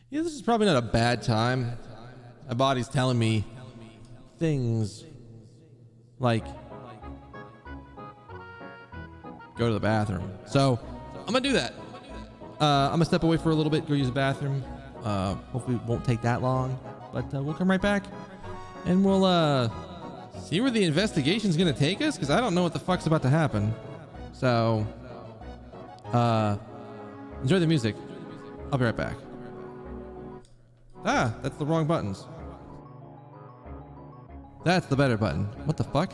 Yeah, this is probably not a bad time. My body's telling me things like go to the bathroom. So I'm gonna do that. I'm gonna step away for a little bit, go use the bathroom. Hopefully it won't take that long, but we'll come right back and we'll see where the investigation's gonna take us, because I don't know what the fuck's about to happen. So enjoy the music. I'll be right back. Ah, that's the wrong buttons. That's the better button. What the fuck?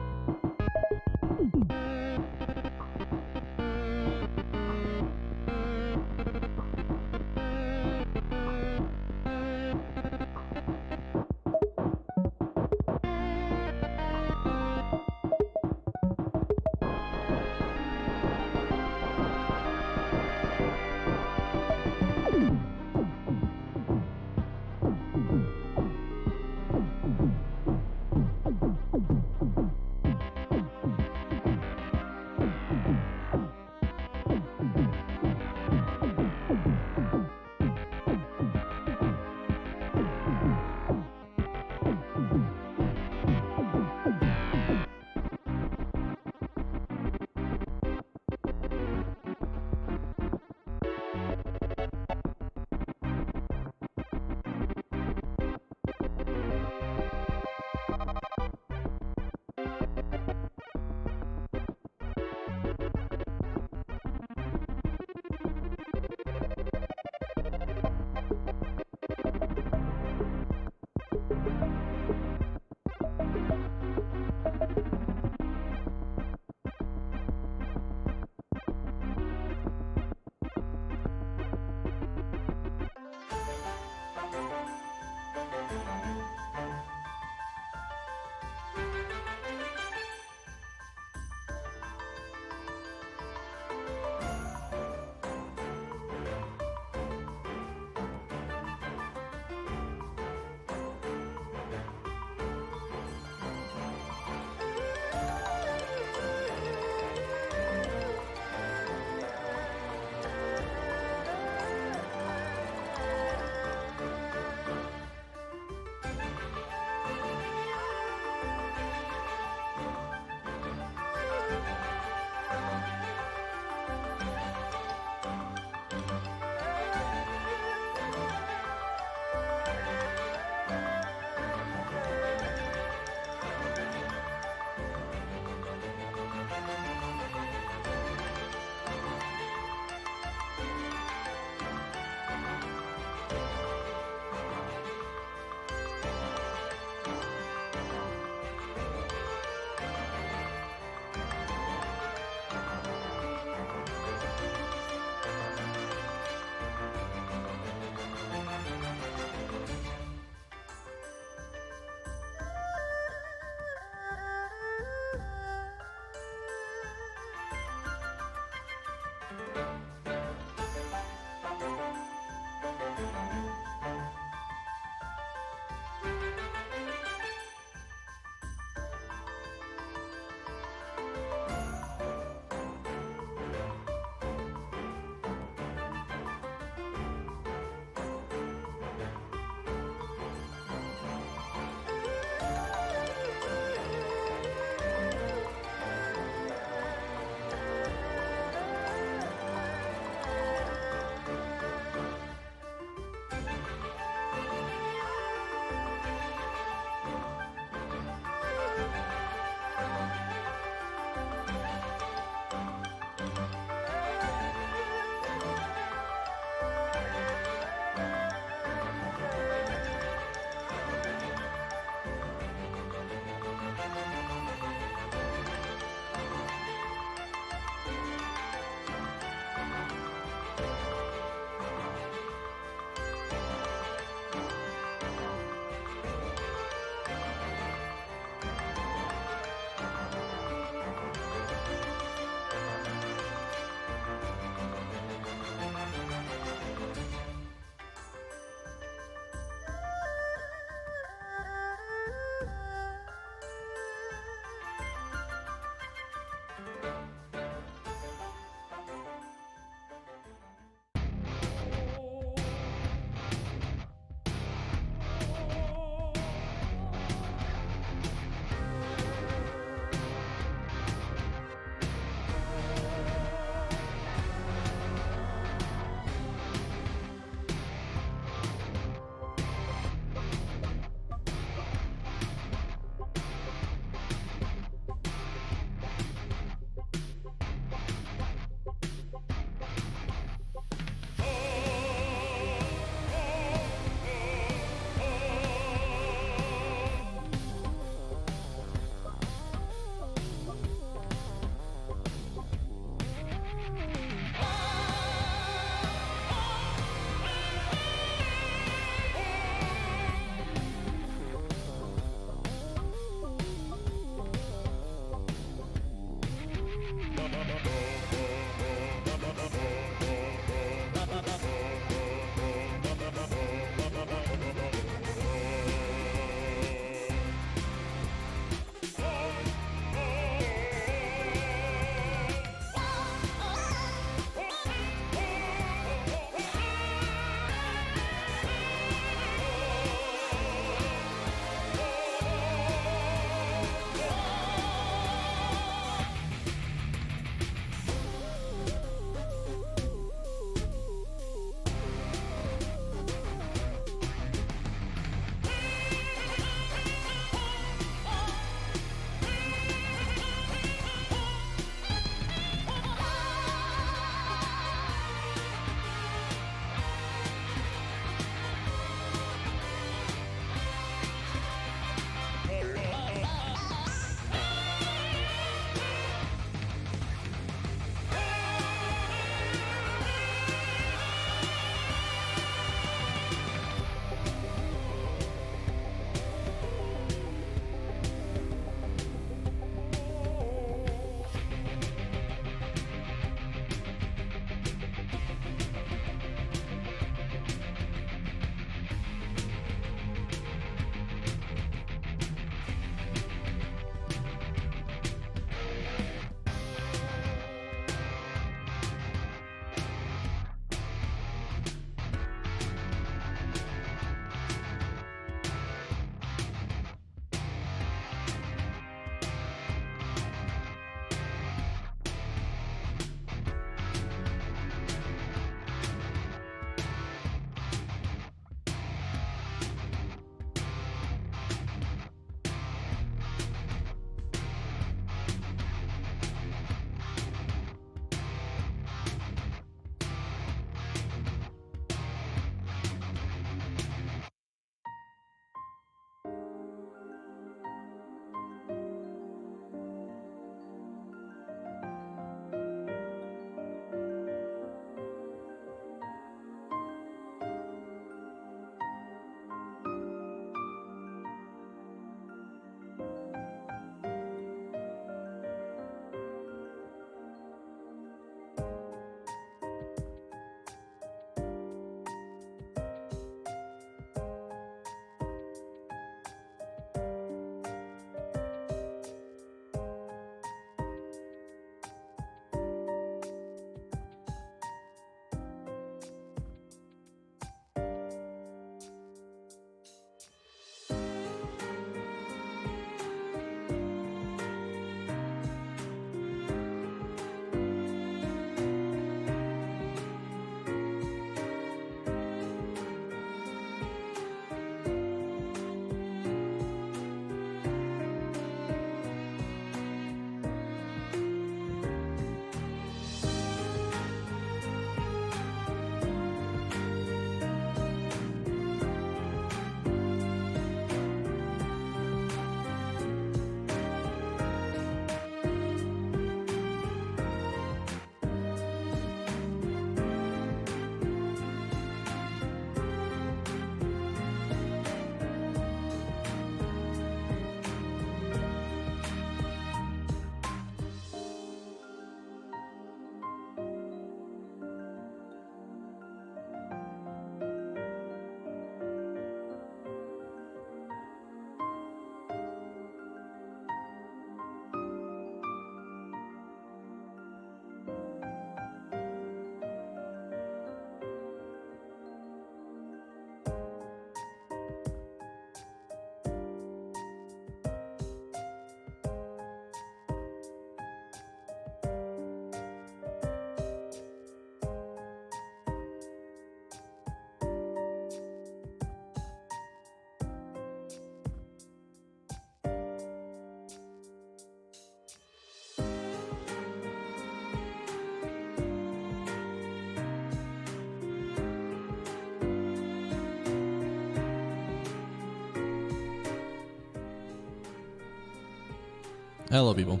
Hello, people.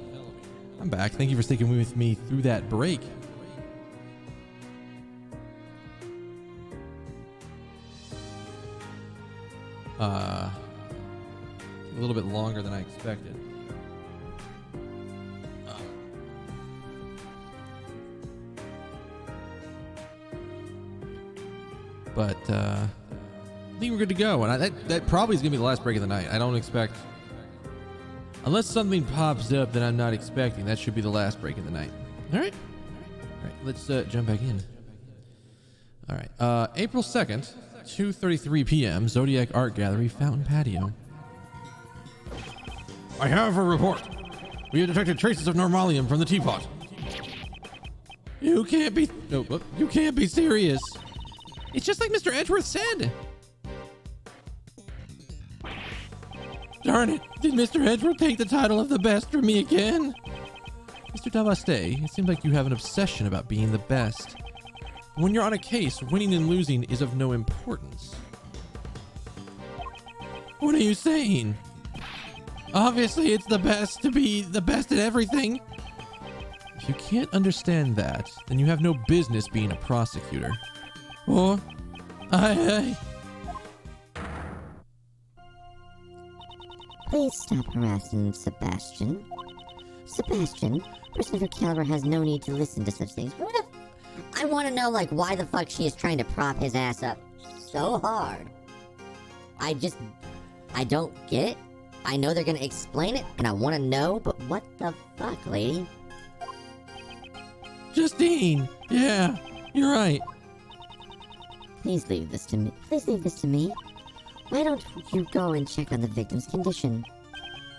I'm back. Thank you for sticking with me through that break. A little bit longer than I expected. But I think we're good to go. And that probably is going to be the last break of the night. I don't expect... Unless something pops up that I'm not expecting, that should be the last break of the night. All right. All right, let's jump back in. All right. April 2nd, 2:33 p.m., Zodiac Art Gallery, Fountain Patio. I have a report. We have detected traces of normalium from the teapot. You can't be... No, you can't be serious. It's just like Mr. Edgeworth said. Darn it. Did Mr. Edgeworth take the title of the best from me again? Mr. Davaste, it seems like you have an obsession about being the best. But when you're on a case, winning and losing is of no importance. What are you saying? Obviously, it's the best to be the best at everything. If you can't understand that, then you have no business being a prosecutor. Or, Please stop harassing Sebastian. Sebastian, person of your caliber has no need to listen to such things. I want to know, like, why the fuck she is trying to prop his ass up so hard. I don't get it. I know they're gonna explain it, and I want to know, but what the fuck, lady? Justine! Yeah, you're right. Please leave this to me. Please leave this to me. Why don't you go and check on the victim's condition?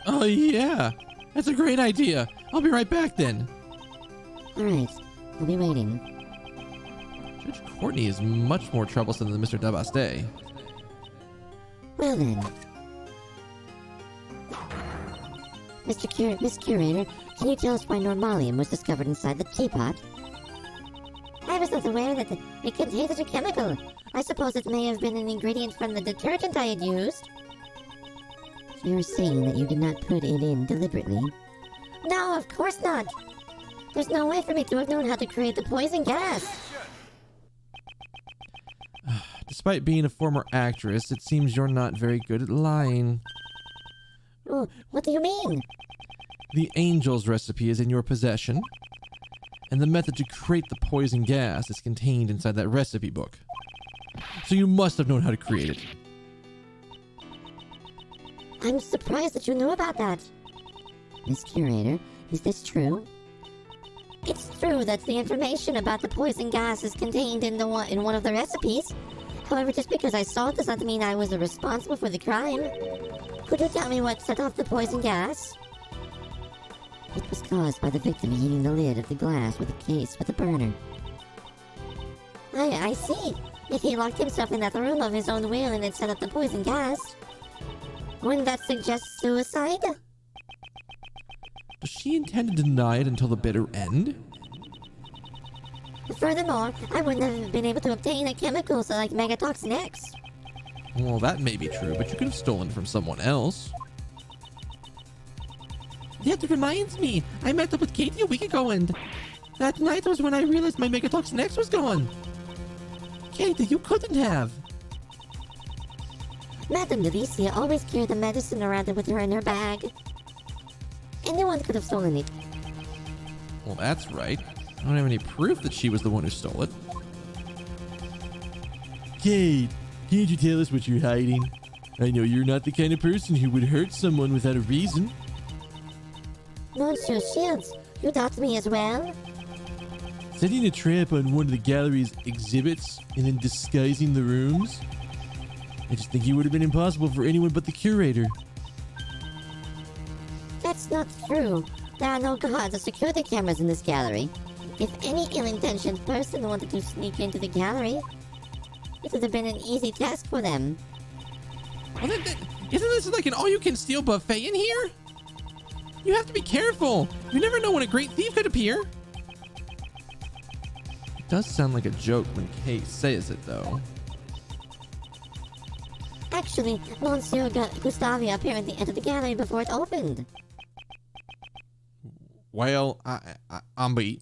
Oh, yeah. That's a great idea. I'll be right back then. Alright, I'll be waiting. Judge Courtney is much more troublesome than Mr. Davaste. Well then. Miss Curator, can you tell us why normalium was discovered inside the teapot? I was not aware that it contained such a chemical. I suppose it may have been an ingredient from the detergent I had used. So you're saying that you did not put it in deliberately? No, of course not. There's no way for me to have known how to create the poison gas. Despite being a former actress, it seems you're not very good at lying. Oh, what do you mean? The Angel's recipe is in your possession, and the method to create the poison gas is contained inside that recipe book. So you must have known how to create it. I'm surprised that you knew about that. Miss Curator, is this true? It's true that the information about the poison gas is contained in one of the recipes. However, just because I saw it does not mean I was responsible for the crime. Could you tell me what set off the poison gas? It was caused by the victim heating the lid of the glass with a burner. I see. If he locked himself in that room of his own will and it set up the poison gas, wouldn't that suggest suicide? Does she intend to deny it until the bitter end? Furthermore, I wouldn't have been able to obtain a chemical like Megatoxin X. Well, that may be true, but you could have stolen it from someone else. That reminds me, I met up with Katie a week ago, and that night was when I realized my Megatoxin X was gone. Katie, you couldn't have. Madame Delicia always carried the medicine around with her in her bag. Anyone could have stolen it. Well, that's right. I don't have any proof that she was the one who stole it. Kate, can't you tell us what you're hiding? I know you're not the kind of person who would hurt someone without a reason. Monsieur Shields, you doubt me as well? Setting a trap on one of the gallery's exhibits and then disguising the rooms? I just think it would have been impossible for anyone but the curator. That's not true. There are no guards or security cameras in this gallery. If any ill-intentioned person wanted to sneak into the gallery, it would have been an easy task for them. Well, isn't this like an all-you-can-steal buffet in here? You have to be careful. You never know when a great thief could appear. It does sound like a joke when Kate says it, though. Actually, Monsieur Gustavia apparently entered the gallery before it opened. Well, I'm beat.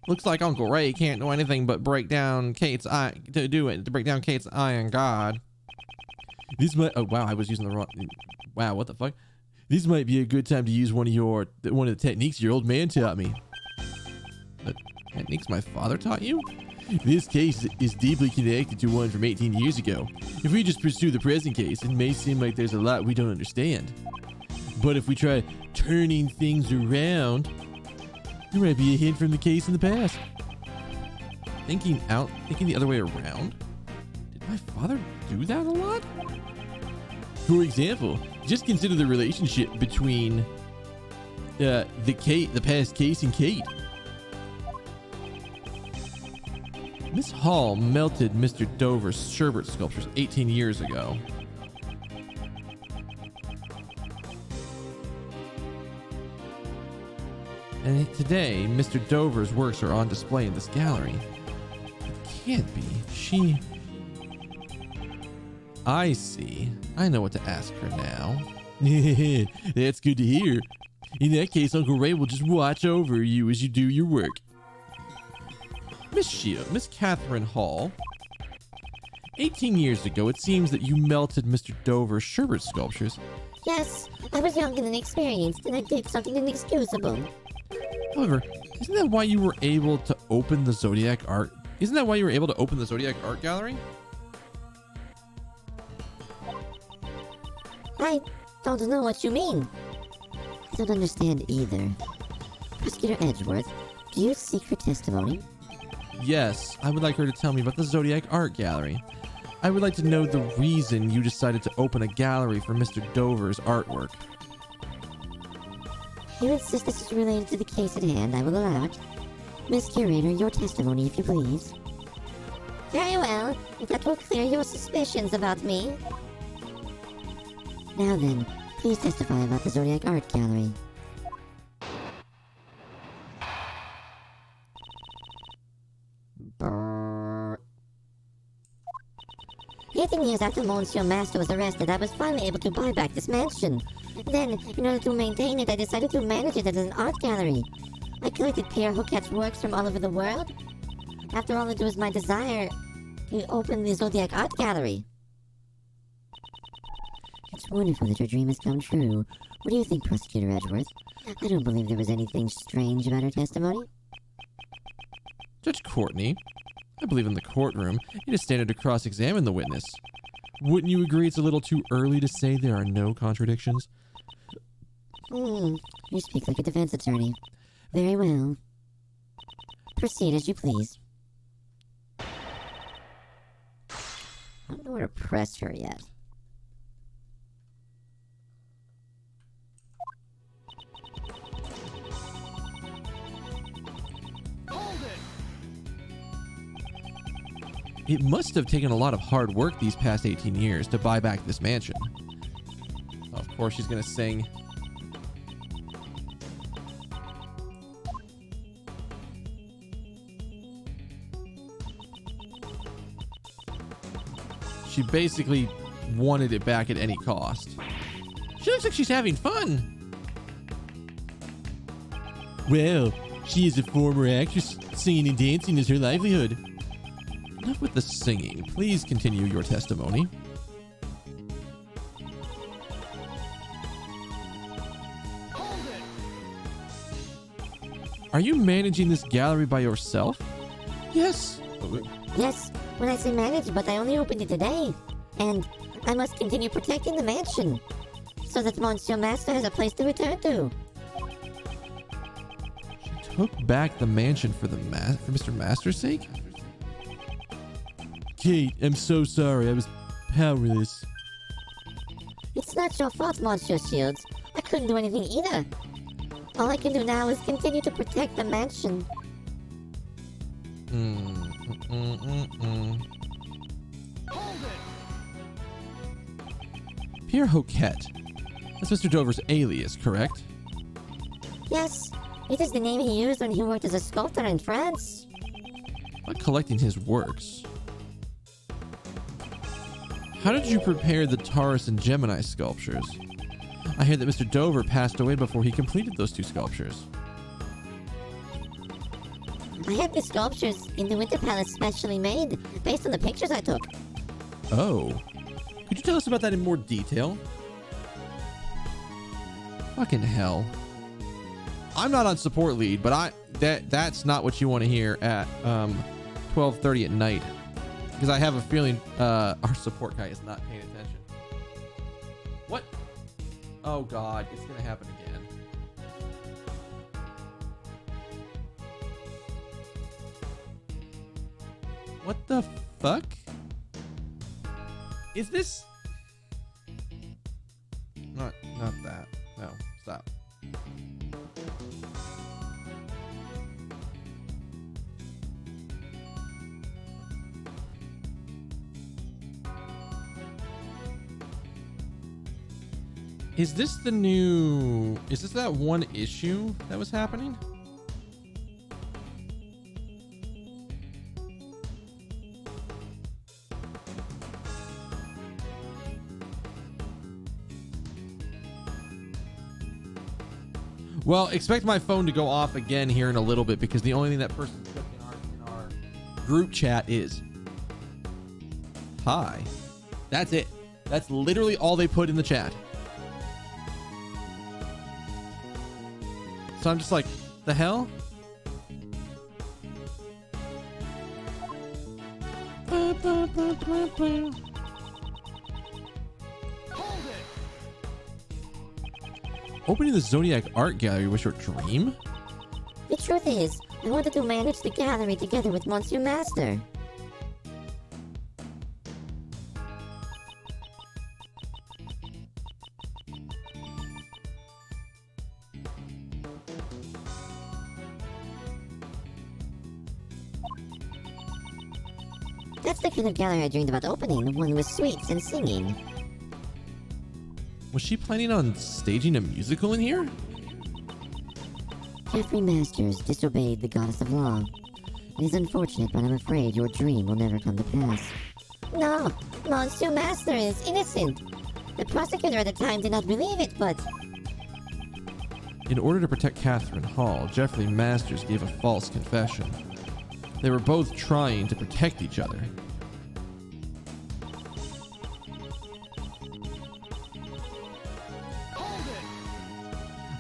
Looks like Uncle Ray can't do anything but break down Kate's iron god. This might. Oh wow, I was using the wrong. Wow, what the fuck? This might be a good time to use one of the techniques your old man taught me. The techniques my father taught you? This case is deeply connected to one from 18 years ago. If we just pursue the present case, it may seem like there's a lot we don't understand. But if we try turning things around, there might be a hint from the case in the past. Thinking the other way around? Did my father do that a lot? For example, just consider the relationship between the past case and Kate. Miss Hall melted Mr. Dover's sherbet sculptures 18 years ago. And today, Mr. Dover's works are on display in this gallery. It can't be. I see. I know what to ask her now. That's good to hear. In that case, Uncle Ray will just watch over you as you do your work. Miss Catherine Hall. 18 years ago, it seems that you melted Mr. Dover's sherbet sculptures. Yes, I was young and inexperienced, and I did something inexcusable. However, isn't that why you were able to open the Zodiac Art? Isn't that why you were able to open the Zodiac Art Gallery? I don't know what you mean. I don't understand either. Prosecutor Edgeworth, do you seek her testimony? Yes, I would like her to tell me about the Zodiac Art Gallery. I would like to know the reason you decided to open a gallery for Mr. Dover's artwork. You insist this is related to the case at hand. I will allow it. Miss Curator, your testimony, if you please. Very well, if that will clear your suspicions about me. Now then, please testify about the Zodiac Art Gallery. Brrr. 18 years after Monsieur Master was arrested, I was finally able to buy back this mansion. Then, in order to maintain it, I decided to manage it as an art gallery. I collected Pierre Hoquet's works from all over the world. After all, it was my desire to open the Zodiac Art Gallery. It's wonderful that your dream has come true. What do you think, Prosecutor Edgeworth? I don't believe there was anything strange about her testimony. Judge Courtney, I believe in the courtroom, it is standard to cross-examine the witness. Wouldn't you agree it's a little too early to say there are no contradictions? You speak like a defense attorney. Very well. Proceed as you please. I don't know where to press her yet. It must have taken a lot of hard work these past 18 years to buy back this mansion. Of course, she's gonna sing. She basically wanted it back at any cost. She looks like she's having fun. Well, she is a former actress. Singing and dancing is her livelihood. Enough with the singing. Please continue your testimony. Are you managing this gallery by yourself? Yes. Yes, when I say manage, but I only opened it today. And I must continue protecting the mansion, so that Monsieur Master has a place to return to. She took back the mansion for Mr. Master's sake? Kate, I'm so sorry. I was powerless. It's not your fault, Monsieur Shields. I couldn't do anything either. All I can do now is continue to protect the mansion. Pierre Hoquet. That's Mr. Dover's alias, correct? Yes, it is the name he used when he worked as a sculptor in France. About collecting his works. How did you prepare the Taurus and Gemini sculptures? I hear that Mr. Dover passed away before he completed those 2 sculptures. I had the sculptures in the Winter Palace specially made, based on the pictures I took. Oh. Could you tell us about that in more detail? Fucking hell. I'm not on support lead, but that's not what you want to hear at 12:30 at night. Because I have a feeling our support guy is not paying attention. What? Oh god, it's gonna happen again. What the fuck? Is this? Not that. No, stop. Is this the new... Is this that one issue that was happening? Well, expect my phone to go off again here in a little bit because the only thing that person put in our group chat is hi. That's it. That's literally all they put in the chat. So I'm just like, the hell? Opening the Zodiac Art Gallery was your dream? The truth is, I wanted to manage the gallery together with Monsieur Master. That's the kind of gallery I dreamed about opening, one with sweets and singing. Was she planning on staging a musical in here? Jeffrey Masters disobeyed the goddess of law. It is unfortunate, but I'm afraid your dream will never come to pass. No! Monsieur Master is innocent! The prosecutor at the time did not believe it, but... In order to protect Catherine Hall, Jeffrey Masters gave a false confession. They were both trying to protect each other.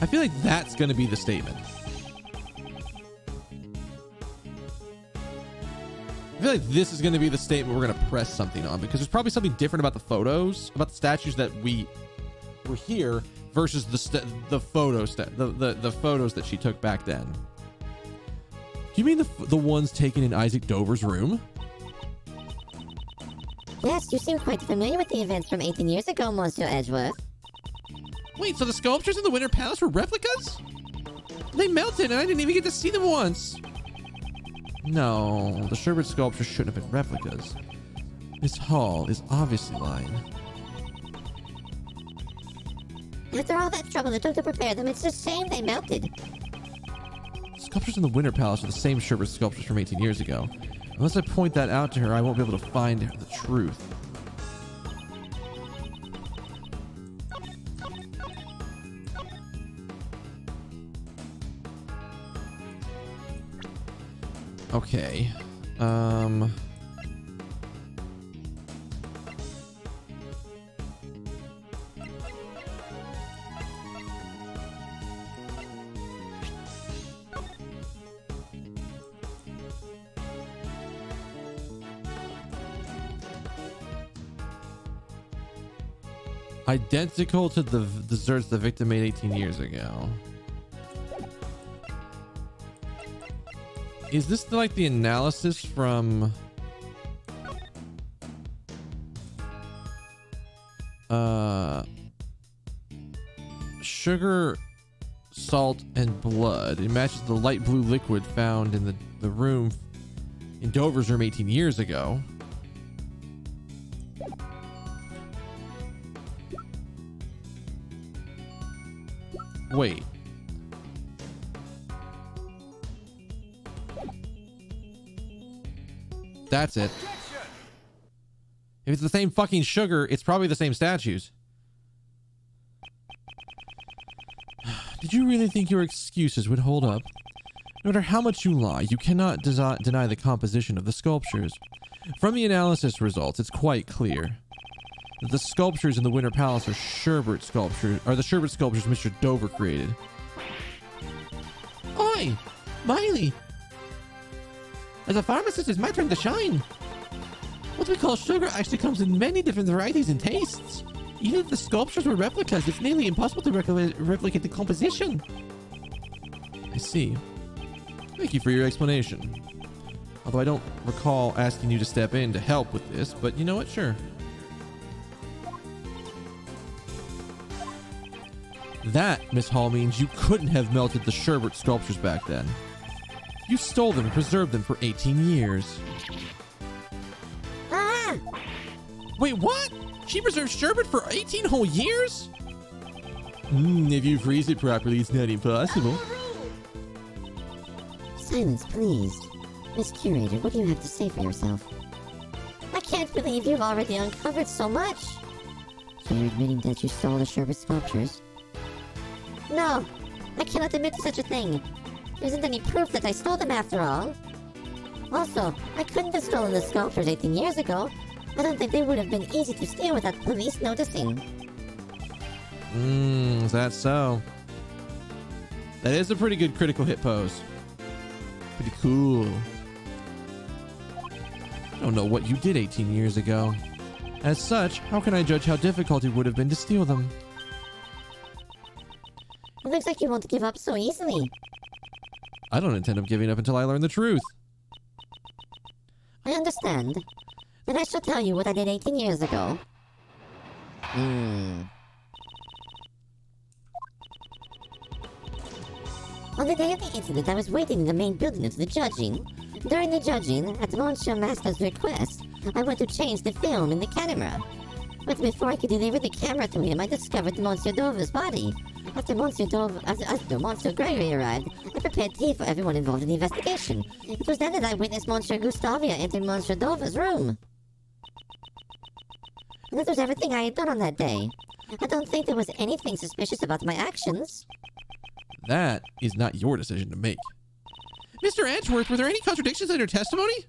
I feel like that's going to be the statement. I feel like this is going to be the statement we're going to press something on because there's probably something different about the photos, about the statues that were here versus the photos that she took back then. Do you mean the ones taken in Isaac Dover's room? Yes, you seem quite familiar with the events from 18 years ago, Monsieur Edgeworth. Wait, so the sculptures in the Winter Palace were replicas? They melted and I didn't even get to see them once. No, the sherbet sculptures shouldn't have been replicas. Miss Hall is obviously lying. After all that trouble it took to prepare them, it's a shame they melted. Sculptures in the Winter Palace are the same sherbet sculptures from 18 years ago. Unless I point that out to her, I won't be able to find the truth. Okay. Identical to the desserts the victim made 18 years ago. Is this like the analysis from sugar, salt, and blood? It matches the light blue liquid found in the room in Dover's room 18 years ago. Wait. That's it. If it's the same fucking sugar, it's probably the same statues. Did you really think your excuses would hold up? No matter how much you lie, you cannot deny the composition of the sculptures. From the analysis results, it's quite clear that the sculptures in the Winter Palace are sherbet sculptures, Mr. Dover created. Oi! Miley! As a pharmacist, it's my turn to shine. What we call sugar actually comes in many different varieties and tastes. Even if the sculptures were replicas, it's nearly impossible to replicate the composition. I see. Thank you for your explanation. Although I don't recall asking you to step in to help with this, but you know what? Sure. That, Miss Hall, means you couldn't have melted the sherbet sculptures back then. You stole them and preserved them for 18 years. Ah! Wait, what? She preserved sherbet for 18 whole years? If you freeze it properly, it's not impossible. Silence, please. Miss Curator, what do you have to say for yourself? I can't believe you've already uncovered so much. So you're admitting that you stole the sherbet sculptures? No, I cannot admit to such a thing. There isn't any proof that I stole them after all. Also, I couldn't have stolen the sculptures 18 years ago. I don't think they would have been easy to steal without police noticing. Is that so? That is a pretty good critical hit pose. Pretty cool. I don't know what you did 18 years ago. As such, how can I judge how difficult it would have been to steal them? It looks like you won't give up so easily. I don't intend on giving up until I learn the truth. I understand. Then I shall tell you what I did 18 years ago. On the day of the incident, I was waiting in the main building until the judging. During the judging, at Monsieur Master's request, I went to change the film in the camera. But before I could deliver the camera to him, I discovered Monsieur Dover's body. After Monsieur Gregory arrived, I prepared tea for everyone involved in the investigation. It was then that I witnessed Monsieur Gustavia enter Monsieur Dover's room. And that was everything I had done on that day. I don't think there was anything suspicious about my actions. That is not your decision to make. Mr. Edgeworth, were there any contradictions in her testimony?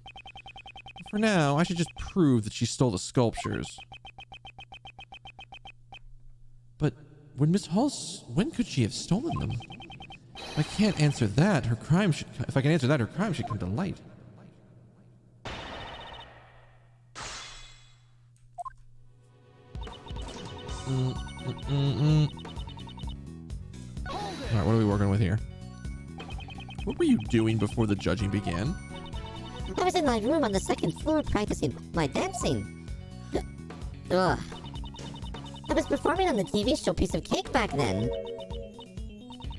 For now, I should just prove that she stole the sculptures. But when Miss Hall's, when could she have stolen them? If I can't answer that, her crime should. If I can answer that, her crime should come to light. All right, what are we working with here? What were you doing before the judging began? I was in my room on the second floor practicing my dancing. Ugh. I was performing on the TV show Piece of Cake back then.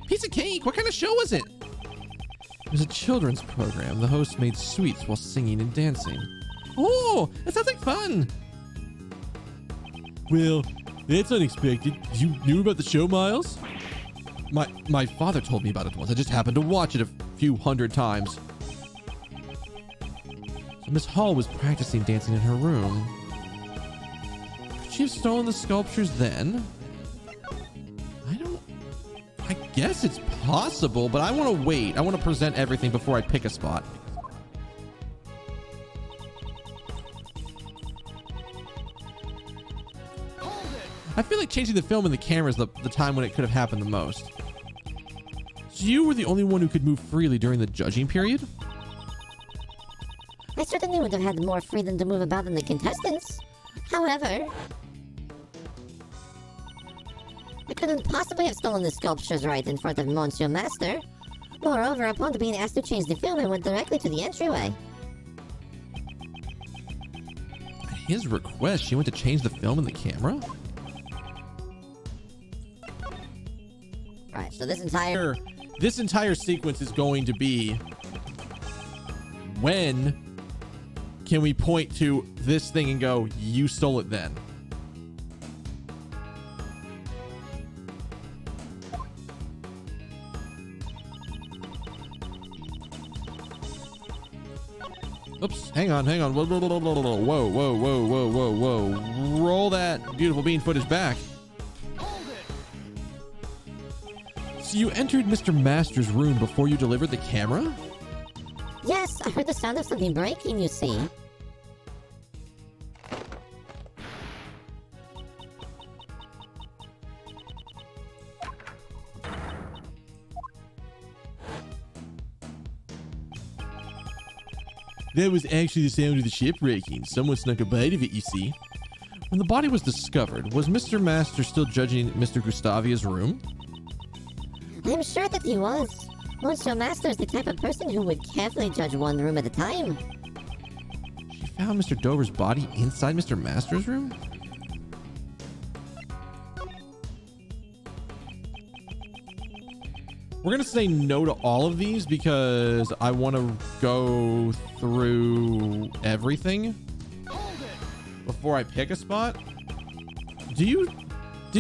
Piece of cake? What kind of show was it? It was a children's program. The host made sweets while singing and dancing. Oh, that sounds like fun. Well, that's unexpected. You knew about the show, Miles? My father told me about it once. I just happened to watch it a few hundred times. So Miss Hall was practicing dancing in her room. Could she have stolen the sculptures then? I guess it's possible, but I want to wait. I want to present everything before I pick a spot. I feel like changing the film and the camera is the time when it could have happened the most. So you were the only one who could move freely during the judging period? I certainly would have had more freedom to move about than the contestants. However, I couldn't possibly have stolen the sculptures right in front of Monsieur Master. Moreover, upon being asked to change the film, I went directly to the entryway. At his request, she went to change the film and the camera? Alright, so this entire sequence is going to be, when can we point to this thing and go, you stole it then? Oops, hang on. Whoa, whoa. Roll that beautiful bean footage back. So you entered Mr. Master's room before you delivered the camera? Yes, I heard the sound of something breaking, you see. That was actually the sound of the ship breaking. Someone snuck a bite of it, you see. When the body was discovered, was Mr. Master still judging Mr. Gustavia's room? I'm sure that he was. Monsieur Master is the type of person who would carefully judge one room at a time. She found Mr. Dover's body inside Mr. Master's room? We're going to say no to all of these because I want to go through everything before I pick a spot. Did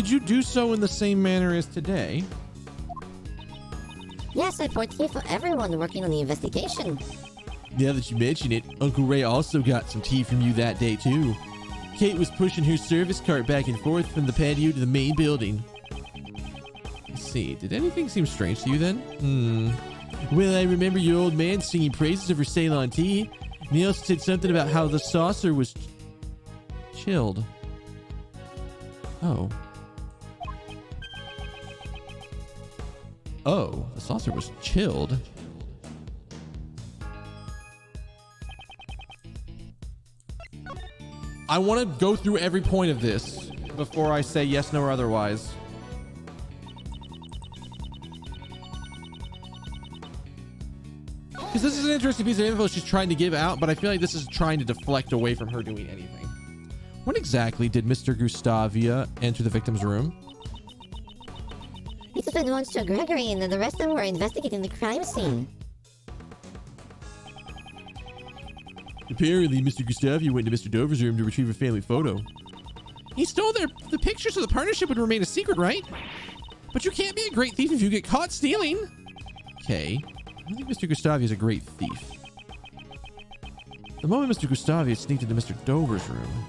you do so in the same manner as today? Yes, I poured tea for everyone working on the investigation. Now that you mention it, Uncle Ray also got some tea from you that day too. Kate was pushing her service cart back and forth from the patio to the main building. Let's see, did anything seem strange to you then? Well, I remember your old man singing praises of her Ceylon tea. And he also said something about how the saucer was Chilled. Oh. Oh, the saucer was chilled. I want to go through every point of this before I say yes, no, or otherwise. Because this is an interesting piece of info she's trying to give out, but I feel like this is trying to deflect away from her doing anything. When exactly did Mr. Gustavia enter the victim's room? It was when Monsieur Gregory and the rest of them were investigating the crime scene. Apparently, Mr. Gustavia went to Mr. Dover's room to retrieve a family photo. He stole the picture so the partnership would remain a secret, right? But you can't be a great thief if you get caught stealing. Okay. I don't think Mr. Gustavia is a great thief. The moment Mr. Gustavia sneaked into Mr. Dover's room.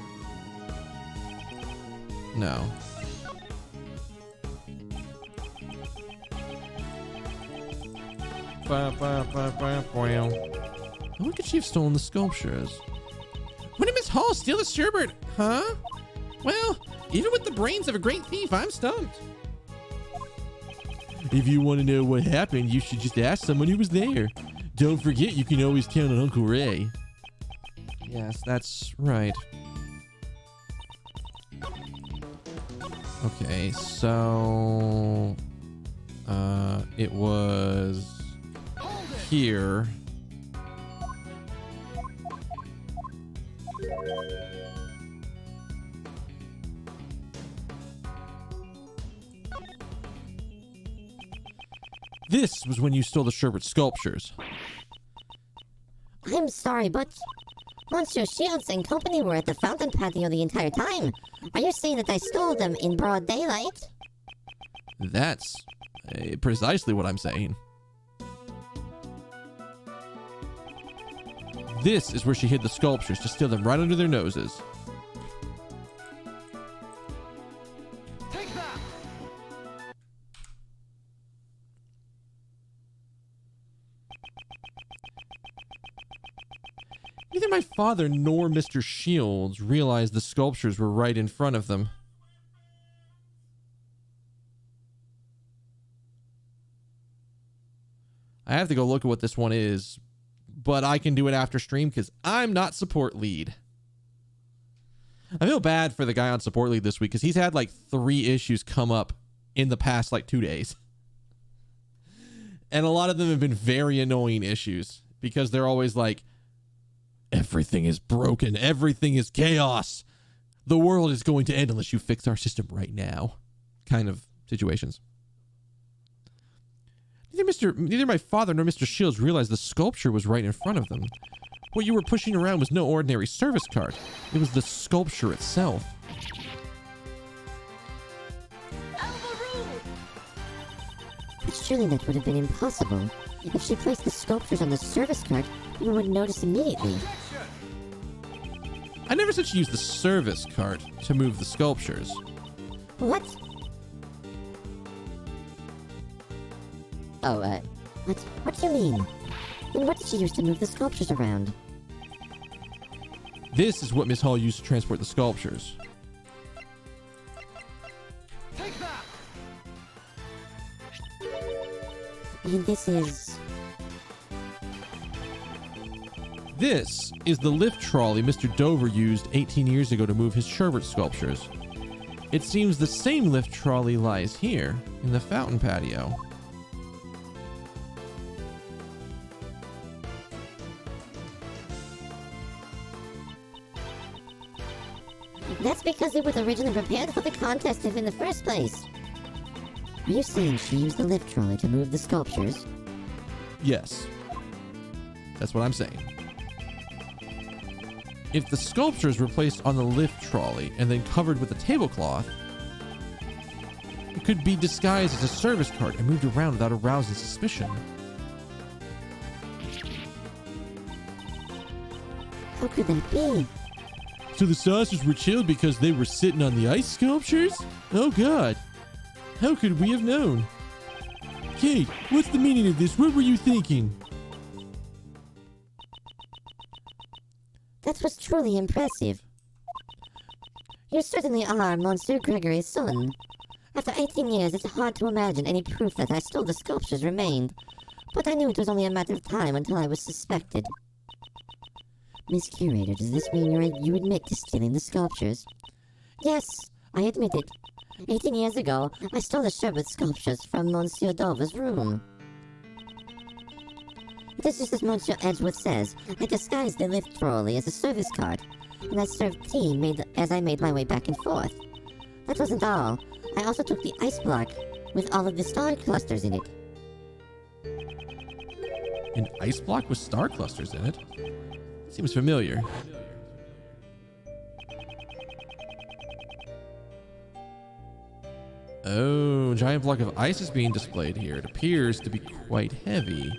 No. When could she have stolen the sculptures? When did Miss Hall steal the sherbet? Huh? Well, even with the brains of a great thief, I'm stumped. If you want to know what happened, you should just ask someone who was there. Don't forget, you can always count on Uncle Ray. Yes, that's right. Okay, so it was here. This was when you stole the sherbet sculptures. I'm sorry, but Monsieur Shields and company were at the fountain patio the entire time. Are you saying that I stole them in broad daylight? That's precisely what I'm saying. This is where she hid the sculptures to steal them right under their noses. Neither my father nor Mr. Shields realized the sculptures were right in front of them. I have to go look at what this one is, but I can do it after stream because I'm not support lead. I feel bad for the guy on support lead this week because he's had like 3 issues come up in the past like 2 days. And a lot of them have been very annoying issues because they're always like, everything is broken. Everything is chaos. The world is going to end unless you fix our system right now. Kind of situations. Neither my father nor Mr. Shields realized the sculpture was right in front of them. What you were pushing around was no ordinary service cart. It was the sculpture itself. But surely that would have been impossible. If she placed the sculptures on the service cart, people would notice immediately. I never said she used the service cart to move the sculptures. What? What do you mean? Then what did she use to move the sculptures around? This is what Miss Hall used to transport the sculptures. And this is... This is the lift trolley Mr. Dover used 18 years ago to move his sherbet sculptures. It seems the same lift trolley lies here, in the fountain patio. That's because it was originally prepared for the contest in the first place. Are you saying she used the lift trolley to move the sculptures? Yes. That's what I'm saying. If the sculptures were placed on the lift trolley and then covered with a tablecloth, it could be disguised as a service cart and moved around without arousing suspicion. How could that be? So the saucers were chilled because they were sitting on the ice sculptures? Oh god. How could we have known? Kate, what's the meaning of this? What were you thinking? That was truly impressive. You certainly are Monsieur Gregory's son. After 18 years, it's hard to imagine any proof that I stole the sculptures remained. But I knew it was only a matter of time until I was suspected. Miss Curator, does this mean you admit to stealing the sculptures? Yes, I admit it. 18 years ago, I stole the sherbet sculptures from Monsieur Dover's room. It is just as Monsieur Edgeworth says. I disguised the lift trolley as a service cart, and I served tea as I made my way back and forth. That wasn't all. I also took the ice block with all of the star clusters in it. An ice block with star clusters in it? Seems familiar. Oh, giant block of ice is being displayed here. It appears to be quite heavy.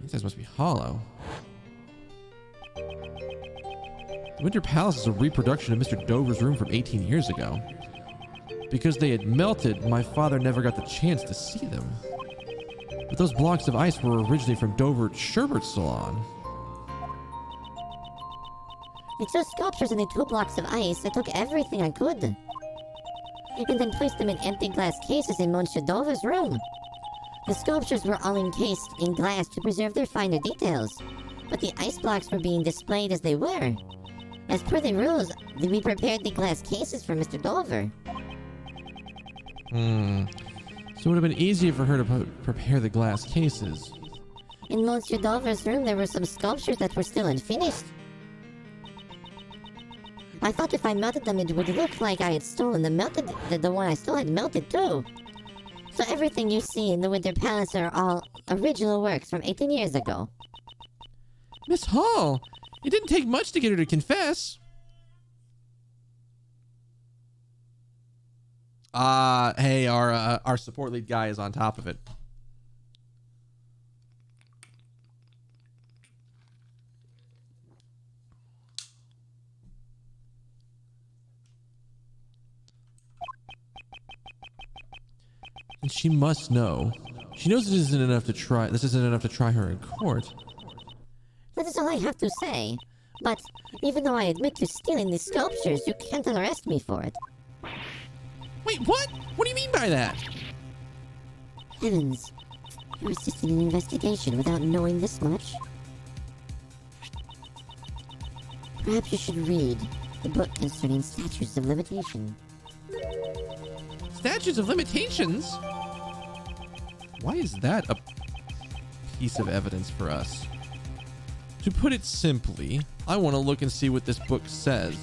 These guys must be hollow. The Winter Palace is a reproduction of Mr. Dover's room from 18 years ago. Because they had melted, my father never got the chance to see them. But those blocks of ice were originally from Dover's sherbet salon. The two sculptures and the 2 blocks of ice, I took everything I could. And then placed them in empty glass cases in Monsieur Dover's room. The sculptures were all encased in glass to preserve their finer details, but the ice blocks were being displayed as they were. As per the rules, we prepared the glass cases for Mr. Dover. So it would have been easier for her to prepare the glass cases. In Monsieur Dover's room, there were some sculptures that were still unfinished. I thought if I melted them, it would look like I had stolen the one I still had melted too. So everything you see in the Winter Palace are all original works from 18 years ago. Miss Hall, it didn't take much to get her to confess. Hey, our support lead guy is on top of it. And she must know. She knows this isn't enough to try her in court. That is all I have to say. But even though I admit to stealing these sculptures, you can't arrest me for it. Wait, what? What do you mean by that? Heavens, you assisted in an investigation without knowing this much? Perhaps you should read the book concerning statutes of limitation. Statutes of limitations? Why is that a piece of evidence for us? To put it simply, I want to look and see what this book says.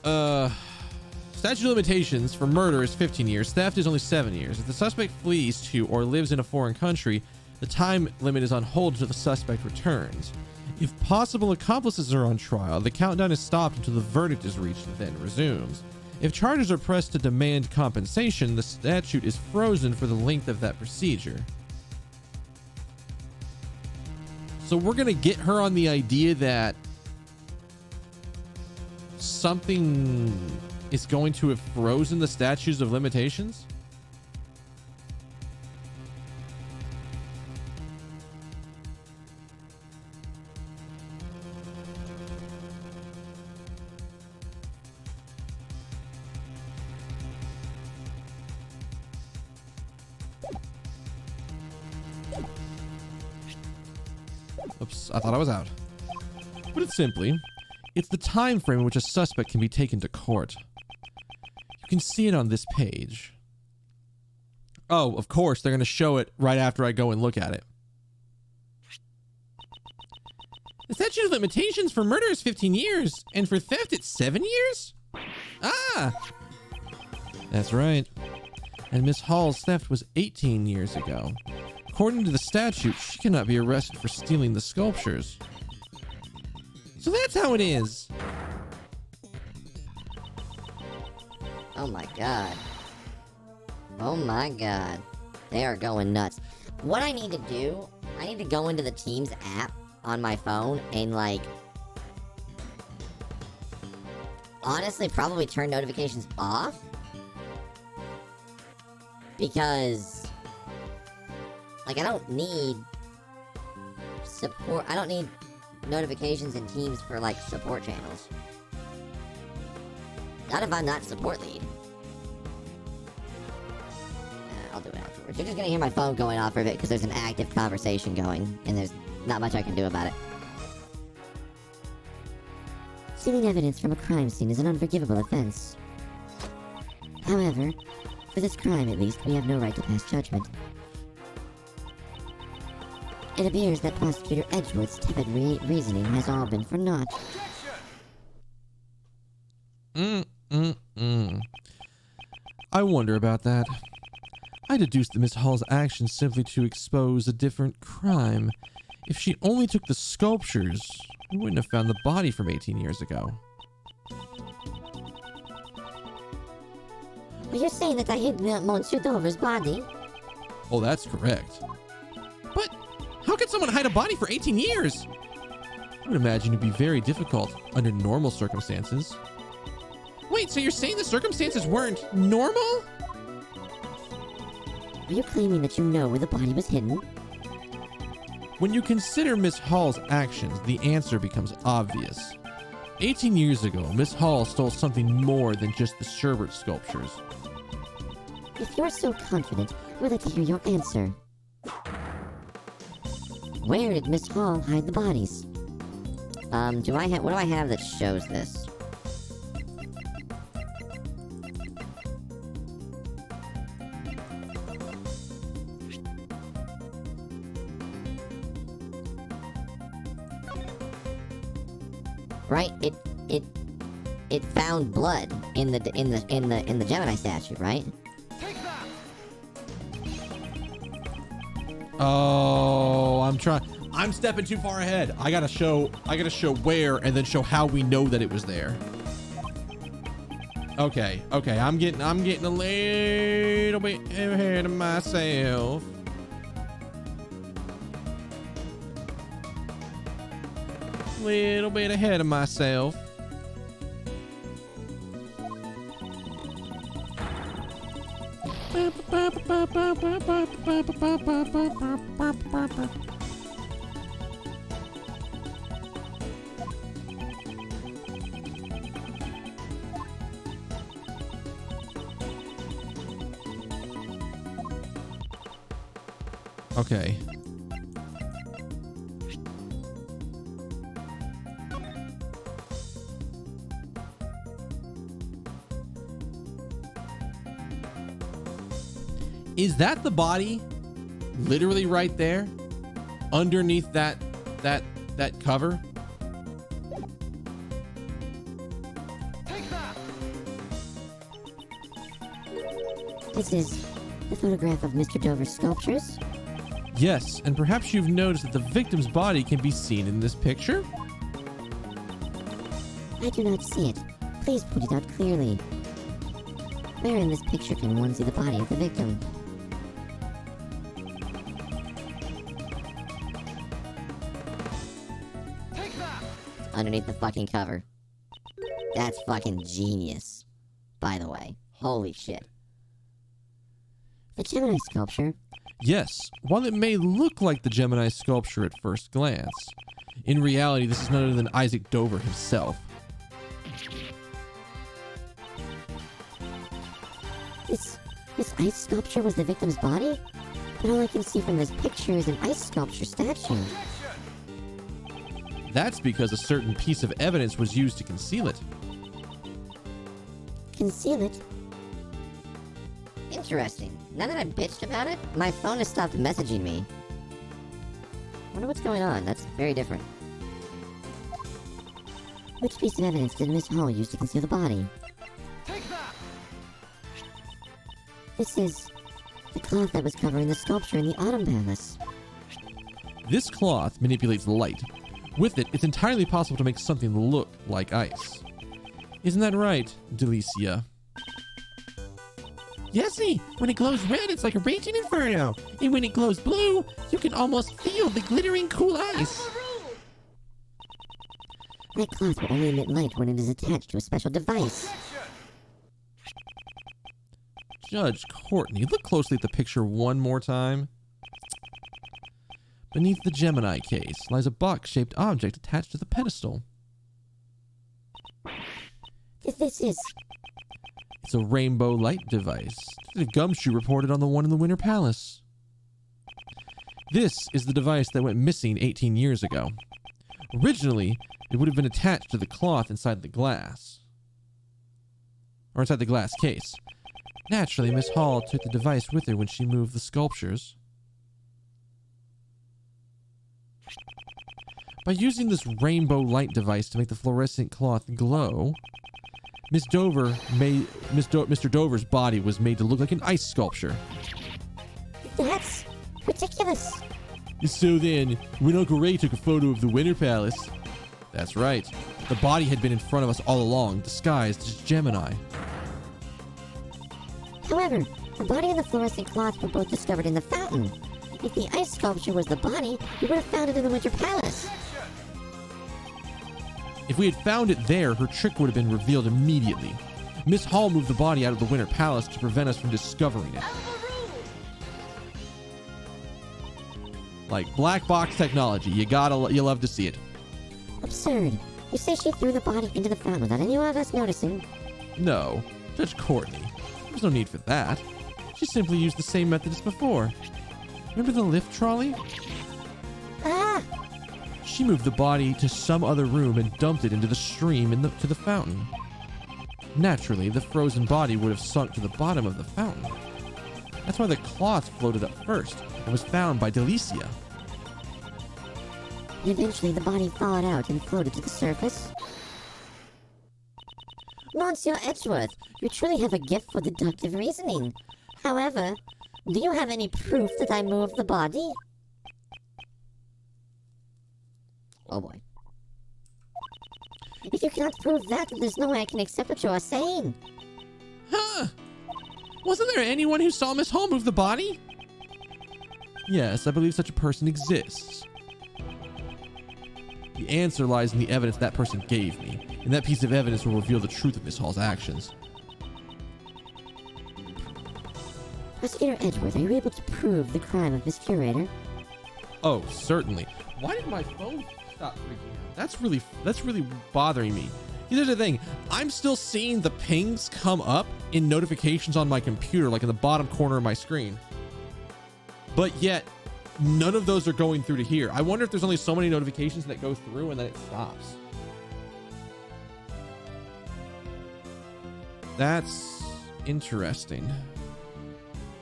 Statute of limitations for murder is 15 years. Theft is only 7 years. If the suspect flees to or lives in a foreign country, the time limit is on hold until the suspect returns. If possible accomplices are on trial, the countdown is stopped until the verdict is reached and then resumes. If charges are pressed to demand compensation, the statute is frozen for the length of that procedure. So we're going to get her on the idea that something is going to have frozen the statutes of limitations? Oops, I thought I was out. Put it simply, it's the time frame in which a suspect can be taken to court. You can see it on this page. Oh, of course, they're going to show it right after I go and look at it. The statute of limitations for murder is 15 years, and for theft it's 7 years? Ah! That's right. And Miss Hall's theft was 18 years ago. According to the statute, she cannot be arrested for stealing the sculptures. So that's how it is. Oh my god. Oh my god. They are going nuts. What I need to do, I need to go into the Teams app on my phone and, like, honestly probably turn notifications off. Because, like, I don't need support. I don't need notifications in Teams for, like, support channels. Not if I'm not support lead. I'll do it afterwards. You're just gonna hear my phone going off for a bit because there's an active conversation going, and there's not much I can do about it. Stealing evidence from a crime scene is an unforgivable offense. However, for this crime at least, we have no right to pass judgment. It appears that Prosecutor Edgewood's tepid reasoning has all been for naught. I wonder about that. I deduced that Miss Hall's actions simply to expose a different crime. If she only took the sculptures, we wouldn't have found the body from 18 years ago. Are you saying that I hid Monsieur Dover's body? Oh, that's correct. But how could someone hide a body for 18 years? I would imagine it'd be very difficult under normal circumstances. Wait, so you're saying the circumstances weren't normal? Are you claiming that you know where the body was hidden? When you consider Miss Hall's actions, the answer becomes obvious. 18 years ago, Miss Hall stole something more than just the sherbet sculptures. If you're so confident, we'd like to hear your answer. Where did Miss Hall hide the bodies? What do I have that shows this? Right, it found blood in the Gemini statue, right? Oh, I'm stepping too far ahead. I gotta show where and then show how we know that it was there. Okay, I'm getting a little bit ahead of myself. Little bit ahead of myself. Okay. Is that the body? Literally right there? Underneath that cover? This is the photograph of Mr. Dover's sculptures? Yes, and perhaps you've noticed that the victim's body can be seen in this picture? I do not see it. Please put it out clearly. Where in this picture can one see the body of the victim? Underneath the fucking cover. That's fucking genius. By the way. Holy shit. The Gemini sculpture? Yes, while it may look like the Gemini sculpture at first glance, in reality this is none other than Isaac Dover himself. This ice sculpture was the victim's body? But all I can see from this picture is an ice sculpture statue. That's because a certain piece of evidence was used to conceal it. Conceal it? Interesting. Now that I bitched about it, my phone has stopped messaging me. Wonder what's going on. That's very different. Which piece of evidence did Miss Hall use to conceal the body? This is the cloth that was covering the sculpture in the Autumn Palace. This cloth manipulates light. With it, it's entirely possible to make something look like ice. Isn't that right, Delicia? Yesy, when it glows red, it's like a raging inferno. And when it glows blue, you can almost feel the glittering cool ice. That cloth will only emit light when it is attached to a special device. Judge Courtney, look closely at the picture one more time. Beneath the Gemini case lies a box-shaped object attached to the pedestal. This is... It's a rainbow light device. The Gumshoe reported on the one in the Winter Palace. This is the device that went missing 18 years ago. Originally, it would have been attached to the cloth inside the glass. Or inside the glass case. Naturally, Miss Hall took the device with her when she moved the sculptures. By using this rainbow light device to make the fluorescent cloth glow, Mr. Dover's body was made to look like an ice sculpture. That's ridiculous. So then, when Uncle Ray took a photo of the Winter Palace, That's right. The body had been in front of us all along, disguised as Gemini. However, the body and the fluorescent cloth were both discovered in the fountain. If the ice sculpture was the body, we would have found it in the Winter Palace. If we had found it there, her trick would have been revealed immediately. Miss Hall moved the body out of the Winter Palace to prevent us from discovering it. Like black box technology, you love to see it. Absurd. You say she threw the body into the fountain without any of us noticing? No, Judge Courtney. There's no need for that. She simply used the same method as before. Remember the lift trolley? Ah! She moved the body to some other room and dumped it into the stream to the fountain. Naturally, the frozen body would have sunk to the bottom of the fountain. That's why the cloth floated up first and was found by Delicia. And eventually the body thawed out and floated to the surface? Monsieur Edgeworth, you truly have a gift for deductive reasoning. However, do you have any proof that I moved the body? Oh boy. If you cannot prove that, then there's no way I can accept what you are saying. Huh? Wasn't there anyone who saw Miss Hall move the body? Yes, I believe such a person exists. The answer lies in the evidence that person gave me, and that piece of evidence will reveal the truth of Miss Hall's actions. Prosecutor Edgeworth, are you able to prove the crime of Miss Curator? Oh, certainly. Why did my phone stop freaking out? That's really bothering me. Here's the thing. I'm still seeing the pings come up in notifications on my computer, like in the bottom corner of my screen. But yet, none of those are going through to here. I wonder if there's only so many notifications that go through and then it stops. That's interesting.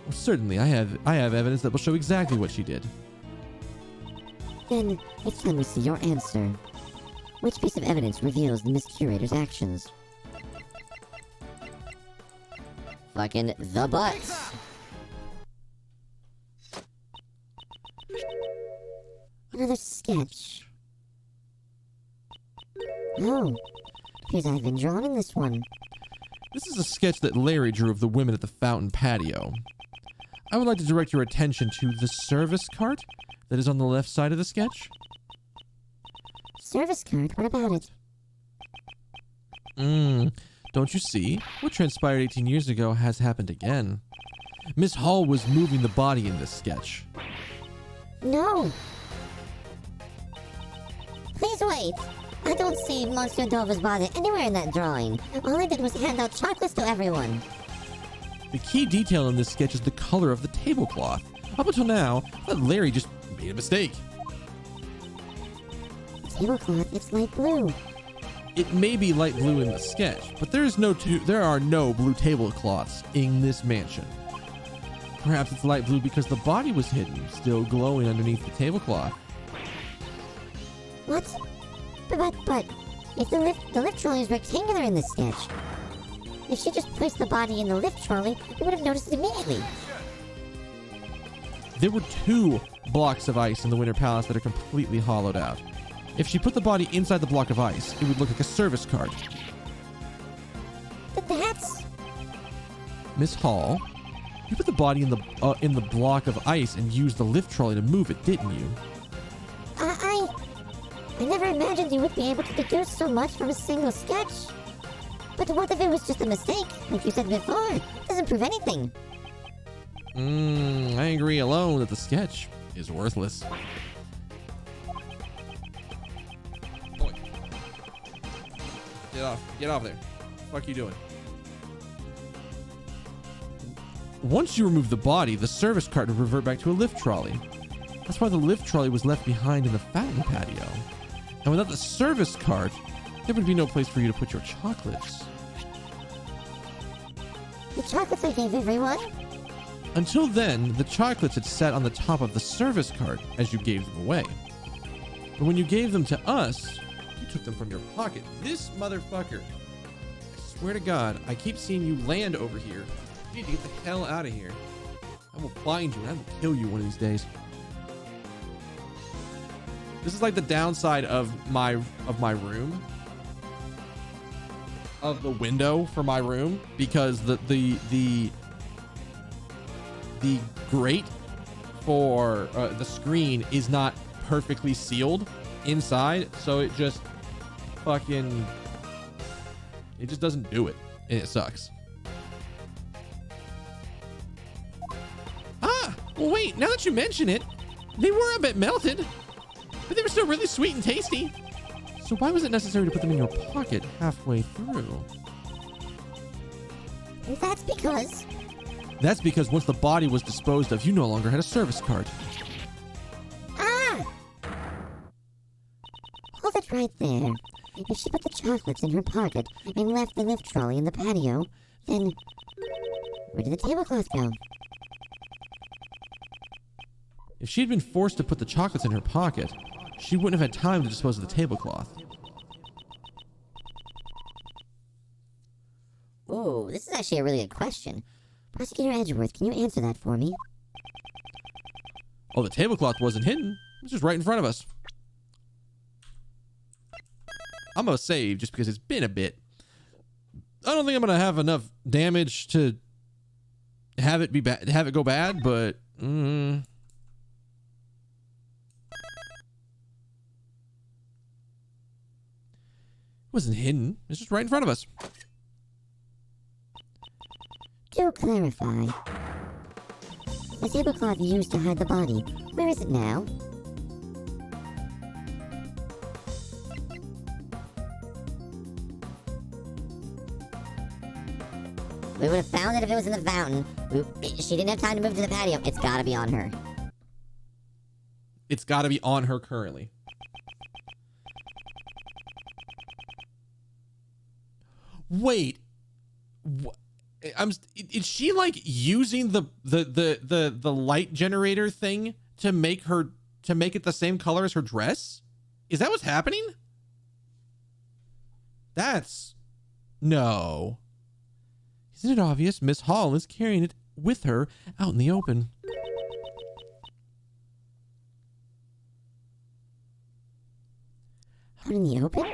Well, certainly, I have evidence that will show exactly what she did. Then, it's time we see your answer. Which piece of evidence reveals the Miss Curator's actions? Fucking the butts. Another sketch. Oh, appears I've been drawn in this one. This is a sketch that Larry drew of the women at the fountain patio. I would like to direct your attention to the service cart that is on the left side of the sketch. Service card? What about it? Don't you see? What transpired 18 years ago has happened again. Miss Hall was moving the body in this sketch. No! Please wait! I don't see Monsieur Dover's body anywhere in that drawing. All I did was hand out chocolates to everyone. The key detail in this sketch is the color of the tablecloth. Up until now, I thought Larry just made a mistake. tablecloth, it's light blue. It may be light blue in the sketch, but there are no blue tablecloths in this mansion. Perhaps it's light blue because the body was hidden, still glowing underneath the tablecloth. What? But if the lift trolley is rectangular in this sketch, if she just placed the body in the lift trolley, we would have noticed it immediately. There were 2 blocks of ice in the Winter Palace that are completely hollowed out. If she put the body inside the block of ice, it would look like a service card. But that's... Miss Hall, you put the body in the block of ice and used the lift trolley to move it, didn't you? I never imagined you would be able to deduce so much from a single sketch. But what if it was just a mistake, like you said before? It doesn't prove anything. I agree alone that the sketch is worthless. Boy. Get off there. What are you doing? Once you remove the body, the service cart would revert back to a lift trolley. That's why the lift trolley was left behind in the fountain patio. And without the service cart, there would be no place for you to put your chocolates. The chocolates I gave everyone? Until then, the chocolates had sat on the top of the service cart as you gave them away. But when you gave them to us, you took them from your pocket. This motherfucker. I swear to God, I keep seeing you land over here. You need to get the hell out of here. I will find you and I will kill you one of these days. This is like the downside of my room. Of the window for my room, because the grate for the screen is not perfectly sealed inside, so it just doesn't do it, and it sucks. Well, wait, now that you mention it, they were a bit melted, but they were still really sweet and tasty. So why was it necessary to put them in your pocket halfway through? That's because once the body was disposed of, you no longer had a service card. Hold it right there. If she put the chocolates in her pocket and left the lift trolley in the patio, then where did the tablecloth go? If she had been forced to put the chocolates in her pocket, she wouldn't have had time to dispose of the tablecloth. Oh, this is actually a really good question. Prosecutor Edgeworth, can you answer that for me? Oh, the tablecloth wasn't hidden. It was just right in front of us. I'm gonna save just because it's been a bit. I don't think I'm gonna have enough damage to have it be bad, have it go bad, but it wasn't hidden. It's just right in front of us. To clarify, the tablecloth used to hide the body, where is it now? We would have found it if it was in the fountain. She didn't have time to move to the patio. It's gotta be on her. It's gotta be on her currently. Wait. Is she like using the light generator thing to make it the same color as her dress? Is that what's happening? No. Isn't it obvious Miss Hall is carrying it with her out in the open? Out in the open?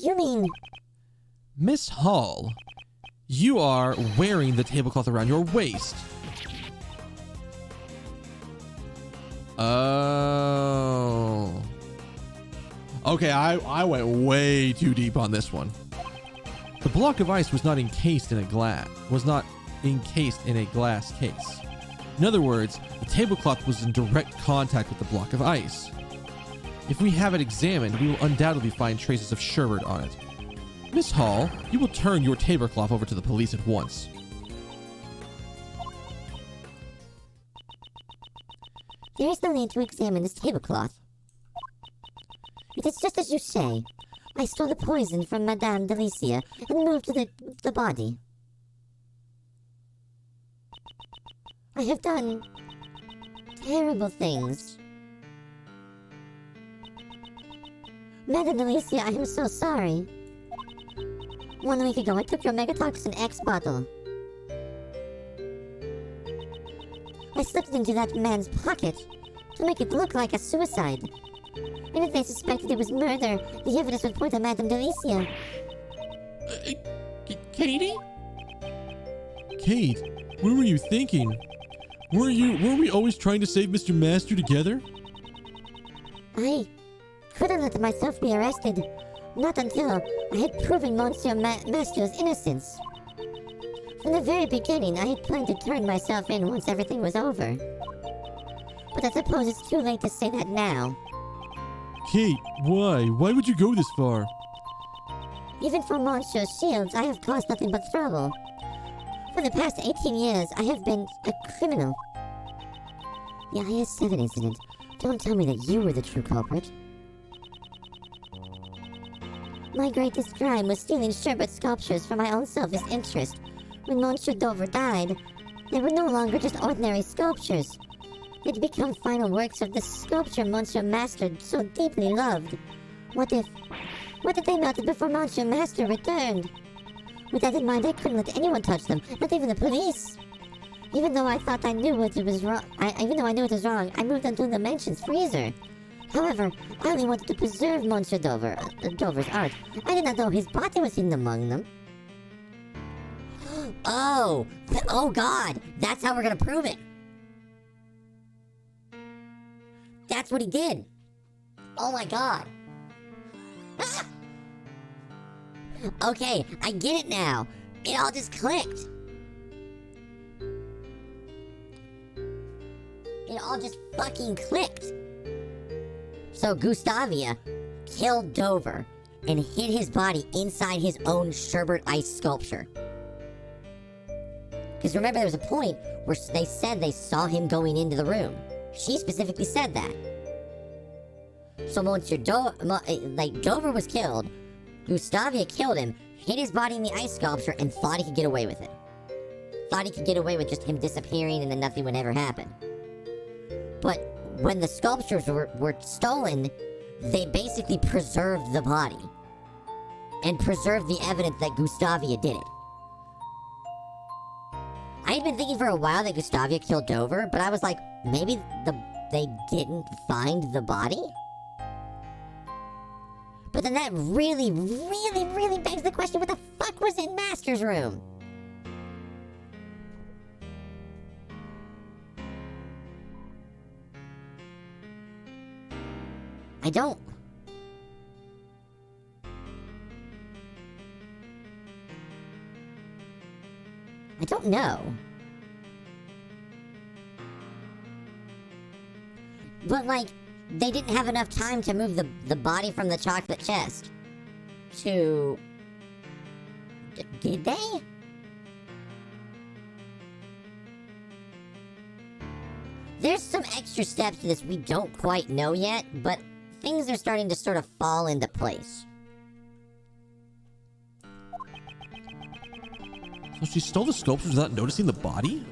You mean... Miss Hall, you are wearing the tablecloth around your waist. Oh. Okay, I went way too deep on this one. The block of ice was not encased in a glass case. In other words, the tablecloth was in direct contact with the block of ice. If we have it examined, we will undoubtedly find traces of sherbet on it. Miss Hall, you will turn your tablecloth over to the police at once. There is no need to examine this tablecloth. it's just as you say. I stole the poison from Madame Delicia and moved the body. I have done terrible things. Madame Delicia, I am so sorry. 1 week ago, I took your Megatoxin X bottle. I slipped it into that man's pocket to make it look like a suicide. And if they suspected it was murder, the evidence would point to Madame Delicia. Katie? Kate, what were you thinking? Weren't we always trying to save Mr. Master together? I couldn't let myself be arrested. Not until I had proven Monsieur Master's innocence. From the very beginning, I had planned to turn myself in once everything was over. But I suppose it's too late to say that now. Kate, why? Why would you go this far? Even for Monsieur's shields, I have caused nothing but trouble. For the past 18 years, I have been a criminal. The IS-7 incident. Don't tell me that you were the true culprit. My greatest crime was stealing sherbet sculptures for my own selfish interest. When Monsieur Dover died, they were no longer just ordinary sculptures. They'd become final works of the sculpture Monsieur Master so deeply loved. What if they melted before Monsieur Master returned? With that in mind, I couldn't let anyone touch them, not even the police. Even though I thought I knew it was wrong, I moved them to the mansion's freezer. However, I only wanted to preserve Monsieur Dover's art. I did not know his body was hidden among them. Oh God, that's how we're gonna prove it. That's what he did. Oh my God. Okay, I get it now. It all just clicked. It all just fucking clicked. So Gustavia killed Dover and hid his body inside his own sherbet ice sculpture. Because remember, there was a point where they said they saw him going into the room. She specifically said that. So Dover was killed. Gustavia killed him, hid his body in the ice sculpture, and thought he could get away with it. Thought he could get away with just him disappearing and then nothing would ever happen. But when the sculptures were stolen, they basically preserved the body. And preserved the evidence that Gustavia did it. I had been thinking for a while that Gustavia killed Dover, but I was like, maybe they didn't find the body? But then that really, really, really begs the question, what the fuck was in Master's room? I don't know. But like, they didn't have enough time to move the body from the chocolate chest to... Did they? There's some extra steps to this we don't quite know yet, but things are starting to sort of fall into place. So she stole the sculptures without noticing the body?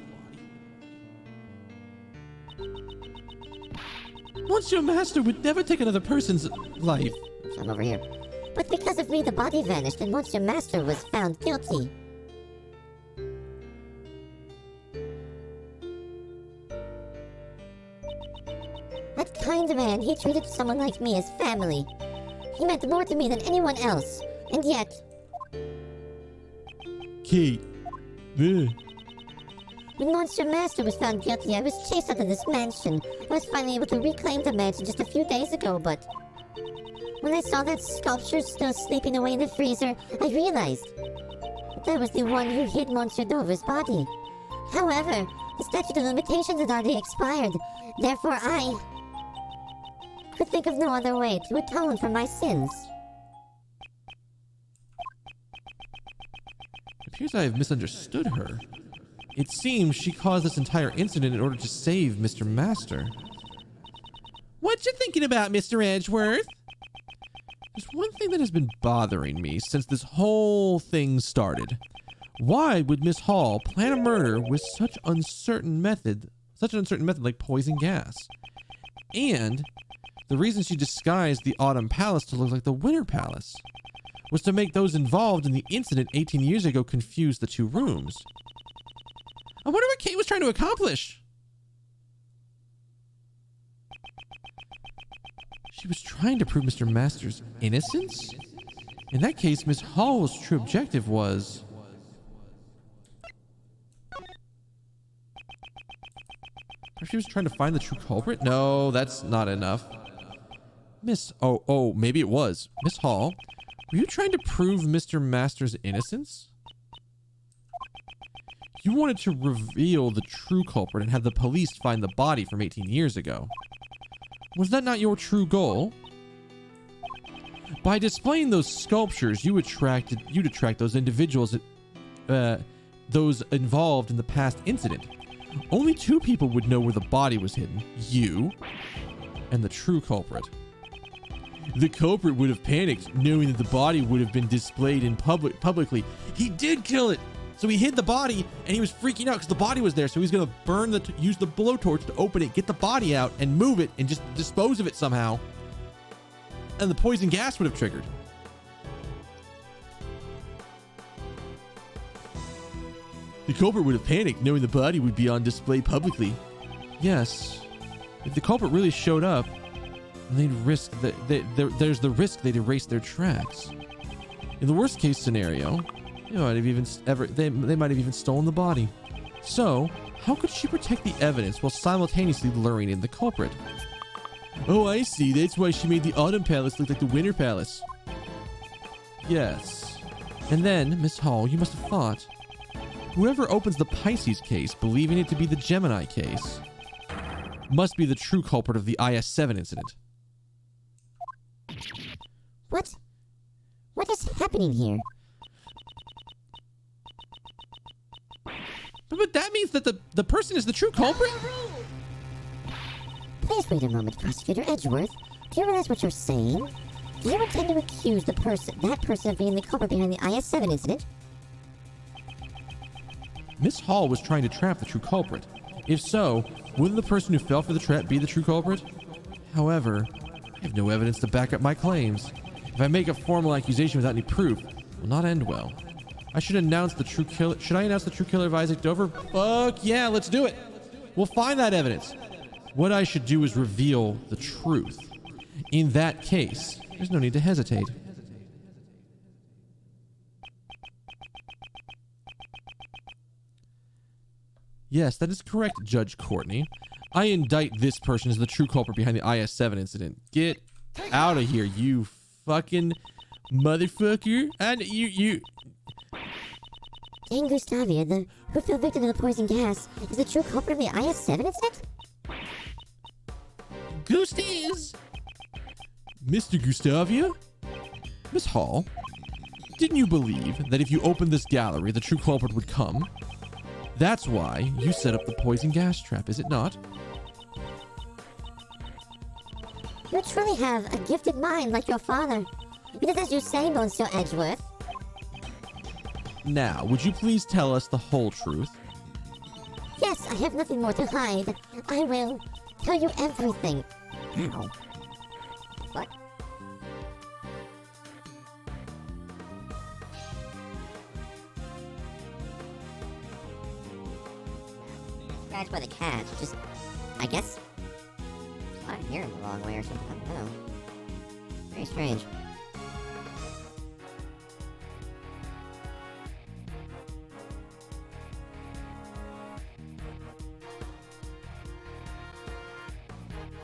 Monsieur Master would never take another person's life. I'm over here. But because of me, the body vanished and Monsieur Master was found guilty. That kind man, he treated someone like me as family. He meant more to me than anyone else. And yet... Kate. When Monsieur Master was found guilty, I was chased out of this mansion. I was finally able to reclaim the mansion just a few days ago, but... when I saw that sculpture still sleeping away in the freezer, I realized that was the one who hid Monsieur Dover's body. However, the statute of limitations had already expired. Therefore, I could think of no other way to atone for my sins. It appears I have misunderstood her. It seems she caused this entire incident in order to save Mr. Master. What you thinking about, Mr. Edgeworth? There's one thing that has been bothering me since this whole thing started. Why would Miss Hall plan a murder with such an uncertain method like poison gas? And the reason she disguised the Autumn Palace to look like the Winter Palace was to make those involved in the incident 18 years ago confuse the two rooms. I wonder what Kate was trying to accomplish. She was trying to prove Mr. Masters' innocence? In that case, Miss Hall's true objective was... She was trying to find the true culprit? No, that's not enough. Oh, maybe it was. Miss Hall, were you trying to prove Mr. Masters' innocence? You wanted to reveal the true culprit and have the police find the body from 18 years ago. Was that not your true goal? By displaying those sculptures, you'd attract those individuals, those involved in the past incident. Only two people would know where the body was hidden. You and the true culprit. The culprit would have panicked, knowing that the body would have been displayed in publicly. He did kill it! So he hid the body, and he was freaking out because the body was there. So he's going to use the blowtorch to open it, get the body out, and move it, and just dispose of it somehow. And the poison gas would have triggered. The culprit would have panicked, knowing the body would be on display publicly. Yes. If the culprit really showed up, they'd risk that there's the risk they'd erase their tracks. In the worst case scenario, they might have even stolen the body. So, how could she protect the evidence while simultaneously luring in the culprit? Oh, I see. That's why she made the Autumn Palace look like the Winter Palace. Yes. And then, Miss Hall, you must have thought, whoever opens the Pisces case, believing it to be the Gemini case, must be the true culprit of the IS-7 incident. What? What is happening here? But that means that the person is the true culprit? Please wait a moment, Prosecutor Edgeworth. Do you realize what you're saying? Do you intend to accuse that person of being the culprit behind the IS-7 incident? Miss Hall was trying to trap the true culprit. If so, wouldn't the person who fell for the trap be the true culprit? However, I have no evidence to back up my claims. If I make a formal accusation without any proof, it will not end well. Should I announce the true killer of Isaac Dover? Fuck yeah, let's do it. We'll find that evidence. What I should do is reveal the truth. In that case, there's no need to hesitate. Yes, that is correct, Judge Courtney. I indict this person as the true culprit behind the IS-7 incident. Get out of here, you fucking motherfucker. And you... Dane Gustavia, who fell victim to the poison gas, is the true culprit of the IS-7 incident? Goosties! Mr. Gustavia? Miss Hall, didn't you believe that if you opened this gallery, the true culprit would come? That's why you set up the poison gas trap, is it not? You truly have a gifted mind like your father. It is as you say, Monsieur Edgeworth. Now, would you please tell us the whole truth? Yes, I have nothing more to hide. I will tell you everything. Ow. What? Scratched by the cat. Just, I guess, I'm hearing the wrong way or something. I don't know. Very strange.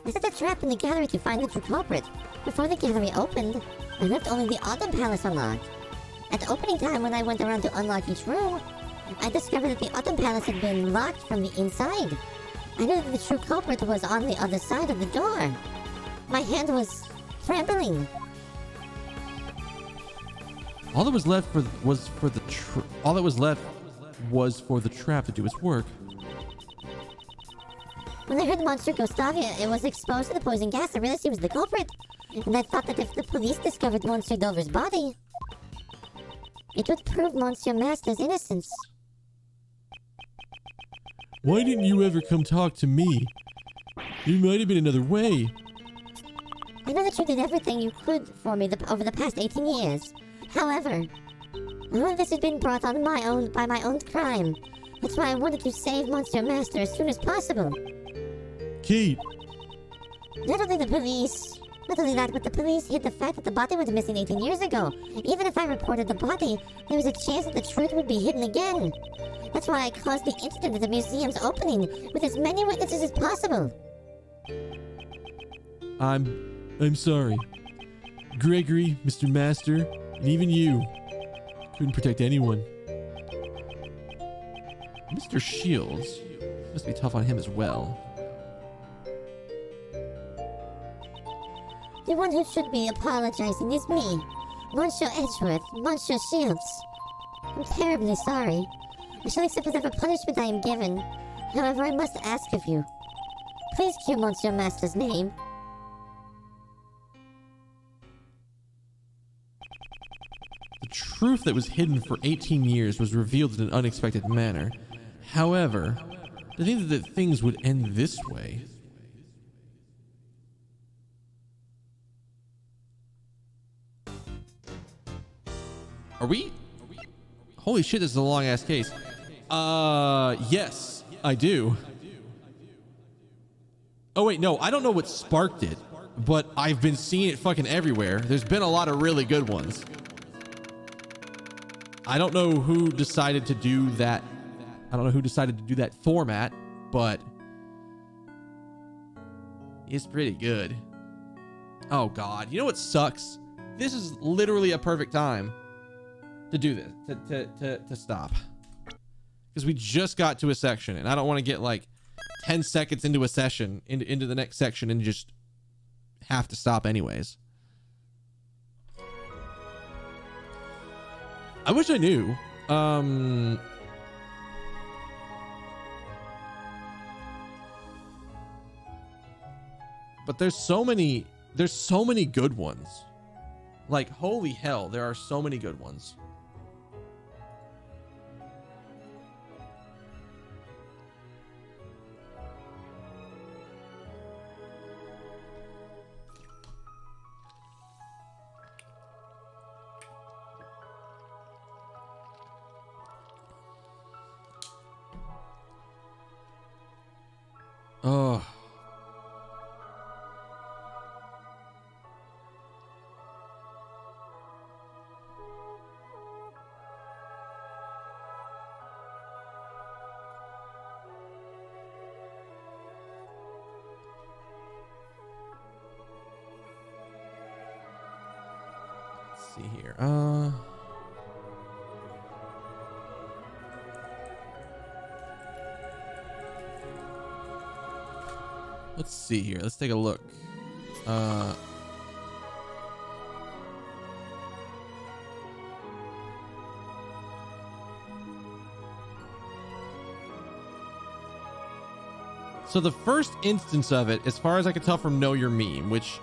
I set a trap in the gallery to find the true culprit. Before the gallery opened, I left only the Autumn Palace unlocked. At the opening time, when I went around to unlock each room, I discovered that the Autumn Palace had been locked from the inside. I knew that the true culprit was on the other side of the door. My hand was trembling. All that was left was for the trap to do its work. When I heard Monster Gustavia, it was exposed to the poison gas. I realized he was the culprit. And I thought that if the police discovered Monsieur Dover's body, it would prove Monsieur Master's innocence. Why didn't you ever come talk to me? There might have been another way. I know that you did everything you could for me over the past 18 years. However, all of this has been brought on by my own crime. That's why I wanted to save Monsieur Master as soon as possible. Kate, Not only that, but the police hid the fact that the body was missing 18 years ago. Even if I reported the body, there was a chance that the truth would be hidden again. That's why I caused the incident at the museum's opening with as many witnesses as possible. I'm sorry. Gregory, Mr. Master, and even you couldn't protect anyone. Mr. Shields. Must be tough on him as well. The one who should be apologizing is me, Monsieur Edgeworth, Monsieur Shields. I'm terribly sorry. I shall accept whatever punishment I am given. However, I must ask of you. Please cure Monsieur Master's name. The truth that was hidden for 18 years was revealed in an unexpected manner. However, to think that things would end this way. Are we? Holy shit, this is a long ass case. Yes, I do. Oh wait, no, I don't know what sparked it, but I've been seeing it fucking everywhere. There's been a lot of really good ones. I don't know who decided to do that. I don't know who decided to do that format, but it's pretty good. Oh God, you know what sucks? This is literally a perfect time to do this, to stop. Because we just got to a section and I don't want to get like 10 seconds into a session, into the next section and just have to stop anyways. I wish I knew. But there's so many good ones. Like, holy hell, there are so many good ones. Oh. Let's see here. Let's see here. Let's take a look. So the first instance of it, as far as I can tell from Know Your Meme, which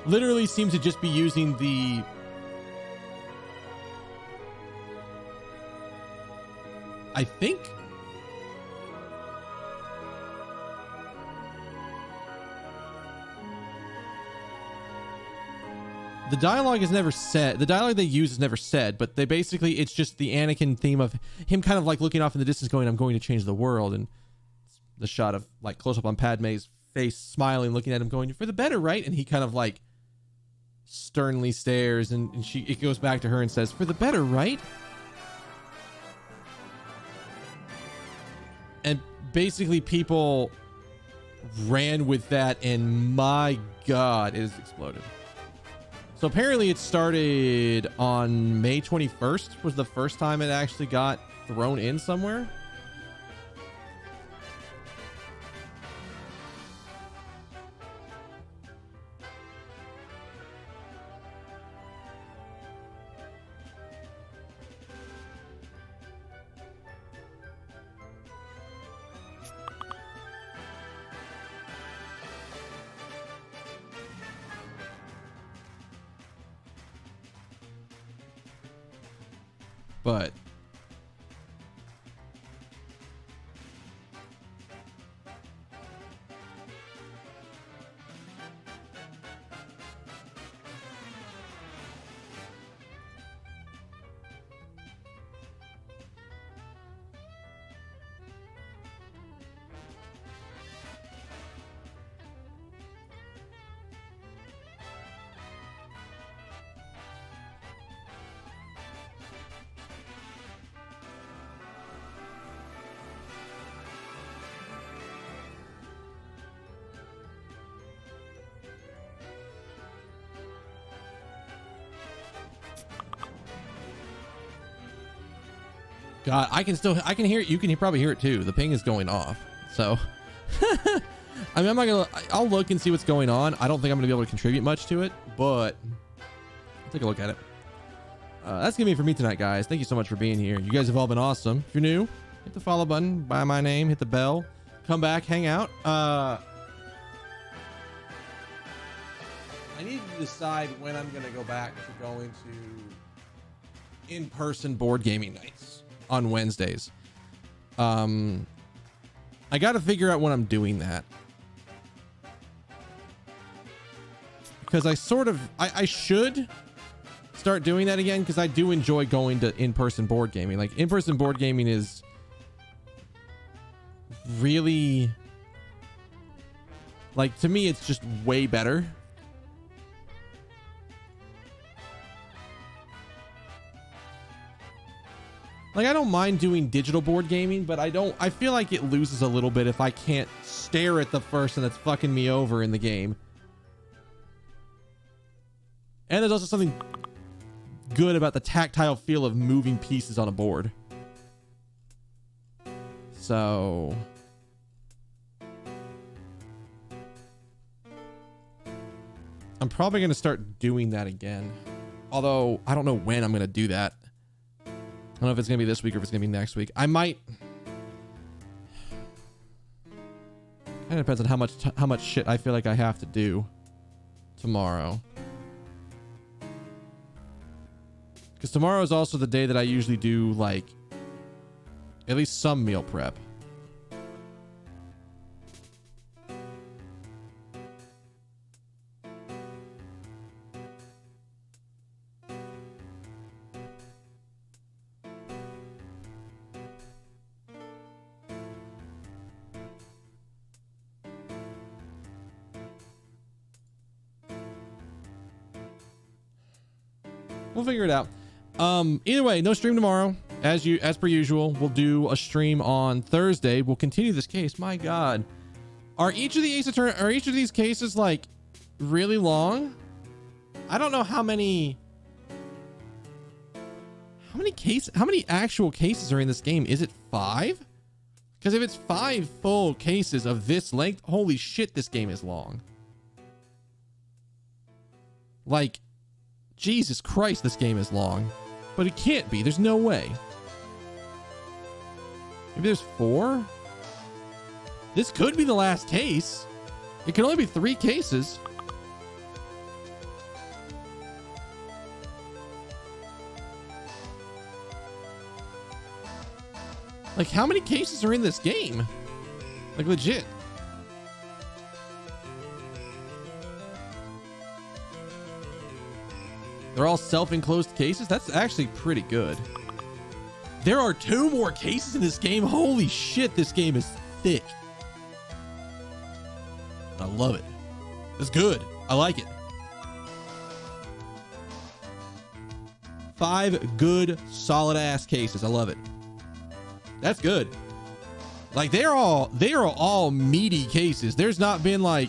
literally seems to just be using the I think the dialogue is never said. The dialogue they use is never said, but they basically, it's just the Anakin theme of him kind of like looking off in the distance going, I'm going to change the world. And the shot of like close up on Padme's face, smiling, looking at him going, for the better, right? And he kind of like sternly stares and it goes back to her and says, for the better, right? And basically people ran with that and my God, it has exploded. So apparently it started on May 21st was the first time it actually got thrown in somewhere. But God, I can hear it. You can probably hear it too. The ping is going off. So, I mean, I'll look and see what's going on. I don't think I'm gonna be able to contribute much to it, but I'll take a look at it. That's gonna be it for me tonight, guys. Thank you so much for being here. You guys have all been awesome. If you're new, hit the follow button, by my name, hit the bell, come back, hang out. I need to decide when I'm gonna go back to going to in-person board gaming nights on Wednesdays. I got to figure out when I'm doing that, because I should start doing that again, because I do enjoy going to in-person board gaming. Like, in-person board gaming is really, like, to me, it's just way better. Like, I don't mind doing digital board gaming, but I feel like it loses a little bit if I can't stare at the person that's fucking me over in the game. And there's also something good about the tactile feel of moving pieces on a board. So I'm probably going to start doing that again. Although I don't know when I'm going to do that. I don't know if it's gonna be this week or if it's gonna be next week. I might. Kind of depends on how much shit I feel like I have to do tomorrow. Because tomorrow is also the day that I usually do, like, at least some meal prep. We'll figure it out. Either way, no stream tomorrow. As per usual, we'll do a stream on Thursday. We'll continue this case. My God, are each of these cases like really long? I don't know how many actual cases are in this game. Is it 5? Because if it's 5 full cases of this length, holy shit, this game is long. Like, Jesus Christ, this game is long. But it can't be. There's no way. Maybe there's 4? This could be the last case. It can only be 3 cases. Like, how many cases are in this game? Like, legit. They're all self-enclosed cases? That's actually pretty good. There are 2 more cases in this game? Holy shit, this game is thick. I love it. It's good. I like it. 5 good, solid-ass cases. I love it. That's good. Like, they are all meaty cases. There's not been like,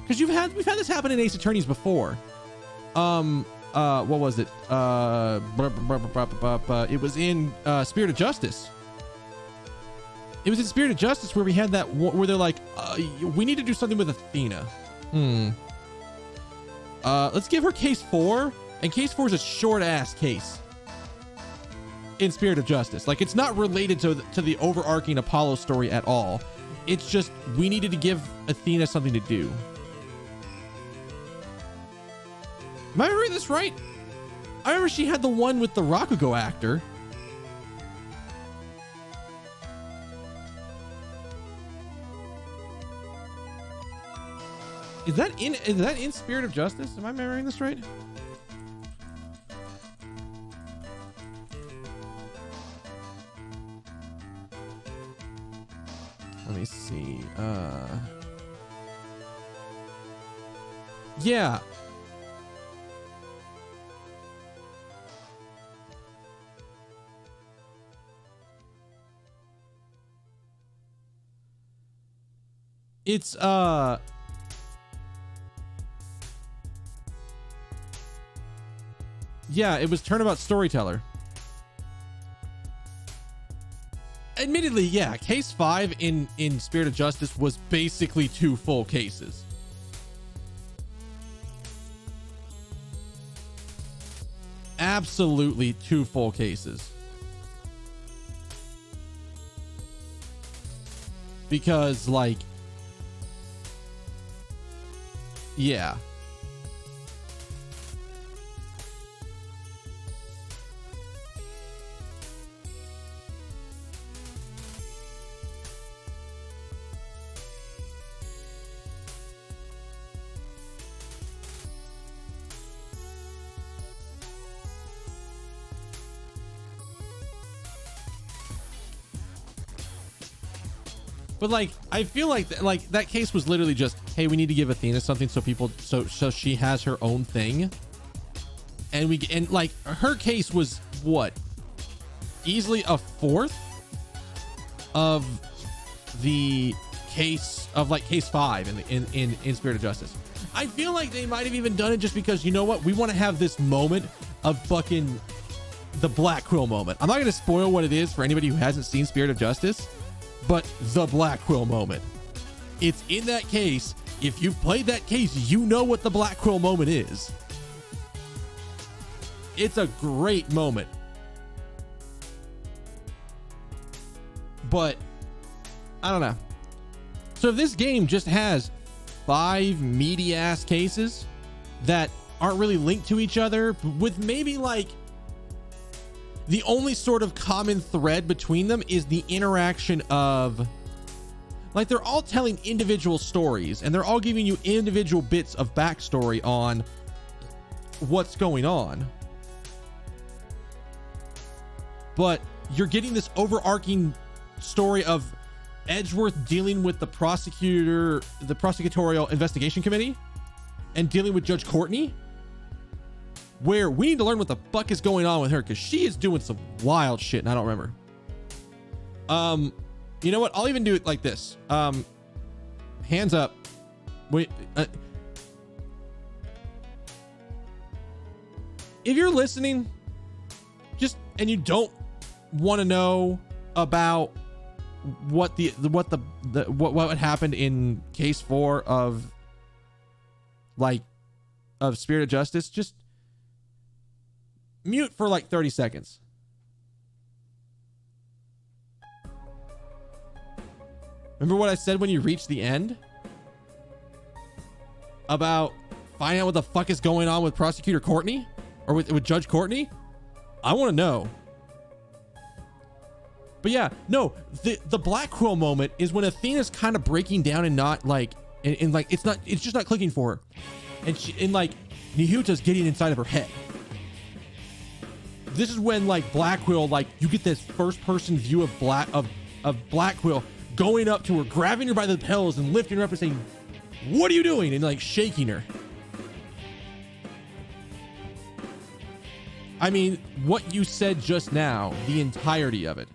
because we've had this happen in Ace Attorneys before. What was it? It was in Spirit of Justice. It was in Spirit of Justice where we had that where they're like, we need to do something with Athena. Let's give her case 4, and case 4 is a short ass case in Spirit of Justice. Like, it's not related to the overarching Apollo story at all. It's just we needed to give Athena something to do. Am I remembering this right? I remember she had the one with the Rakugo actor. Is that in Spirit of Justice? Am I remembering this right? Let me see. Yeah. It's yeah, it was Turnabout Storyteller. Admittedly, yeah, case 5 in Spirit of Justice was basically 2 full cases. Absolutely 2 full cases. Because, like, yeah. But like, I feel like that case was literally just, hey, we need to give Athena something so she has her own thing. And like her case was what? Easily a fourth of the case of like case 5 in Spirit of Justice. I feel like they might have even done it just because, you know what? We want to have this moment of fucking the Black Quill moment. I'm not going to spoil what it is for anybody who hasn't seen Spirit of Justice. But the Black Quill moment. It's in that case. If you've played that case, you know what the Black Quill moment is. It's a great moment. But I don't know. So if this game just has 5 meaty ass cases that aren't really linked to each other, with maybe like the only sort of common thread between them is the interaction of, like, they're all telling individual stories and they're all giving you individual bits of backstory on what's going on. But you're getting this overarching story of Edgeworth dealing with the prosecutorial investigation committee and dealing with Judge Courtney, where we need to learn what the fuck is going on with her, because she is doing some wild shit and I don't remember. You know what? I'll even do it like this. Hands up. Wait. If you're listening, and you don't want to know about what happened in case 4 of Spirit of Justice, just mute for like 30 seconds. Remember what I said when you reach the end? About finding out what the fuck is going on with Prosecutor Courtney? Or with Judge Courtney? I want to know. But yeah, no, the Black Quill moment is when Athena's kind of breaking down and not like, and like, it's just not clicking for her. And like, Nihuta's getting inside of her head. This is when like Black Quill, like you get this first person view of Black Quill going up to her, grabbing her by the lapels and lifting her up and saying, "What are you doing?" and like shaking her. I mean, what you said just now, the entirety of it,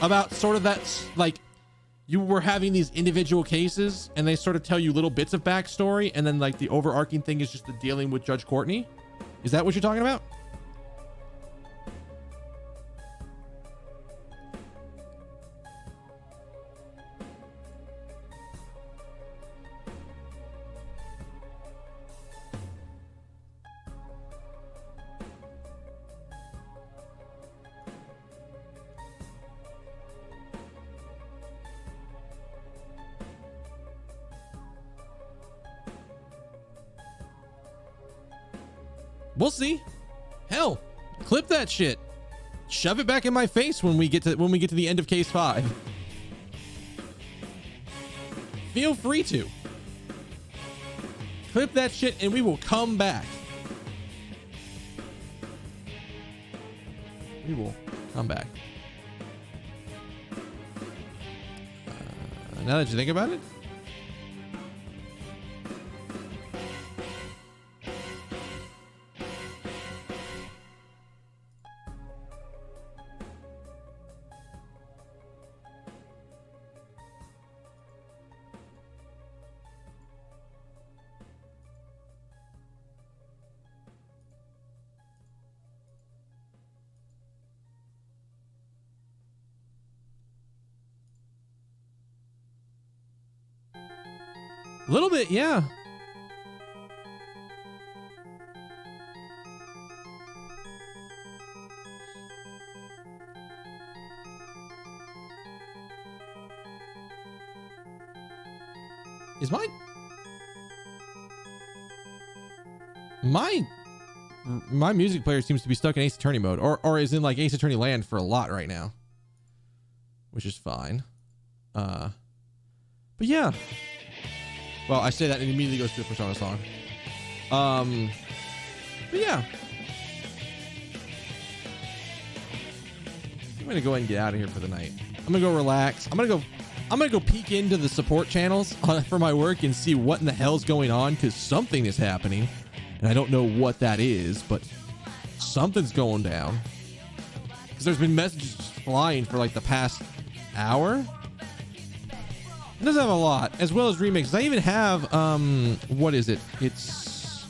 about sort of that, like, you were having these individual cases and they sort of tell you little bits of backstory, and then like the overarching thing is just the dealing with Judge Courtney. Is that what you're talking about? We'll see. Hell, clip that shit. Shove it back in my face when we get to the end of case 5. Feel free to. Clip that shit and we will come back. We will come back. Now that you think about it. A little bit, yeah. Is my music player seems to be stuck in Ace Attorney mode, or is in like Ace Attorney land for a lot right now, which is fine. But yeah. Well, I say that and it immediately goes to a Persona song. But yeah. I'm gonna go ahead and get out of here for the night. I'm gonna go relax. I'm gonna go peek into the support channels for my work and see what in the hell's going on, because something is happening. And I don't know what that is, but something's going down. Because there's been messages flying for like the past hour. It doesn't have a lot, as well as remixes. I even have, what is it? It's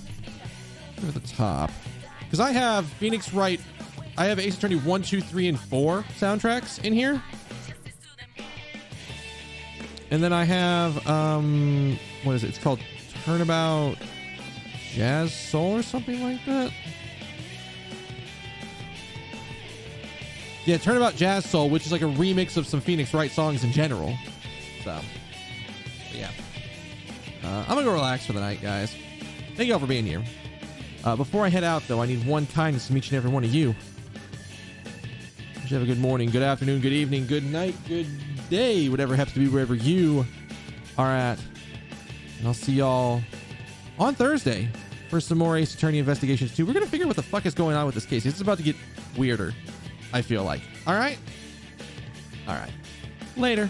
at the top. Because I have Phoenix Wright, I have Ace Attorney 1, 2, 3, and 4 soundtracks in here. And then I have, what is it? It's called Turnabout Jazz Soul or something like that. Yeah, Turnabout Jazz Soul, which is like a remix of some Phoenix Wright songs in general. So, yeah. I'm gonna go relax for the night, guys. Thank you all for being here. Before I head out, though, I need one kindness from each and every one of you. You should have a good morning, good afternoon, good evening, good night, good day, whatever happens to be wherever you are at. And I'll see y'all on Thursday for some more Ace Attorney Investigations 2. We're gonna figure out what the fuck is going on with this case. It's about to get weirder, I feel like. All right? All right. Later.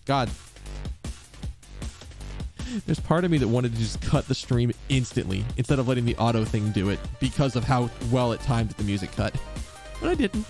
God. There's part of me that wanted to just cut the stream instantly instead of letting the auto thing do it because of how well it timed the music cut. But I didn't.